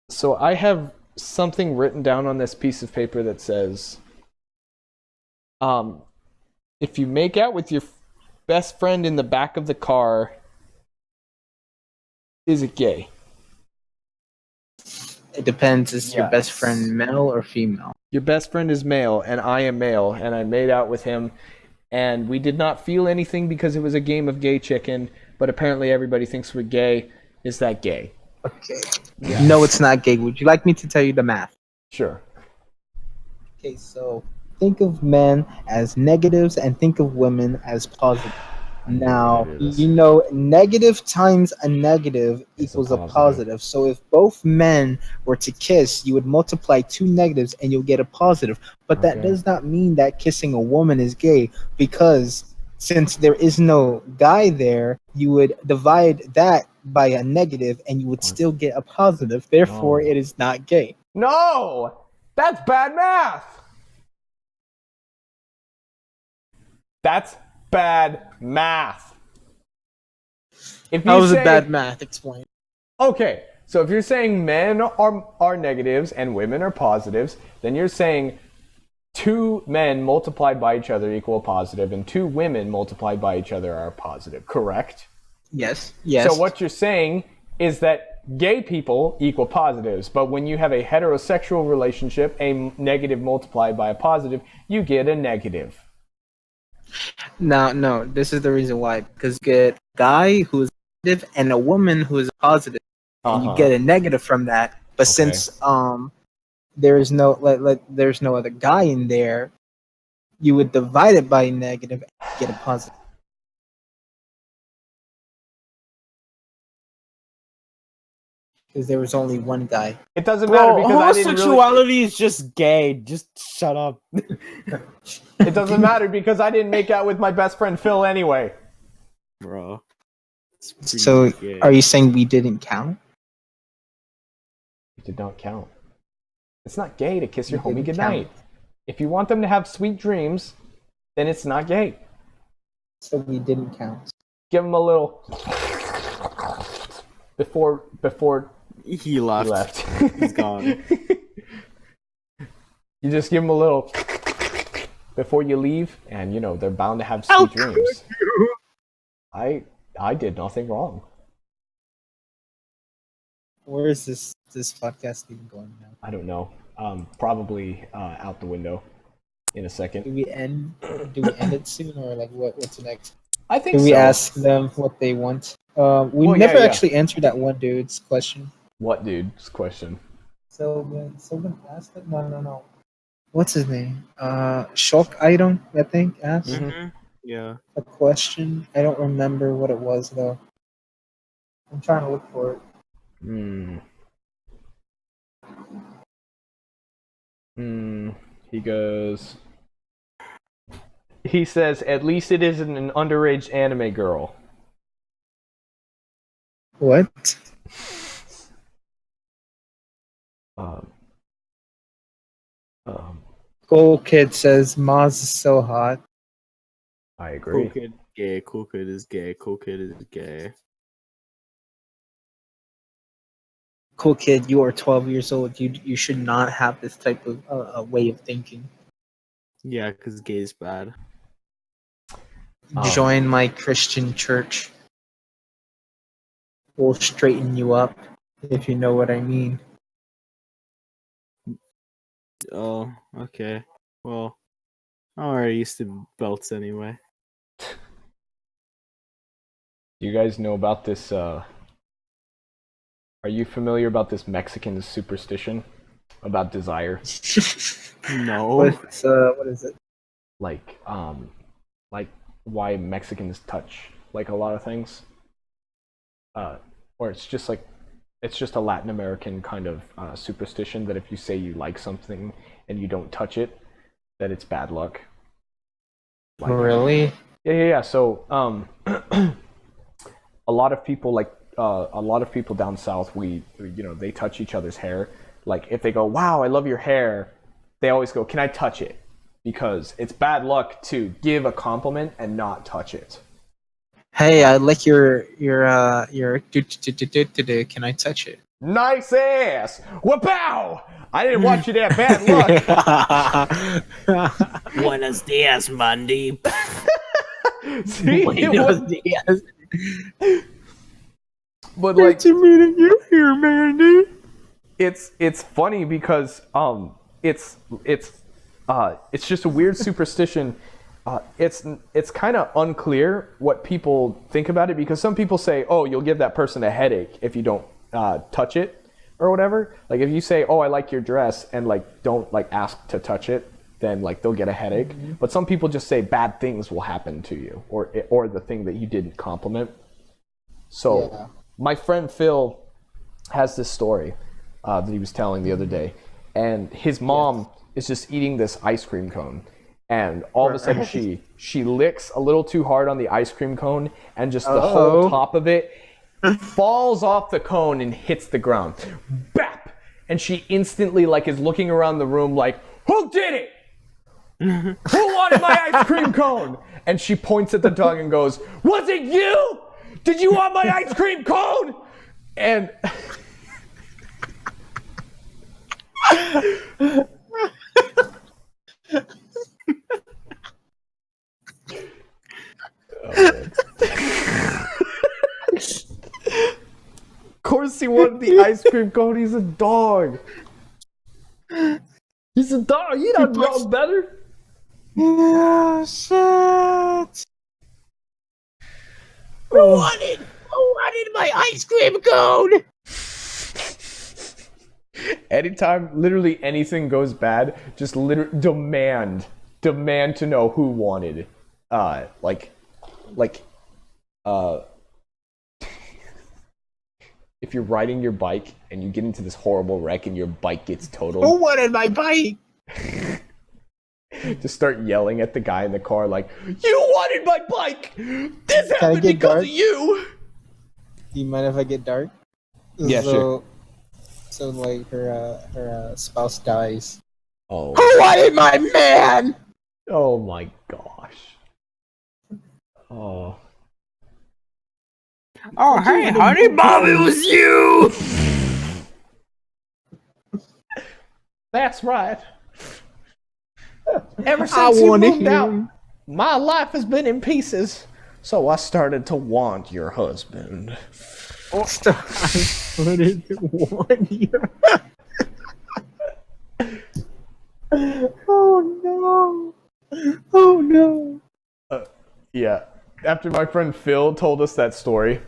So I have something written down on this piece of paper that says, if you make out with your best friend in the back of the car, is it gay? It depends. Is your best friend male or female? Your best friend is male, and I am male, and I made out with him, and we did not feel anything because it was a game of gay chicken, but apparently everybody thinks we're gay, is that gay? Okay. No, it's not gay. Would you like me to tell you the math? Sure. Okay, so think of men as negatives and think of women as positive. Now, you know, negative times a negative equals a positive. So if both men were to kiss, you would multiply two negatives and you'll get a positive. But that does not mean that kissing a woman is gay, because since there is no guy there, you would divide that by a negative and you would still get a positive. Therefore, it is not gay. No! That's bad math! That's bad math. How was it bad math? Explain. Okay, so if you're saying men are negatives and women are positives, then you're saying two men multiplied by each other equal positive, and two women multiplied by each other are positive, correct? Yes. Yes. So what you're saying is that gay people equal positives, but when you have a heterosexual relationship, a negative multiplied by a positive, you get a negative. No, this is the reason why. Because you get a guy who is negative and a woman who is positive, and you get a negative from that. But since there is no there's no other guy in there, you would divide it by negative and get a positive. Because there was only one guy. It doesn't matter because homosexuality is just gay. Just shut up. It doesn't matter because I didn't make out with my best friend Phil anyway. Bro. So, gay. Are you saying we didn't count? We did not count. It's not gay to kiss your homie goodnight. If you want them to have sweet dreams, then it's not gay. So we didn't count. Give them a little before he left. He's gone. You just give them a little before you leave, and you know they're bound to have sweet dreams. I did nothing wrong. Where is this podcast even going now? I don't know. Probably out the window in a second. Do we end it soon, or like what's next? I think. Do we ask them what they want? We never actually answered that one dude's question. What dude's question? So when someone asked it, no. What's his name? Shock Item, I think, asked. Mm-hmm. Yeah. A question. I don't remember what it was though. I'm trying to look for it. He goes. He says, "At least it isn't an underage anime girl." What? Cool Kid says Mozz is so hot. I agree. Cool Kid gay. Cool Kid is gay. Cool Kid is gay. Cool Kid, you are 12 years old. You should not have this type of way of thinking. Yeah, because gay is bad. Join my Christian church. We'll straighten you up, if you know what I mean. Oh, okay. Well, I'm already used to belts anyway. You guys know about this, are you familiar about this Mexican superstition about desire? No. What is it? Like why Mexicans touch like a lot of things? Or it's just a Latin American kind of superstition that if you say you like something and you don't touch it, that it's bad luck. Like, really? Yeah. So, a lot of people down south, they touch each other's hair. Like if they go, "Wow, I love your hair," they always go, "Can I touch it?" Because it's bad luck to give a compliment and not touch it. Hey, I like your can I touch it? Nice ass! Wapow! I didn't want you to have bad luck. Buenos dias, Mandy. See, Buenos dias. But like, to meeting you here, Mandy. It's funny because it's just a weird superstition It's kind of unclear what people think about it, because some people say, oh, you'll give that person a headache if you don't touch it or whatever. Like if you say, oh, I like your dress, and like don't like ask to touch it, then like they'll get a headache. Mm-hmm. But some people just say bad things will happen to you, or the thing that you didn't compliment. So my friend Phil has this story that he was telling the other day, and his mom is just eating this ice cream cone. And all of a sudden she licks a little too hard on the ice cream cone, and just the whole top of it falls off the cone and hits the ground. Bap! And she instantly like is looking around the room like, who did it? Who wanted my ice cream cone? And she points at the dog and goes, was it you? Did you want my ice cream cone? And of course he wanted the ice cream cone. He's a dog. He's a dog. He don't know better. Yeah, shit. Who wanted my ice cream cone? Anytime literally anything goes bad, just demand to know who wanted. If you're riding your bike and you get into this horrible wreck and your bike gets totaled, who wanted my bike? Just start yelling at the guy in the car like, you wanted my bike! This happened because of you! Do you mind if I get dark? Yeah, sure. So like her spouse dies. Oh. Who wanted my man? Oh my gosh. Oh. Oh, hey, honey, Bob, it was you! That's right. Ever since you moved out, my life has been in pieces. So I started to want your husband. I started to want your... Oh no. Yeah. After my friend Phil told us that story,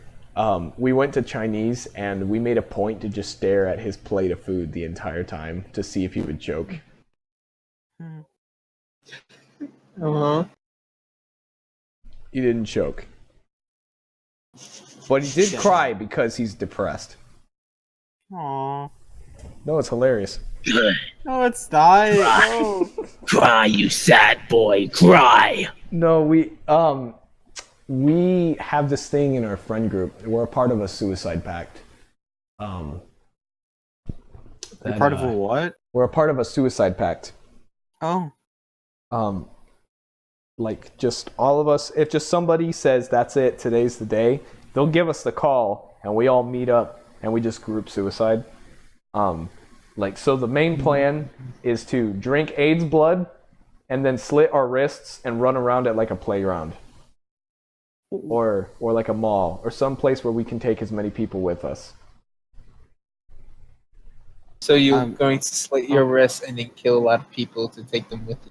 we went to Chinese and we made a point to just stare at his plate of food the entire time to see if he would choke. Uh-huh. He didn't choke. But he did cry because he's depressed. Aww. No, it's hilarious. No, it's not. No. Cry, you sad boy, cry. No, we have this thing in our friend group. We're a part of a suicide pact. You're part of a what? We're a part of a suicide pact. Oh. Like just all of us, if just somebody says that's it, today's the day, they'll give us the call and we all meet up and we just group suicide. So the main plan is to drink AIDS blood and then slit our wrists and run around at like a playground. Or like a mall, or some place where we can take as many people with us. So you're going to slit your wrists and then kill a lot of people to take them with you?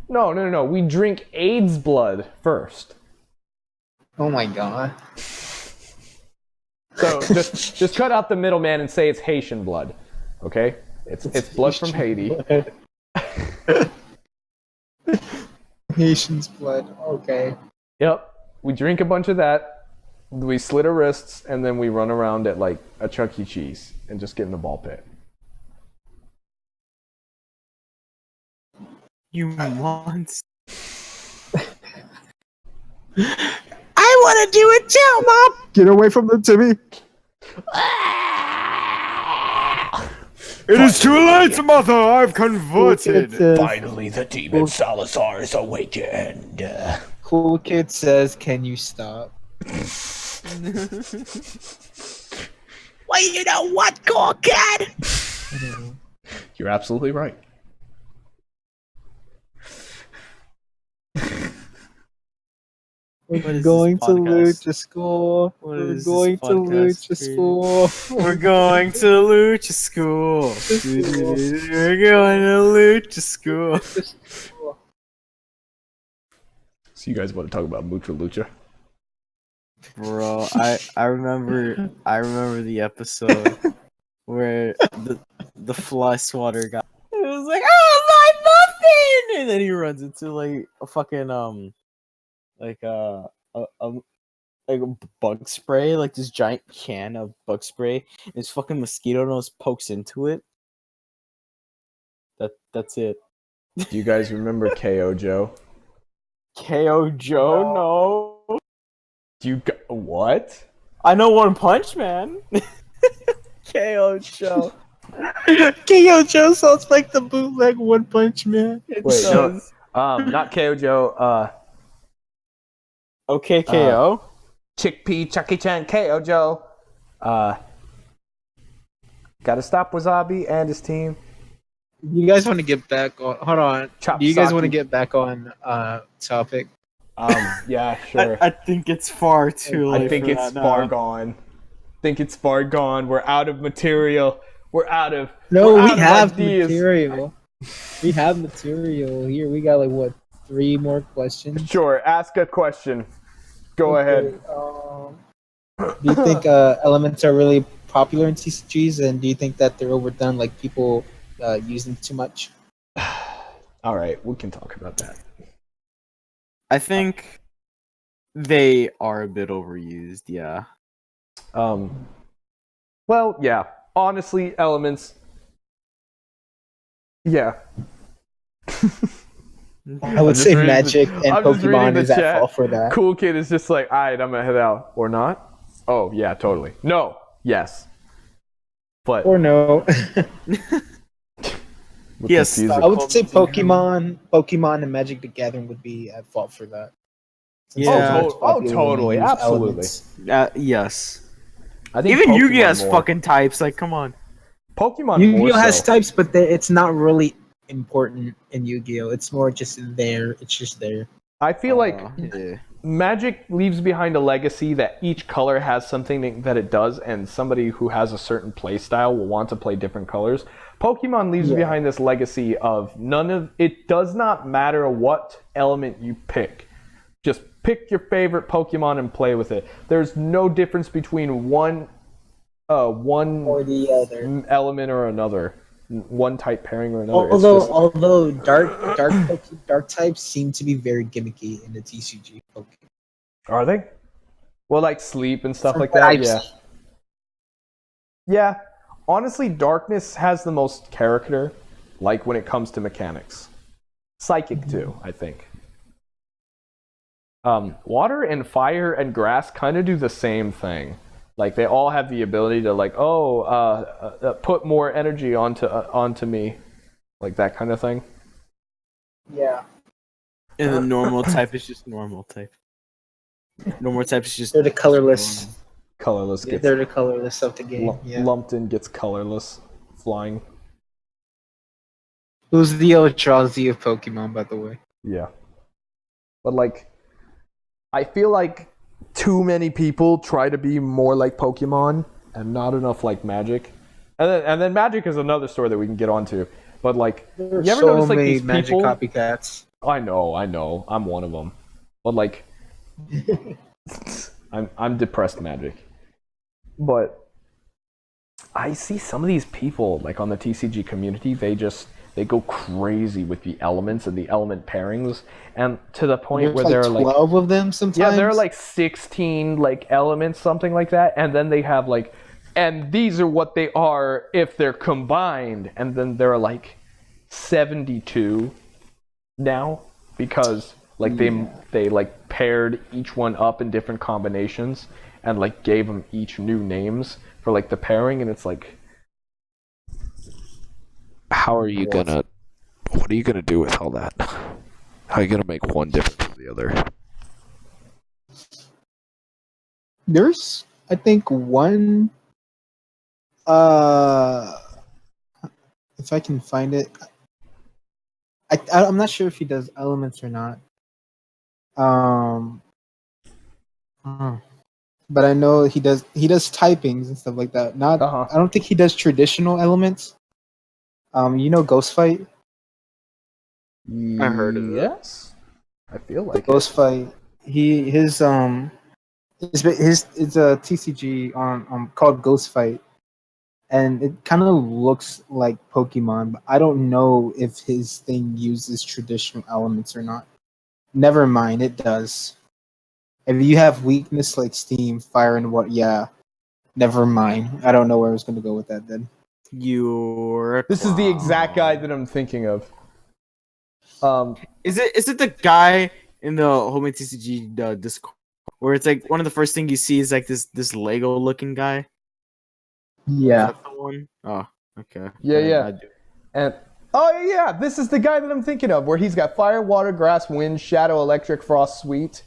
No. We drink AIDS blood first. Oh my god. So just cut out the middleman and say it's Haitian blood, okay? It's blood from Haiti. Haitian's blood. Okay. Yep. We drink a bunch of that. We slit our wrists, and then we run around at like a Chuck E. Cheese and just get in the ball pit. You monster. I want to do it too, Mom! Get away from them, Timmy! It is too late, mother! I've converted! Finally, the demon Salazar is awakened. Cool Kid says, can you stop? Well, you know what, Cool Kid? You're absolutely right. We're going to Lucha School. We're going to Lucha School. We're going to Lucha School. We're going to Lucha School. So you guys want to talk about Mucha Lucha? Bro, I remember the episode where the fly swatter guy it was like, oh my muffin, and then he runs into like a fucking like like a bug spray, like this giant can of bug spray, and his fucking mosquito nose pokes into it. That's it. Do you guys remember KO Joe? KO Joe, no. What? I know One Punch Man. KO Joe. KO Joe sounds like the bootleg One Punch Man. Wait, no, not KO Joe. Okay, KO. Chickpea Chucky Chan KO Joe. Gotta stop Wasabi and his team. You guys want to get back on? Hold on. Do you guys want to Chopsaki. get back on topic? Yeah, sure. I think it's far too late. I think for it's that now. far gone. We're out of material. No, we're we out of have ideas. material. We have material here. We got like what, 3 more questions? Sure, ask a question. Go ahead. Do you think elements are really popular in TCGs, and do you think that they're overdone? Like people use them too much? All right, we can talk about that. I think they are a bit overused. Yeah. Well, yeah. Honestly, elements. Yeah. I would just say reading Magic the- and I'm just reading Pokemon the is at chat. fault for that. Cool Kid is just like, alright, I'm gonna head out. Or not? Oh, yeah, totally. No. Yes. But Or no. with Yes, confusing- I would say Pokemon and Magic the Gathering would be at fault for that. Since Yeah. they're most popular when they totally, use absolutely. elements. Yes. I think Even Pokemon Yu-Gi-Oh has more. fucking types. Like, come on. Pokemon more Yu-Gi-Oh has so. types, but it's not really important in Yu-Gi-Oh. It's more just there. It's just there. I feel like Yeah. Magic leaves behind a legacy that each color has something that it does, and somebody who has a certain play style will want to play different colors. Pokemon leaves behind this legacy of it does not matter what element you pick. Just pick your favorite Pokemon and play with it. There's no difference between one Or the other. element or another. One type pairing or another. Although dark types seem to be very gimmicky in the TCG Pokemon. Are they? Well, like sleep and stuff From like what that. I've Yeah. seen. Yeah. Honestly, darkness has the most character, like when it comes to mechanics. Psychic too, I think. Water and fire and grass kind of do the same thing. Like they all have the ability to like, put more energy onto me, like that kind of thing. Yeah. And the normal type is just normal type. Normal type is just. They're the colorless. Colorless gets They're the colorless of the game. lumped in, gets colorless, flying. Who's the Eldrazi of Pokemon, by the way? Yeah. But like, I feel like too many people try to be more like Pokemon and not enough like Magic. And then Magic is another story that we can get onto. But like, There are you ever so notice like many these Magic people? copycats. I know, I'm one of them. But like, I'm depressed Magic. But I see some of these people like on the TCG community, they go crazy with the elements and the element pairings, and to the point where there are like 12 of them sometimes. yeah, there are like 16 like elements, something like that, and then they have like, and these are what they are if they're combined, and then there are like 72 now because like they like paired each one up in different combinations and like gave them each new names for like the pairing, and it's like, how are you gonna? What are you gonna do with all that? How are you gonna make one different from the other? There's, I think, one. If I can find it, I'm not sure if he does elements or not. But I know he does typings and stuff like that. Not, I don't think he does traditional elements. You know, Ghost Fight. I heard of it. Yes. I feel like Ghost Fight. His it's a TCG on called Ghost Fight, and it kind of looks like Pokemon, but I don't know if his thing uses traditional elements or not. Never mind, it does. If you have weakness like Steam, Fire, and what? Yeah, never mind. I don't know where I was going to go with that then. This is the exact guy that I'm thinking of. Is it the guy in the Homemade TCG Discord where it's like one of the first things you see is like this Lego looking guy? Yeah. Is that the one? Oh, okay. Yeah. And yeah, this is the guy that I'm thinking of, where he's got fire, water, grass, wind, shadow, electric, frost, sweet,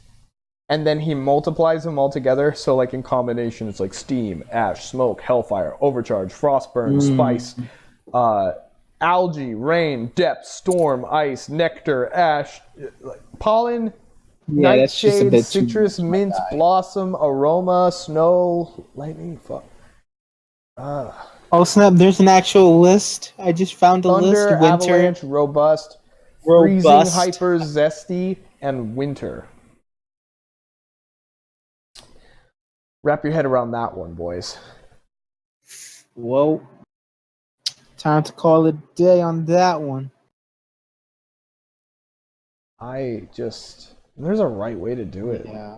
and then he multiplies them all together. So like in combination, it's like steam, ash, smoke, hellfire, overcharge, frostburn, spice, algae, rain, depth, storm, ice, nectar, ash, pollen, nightshade, citrus, mint, blossom, aroma, snow, lightning, Oh snap! There's an actual list. I just found a thunder, list. Winter, avalanche, robust, freezing, hyper, zesty, and winter. Wrap your head around that one, boys. Whoa! Time to call it a day on that one. There's a right way to do it. Yeah.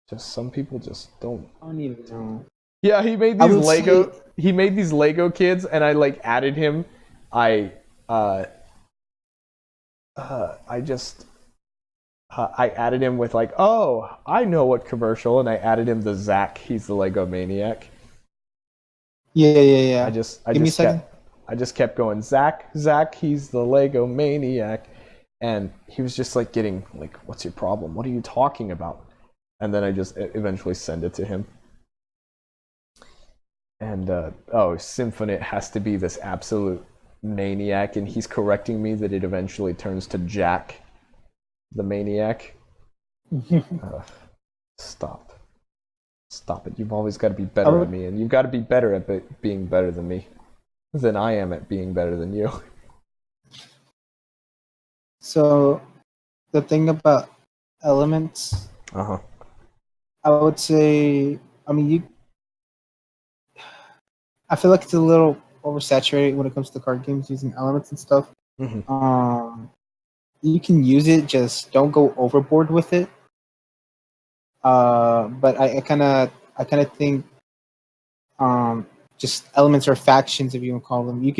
Just some people just don't. I don't even know. Yeah, he made these Lego kids, and I like added him. I added him with like, oh, I know what commercial, and I added him the Zach. He's the Lego maniac. Yeah. Give me a second. I just kept going, Zach, he's the Lego maniac, and he was just like getting like, what's your problem? What are you talking about? And then I just eventually send it to him. And Symphonite has to be this absolute maniac, and he's correcting me that it eventually turns to Jack, the maniac. Stop it! You've always got to be better at me, and you've got to be better at being better than me, than I am at being better than you. So, the thing about elements, I would say, I feel like it's a little oversaturated when it comes to card games using elements and stuff. Mm-hmm. You can use it, just don't go overboard with it. But I kind of think, just elements or factions, if you want to call them. You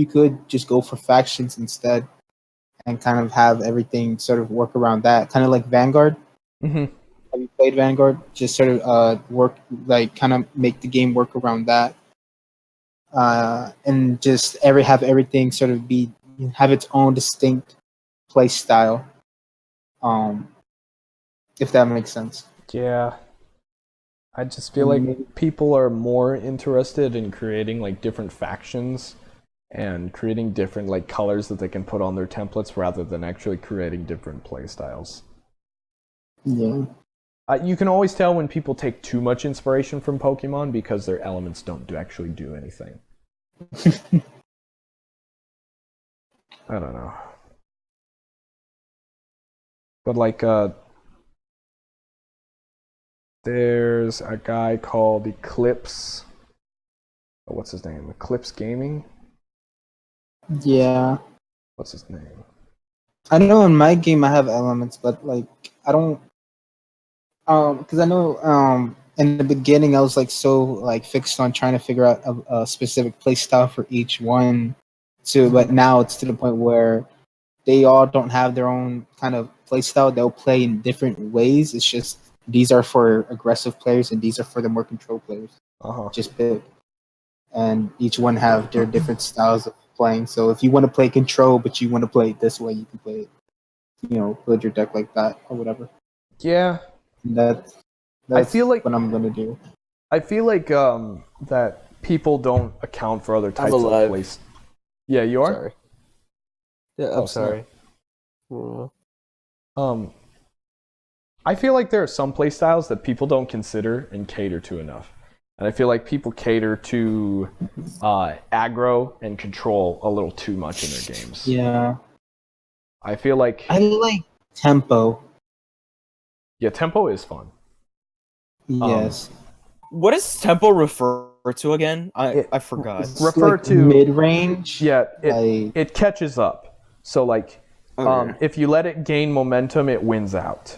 could just go for factions instead, and kind of have everything sort of work around that. Kind of like Vanguard. Mm-hmm. Have you played Vanguard? Just sort of work, like kind of make the game work around that. And just have everything sort of have its own distinct play style. If that makes sense. Yeah. I just feel like people are more interested in creating like different factions and creating different like colors that they can put on their templates rather than actually creating different play styles. Yeah. You can always tell when people take too much inspiration from Pokemon because their elements don't actually do anything. I don't know. But like, there's a guy called Eclipse. Oh, what's his name? Eclipse Gaming? Yeah. What's his name? I know in my game I have elements, but like I don't, because I know in the beginning I was like so like fixed on trying to figure out a specific play style for each one, but now it's to the point where they all don't have their own kind of play style. They'll play in different ways. It's just these are for aggressive players and these are for the more control players. Just pick, and each one have their different styles of playing. So if you want to play control, but you want to play it this way, you can play it. Build your deck like that or whatever. Yeah. That's I feel like what I'm gonna do. I feel like that people don't account for other types of plays. Yeah, you are? Sorry. Yeah, I'm sorry. I feel like there are some play styles that people don't consider and cater to enough. And I feel like people cater to aggro and control a little too much in their games. Yeah. I feel like... I like Tempo. Yeah, tempo is fun. Yes. What does tempo refer to again? I forgot. It's refer like to- mid-range. Yeah, like it catches up. So like, if you let it gain momentum, it wins out.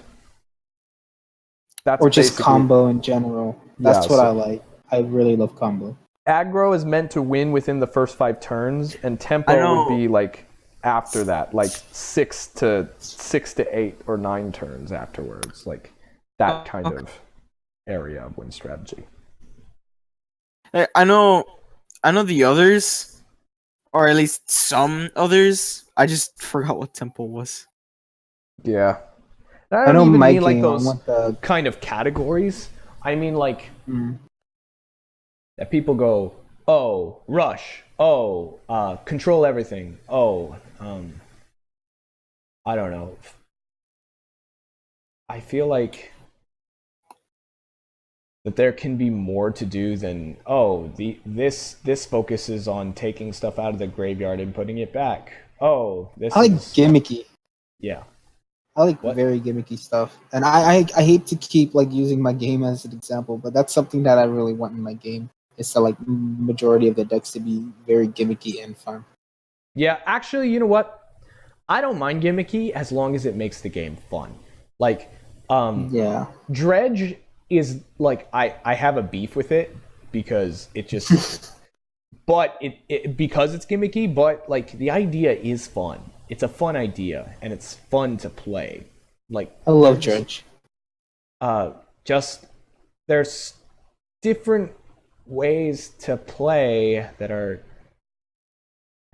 That's or just basically- combo in general. That's Yeah, what so- I like. I really love combo. Aggro is meant to win within the first 5 turns, and tempo would be like after that, like 6 to 8 or 9 turns afterwards, like that kind of area of win strategy. I know the others, or at least some others. I just forgot what tempo was. Yeah, I I don't know even my mean like game. those I want the kind of categories. I mean like mm, that people go, oh, rush, oh, control everything, oh, I don't know. I feel like that there can be more to do than, oh, this focuses on taking stuff out of the graveyard and putting it back. Oh, this I like is gimmicky. yeah. I like What? very gimmicky stuff, and I hate to keep like using my game as an example, but that's something that I really want in my game. Is to like majority of the decks to be very gimmicky and fun. Yeah, actually, you know what? I don't mind gimmicky as long as it makes the game fun. Like, Yeah, Dredge is like I have a beef with it because it just but it because it's gimmicky, but like the idea is fun. It's a fun idea and it's fun to play. Like I love Dredge. Just there's different ways to play that are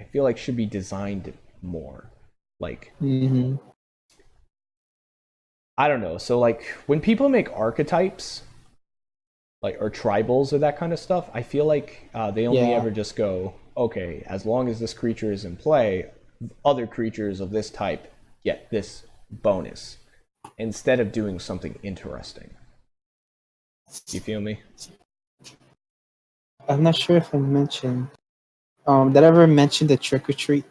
I feel like should be designed more. Like Mm-hmm. I don't know. So like when people make archetypes, like or tribals or that kind of stuff, I feel like they only Yeah. ever just go, okay, as long as this creature is in play, other creatures of this type get this bonus, instead of doing something interesting. You feel me? I'm not sure if I mentioned. Did I ever mention the trick or treat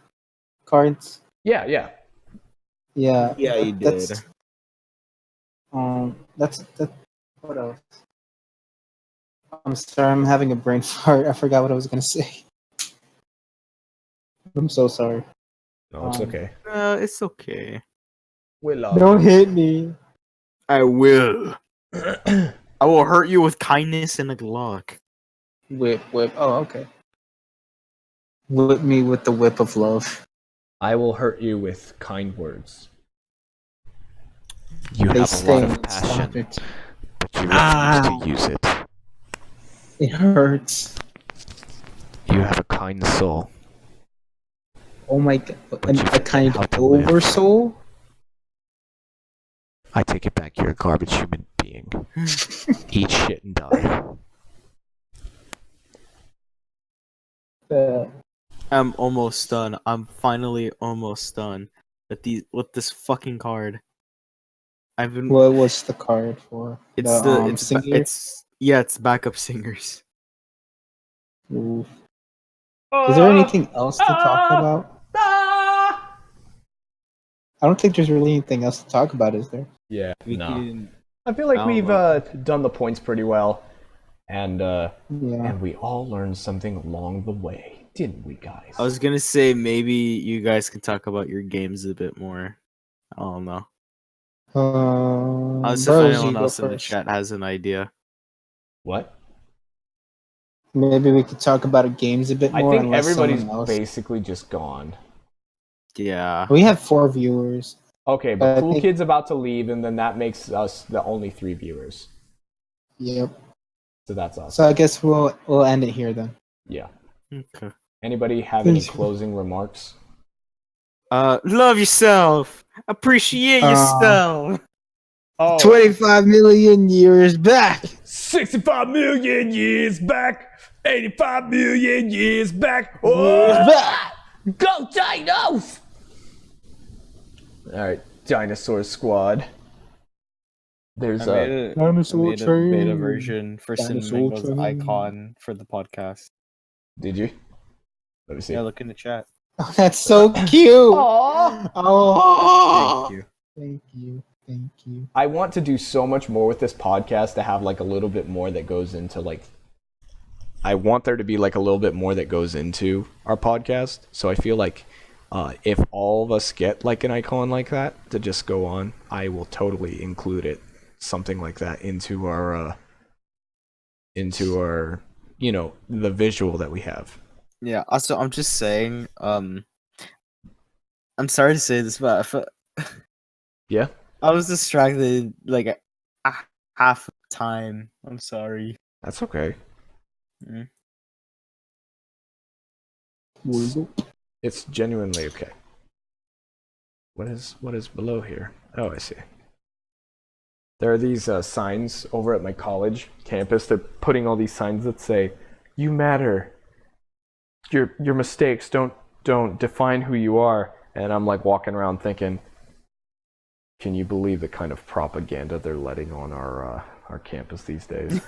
cards? Yeah. Yeah. Yeah, you that's, did. That's what else? I'm sorry, I'm having a brain fart. I forgot what I was gonna say. I'm so sorry. No, it's okay. It's okay. We love Don't hit me. I will. I will hurt you with kindness and a Glock. Whip. Oh, okay. Whip me with the whip of love. I will hurt you with kind words. You They have a lot sting. of Stop passion, it. but you refuse to use it. It hurts. You have a kind soul. Oh my god. But you A forget kind how to live. over soul? I take it back, you're a garbage human being. Eat shit and die. I'm almost done. I'm finally almost done with this fucking card. I've been. What was the card for? It's singer? it's backup singers. Oof. Is there anything else to talk about? I don't think there's really anything else to talk about, is there? Yeah. We No. can- I feel like I don't we've know. done the points pretty well, and Yeah. we all learned something along the way, didn't we, guys? I was gonna say maybe you guys can talk about your games a bit more. I don't know. I'll see if Bros, you anyone go else in the first. chat has an idea. What? Maybe we could talk about games a bit I more. think unless everybody's someone else. basically just gone. Yeah. We have 4 viewers. Okay, but I Cool think- Kid's about to leave, and then that makes us the only 3 viewers. Yep. So that's us. So I guess we'll end it here then. Yeah. Okay. Anybody have any Thanks. closing remarks? Love yourself. Appreciate yourself. Oh, 25 million years back. 65 million years back, 85 million years back. Oh, go Dinos! All right, Dinosaur Squad. There's I made a Dinosaur beta train. version for Dinosaur Cinemango's train. icon for the podcast. Did you? Let me see. Yeah, look in the chat. Oh, that's so cute. Aww. Oh. Thank you. Thank you. Thank you. I want to do so much more with this podcast to have like a little bit more that goes into like. I want there to be like a little bit more that goes into our podcast. So I feel like if all of us get like an icon like that to just go on, I will totally include it, something like that, into our, you know, the visual that we have. Yeah. Also, I'm just saying. I'm sorry to say this, but Yeah. I was distracted like half the time. I'm sorry. That's okay. Mm. It's genuinely okay. What is below here? Oh, I see. There are these signs over at my college campus. They're putting all these signs that say, "You matter. Your mistakes don't define who you are." And I'm like walking around thinking, can you believe the kind of propaganda they're letting on our campus these days?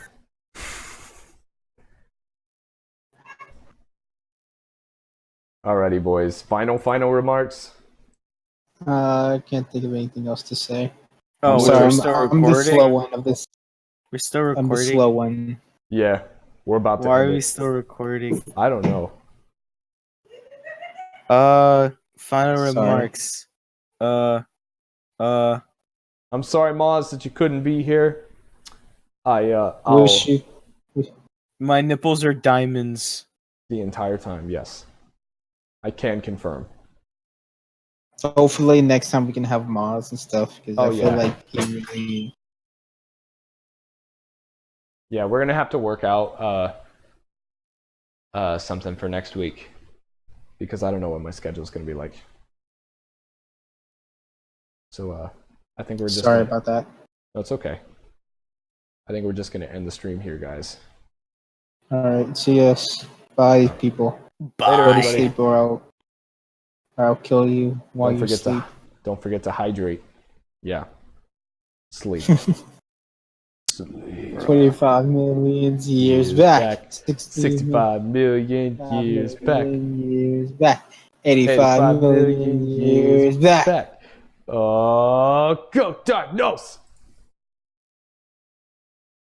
Alrighty, boys. Final remarks. I can't think of anything else to say. Oh, I'm we're sorry. still I'm recording. the slow one of this. We're still I'm the recording. slow one. Yeah, we're about to. Why end are we it. still recording? I don't know. Final Sorry. remarks. I'm sorry, Mozz, that you couldn't be here. I'll Wish you. My nipples are diamonds. the entire time. Yes, I can confirm. Hopefully next time we can have Mozz and stuff because Oh, I feel yeah. like he really. Yeah, we're gonna have to work out something for next week because I don't know what my schedule's gonna be like. So I think we're just Sorry about that. No, it's okay. I think we're just gonna end the stream here, guys. All right. See us. Bye, people. Later, Go to everybody. sleep or I'll kill you while Don't you forget sleep. don't forget to hydrate. Yeah. Sleep. 25 million years back. 65 million years back. Years back. 85 million years back. Oh, go diagnose!